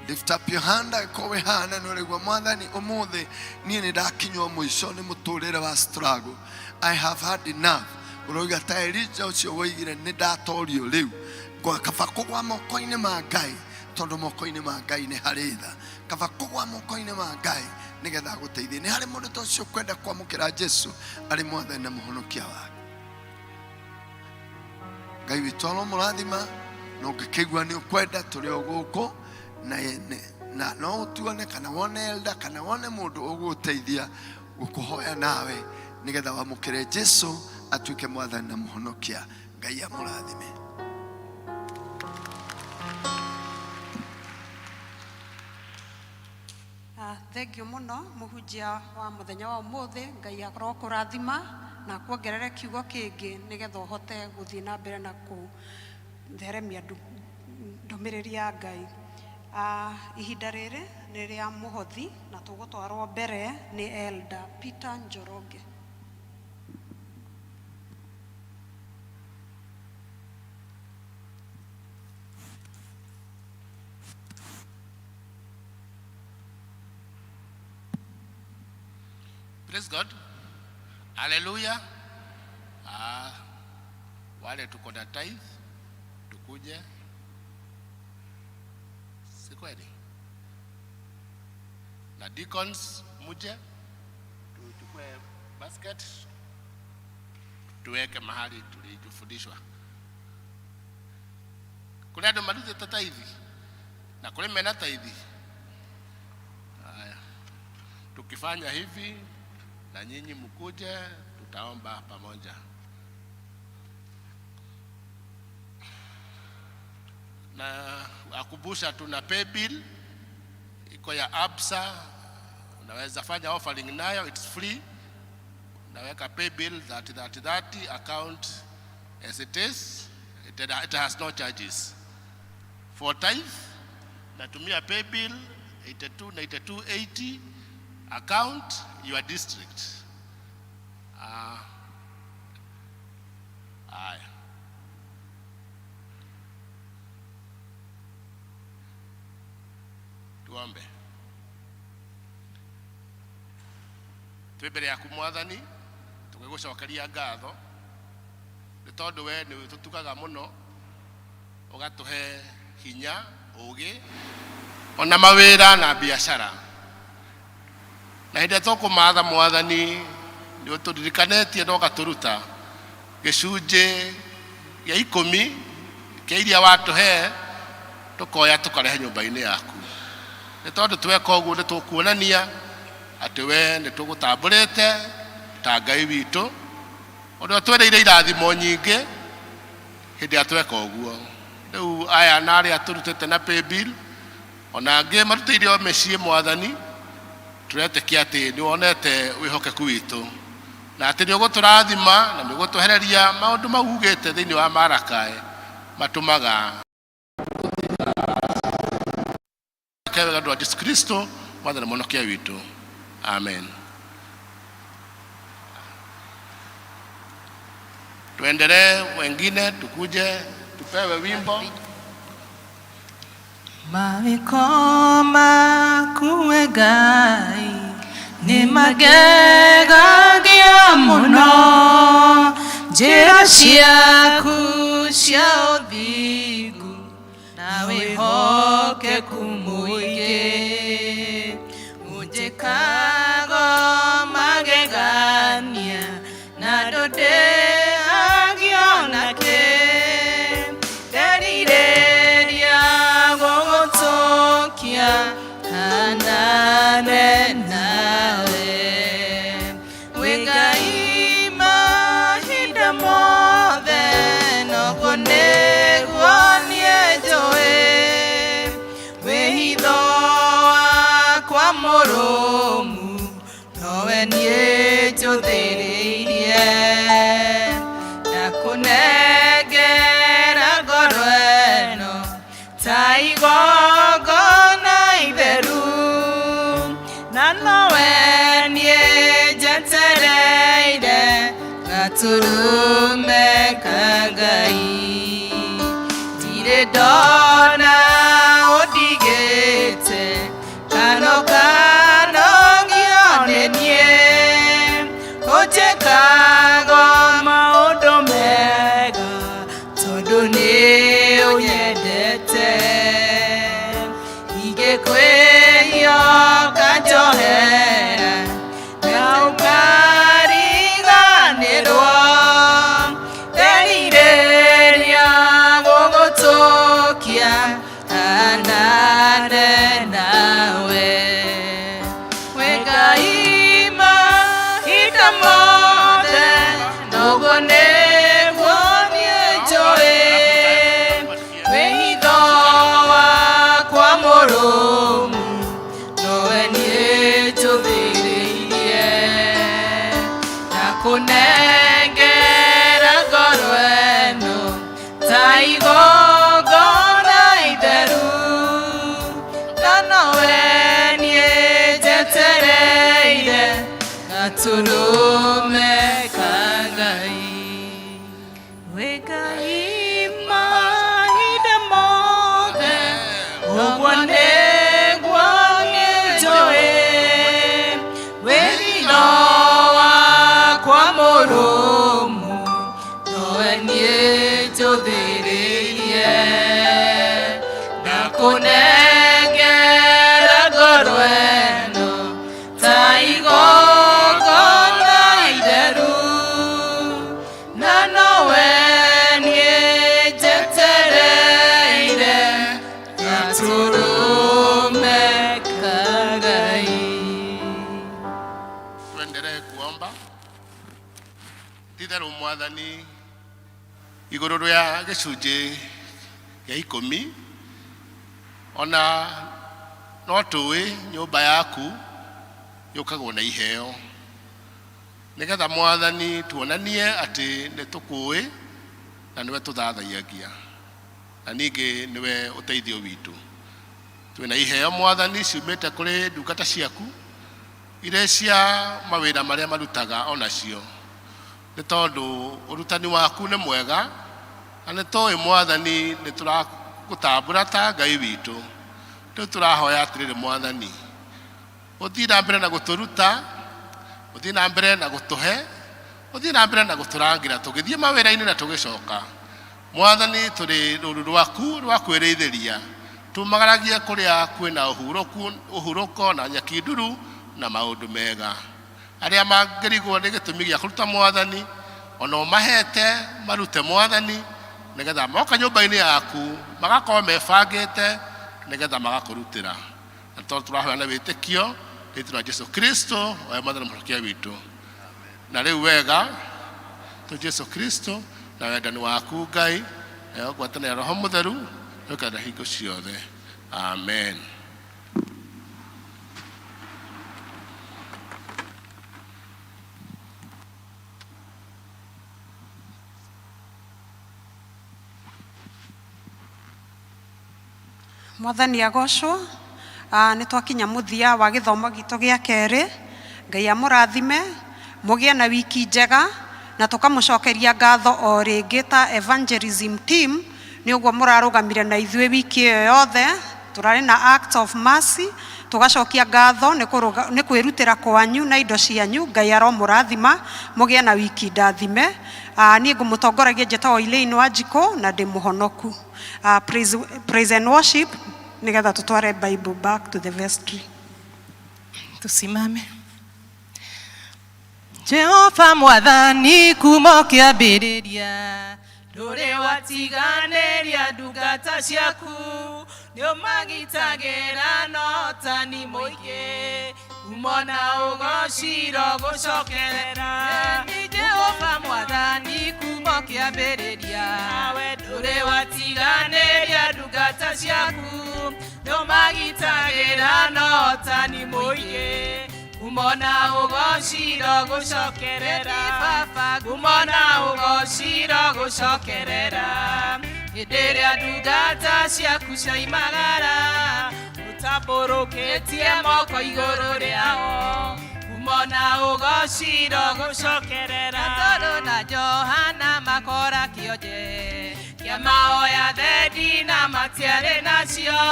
lift up your hand angikorwo wi hana no rigwa mwathani umuthi nie ni ndakinywo mwico ni muturire wa struggle I have had enough uroiga ta Elijah ucio woigire ni ndatorio riu kaba kugwa moko-ini ma Ngai tondu moko-ini ma Ngai ni hari tha kaba kugwa moko-ini ma Ngai nigetha guteithie ni hari mundu ta ucio kwenda kwamukira Jesu ari mwathani na muhonokia wake Ngai witu murathima no ngikigwa ni ukwenda turi o guku na no utuone kana wone elda kana wone mundu uguteithia gukuhoya nawe nigetha wamukire Jesu atuike mwathani na muhonokia Ngai amurathime. Thank you muno muhunjia wa muthenya wa umuthi Ngai akorwo kurathima na kuongerere kiugo kingi nigetha uhote guthii na mbere na kutheremia ndumiriri ya Ngai ihinda riri ni ria muhothi na tugutwarwo mbere ni Elder Peter Njoroge. Praise God. Hallelujah. Wale tuko na tithe tukuje, si kweli? Na deacons muje tuchukue basket tuweke mahali tulijifundishwa. Kule ndo malize tithe na kule mena tithe. Haya, tukifanya hivi na nyinyi mkuje tutaomba pamoja. Na akumbusha tuna pay bill iko iko ya Absa, unaweza fanya offering nayo, it's free. Unaweka pay bill 30 account as it is, it has no charges. For tithe, natumia pay bill 8280 account your district. Tuombe. Twebere yaku Mwathani, tugigucokeria ngatho ni tondu we ni tutukaga muno, ugatuhe hinya, ugi, ona mawira na biashara. Na hinde tukumatha Mwathani, ni uturirikanĩtie na ũgaturuta gĩcunjĩ gĩa 10 kĩa iria watuhe, tukoya tukarehe nyũmba-inĩ yaku. Nĩ tondũ tweka ũguo nĩ tũkuonania atĩ we nĩ tũgũtambũrĩte ta Ngai witũ, ũrĩa twereire irathimo nyingĩ hĩndĩ ya tweka ũguo. Rĩu aya na arĩa tũrutĩte na pay bill, ona angĩ marutĩire o mĩciĩ Mwathani, tũretĩkia atĩ nĩ wonete wĩhokeku witũ, na atĩ nĩ ũgũtũrathima na nĩ ũgũtwehereria maũndũ mau ugĩte thĩinĩ wa Marakae matũmaga wega ndwa Jesu Kristo Mwathani Mũhonokia witũ. Amen. Tuendelee, wengine tukuje tupewe wimbo. Mawikoma kuwe Ngai ni magegagia muno, njĩra ciaku cia ũthingu na wĩhokeku mũingĩ, ũnjĩkaga magegania na ndũndĩhagia ona kĩ, nderirĩria gũgũtũkia hanane nawe, wĩ Ngai mahinda mothe, noguo nĩguo niĩ njũĩ, wĩhitho wakwa mũrũmu nowe niĩ njũthĩrĩirie, ndakũnengera ngoro ĩno ta igongona itheru, na nowe niĩ njetereire gaturume ka Ngai, ndirĩ ndona ũndigĩte kanogio nĩ niĩ, ũnjĩkaga maũndũ mega tondũ nĩ ũnyendete, ingĩkwĩhioka njohera na ũkariganĩrwo, nderirĩria gũgũtũkia hanane nawe, wĩ Ngai mahinda mothe, noguo nĩguo niĩ njũĩ, wĩhitho wakwa mũrũmu nowe niĩ njũthĩrĩirie, ndakũnengera ngoro ĩno ta igongona itheru, na nowe niĩ njetereire gaturume ka Ngai, wĩ Ngai mahinda mothe, ũguo nĩguo niĩ njũĩ, wĩhitho wakwa mũrũmu nowe niĩ njũthĩrĩirie, ndakũnengera ngoro ĩno ta igongona itheru, na nowe niĩ njetereire gaturume ka Ngai. Tuendelee kuomba. Titherũ Mwathani, igũrũ rĩa gĩcunjĩ gĩa 10, ona no tũĩ nyũmba yaku yũkagwo na iheo nĩgetha Mwathani tuonanie atĩ nĩ tũkũĩ na nĩwe tũthathaiyagia na ningĩ nĩwe ũteithio witũ. Twĩna iheo Mwathani ciumĩte kũrĩ ndungata ciaku irĩa cia mawĩra marĩa marutaga onacio, nĩ tondũ ũrutani waku nĩ mwega na nĩ tũĩ Mwathani nĩ tũragũtambũra ta Ngai witũ. Rĩu tũrahoya atĩrĩrĩ Mwathani, ũthiĩ na mbere na gũtũruta, ũthiĩ na mbere na gũtũhe, ũthiĩ na mbere na gũtũrangĩra tũgĩthiĩ mawĩra-inĩ na tũgĩcoka. Mwathani tũrĩ rũru rwaku rwa kwĩrĩithĩria, tumagaragie kũrĩa kwĩna ũhurũko na nyaki nduru na maũndũ mega. Arĩa mangĩrigwo nĩ gĩtũmi gĩa kũruta Mwathani, ona ũmahete marute Mwathani, nĩgetha moka nyũmba-inĩ yaku magakorwo mebangĩte nĩgetha magakũrutĩra. Na tondũ tũrahoya na wĩtĩkio rĩĩtwa rĩa Jesũ Kristo we Mwathani na Mũhonokia witũ. Na rĩu wega tũ Jesũ Kristo na wendani waku Ngai na ngwatanĩro ya Roho Mũtheru nĩũkaenda hingo ciothe. Amen. Mwathani agocwo. Nĩ twakinya mũthia wa gĩthomo gitũ gĩa kerĩ. Ngai amũrathime, mũgĩe na wiki njega na tũkamũcokeria ngatho o rĩngĩ ta evangelism team nĩ ũguo mũrarũgamire na ithuĩ wiki ĩyo yothe. Tũrarĩ na act of mercy, tũgacokia ngatho nĩ kwĩrutĩra kwanyu na indo cianyu. Ngai aromũrathima, mũgĩe na wiki ndathime. Niĩ ngũmũtongoragia njĩtagwo Elaine Wanjikũ na ndĩ mũhonoku. Praise and worship nĩgetha tũtware Bible back to the vestry. Tusimame. Jehova Mwathani kuma kĩambĩrĩria, ndũrĩ watiganĩria ndungata ciaku, nĩũmagitagĩra na ũtani mũingĩ, umona ũgociro gũcokerera. Jehova Mwathani kuma kĩambĩrĩria, ndũrĩ watiganĩria ndungata ciaku, nĩũmagitagĩra na ũtani mũingĩ, umona ũgociro gũcokerera. Umona ũgociro gũcokerera. Hĩndĩ ĩrĩa ndungata ciaku cioimagara, ũtambũrũkĩtie moko igũrũ rĩao, umona ũgociro gũcokerera. Tondũ na Johana makora kĩonje kĩa mahoya thendi na matiarĩ nacio,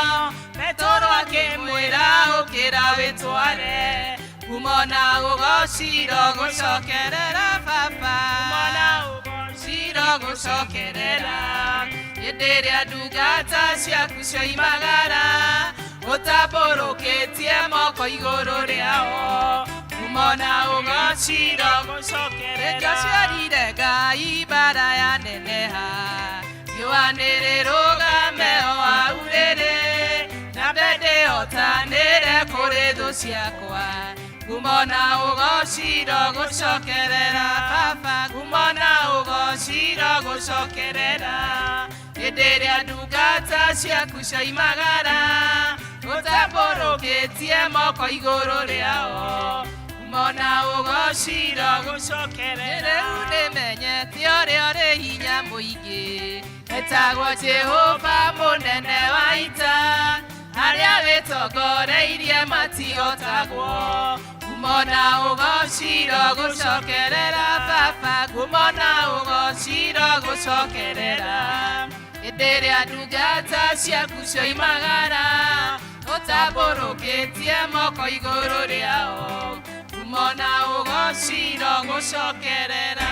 Petero akĩmwĩra ũkĩra wĩtware, umona ũgociro gũcokerera. Baba, umona ũgociro gũcokerera. Hĩndĩ ĩrĩa ndungata ciaku cioimagara, ũtambũrũkĩtie moko igũrũ rĩao, umona ũgociro gũcokerera. Rĩngĩ ciarire Ngai mbara ya neneha, riũa nĩrĩrũgame o hau rĩrĩ, na ndĩhotanĩre kũrĩ thũ ciakwa, umona ũgociro gũcokerera. Baba, umona ũgociro gũcokerera. Hĩndĩ ĩrĩa ndungata ciaku cioimagara, ũtambũrũkĩtie moko igũrũ rĩao, umona ũgociro gũcokerera. Rĩu nĩmenyete ũrĩa ũrĩ hinya mũingĩ, etagwo Jehova mũnene wa ita, arĩa wĩtongoreirie matihotagwo, umona ũgociro gũcokerera. Baba, umona ũgociro gũcokerera. Hĩndĩ ĩrĩa ndungata ciaku cioimagara, ũtambũrũkĩtie moko igũrũ rĩao, umona ũgociro gũcokerera.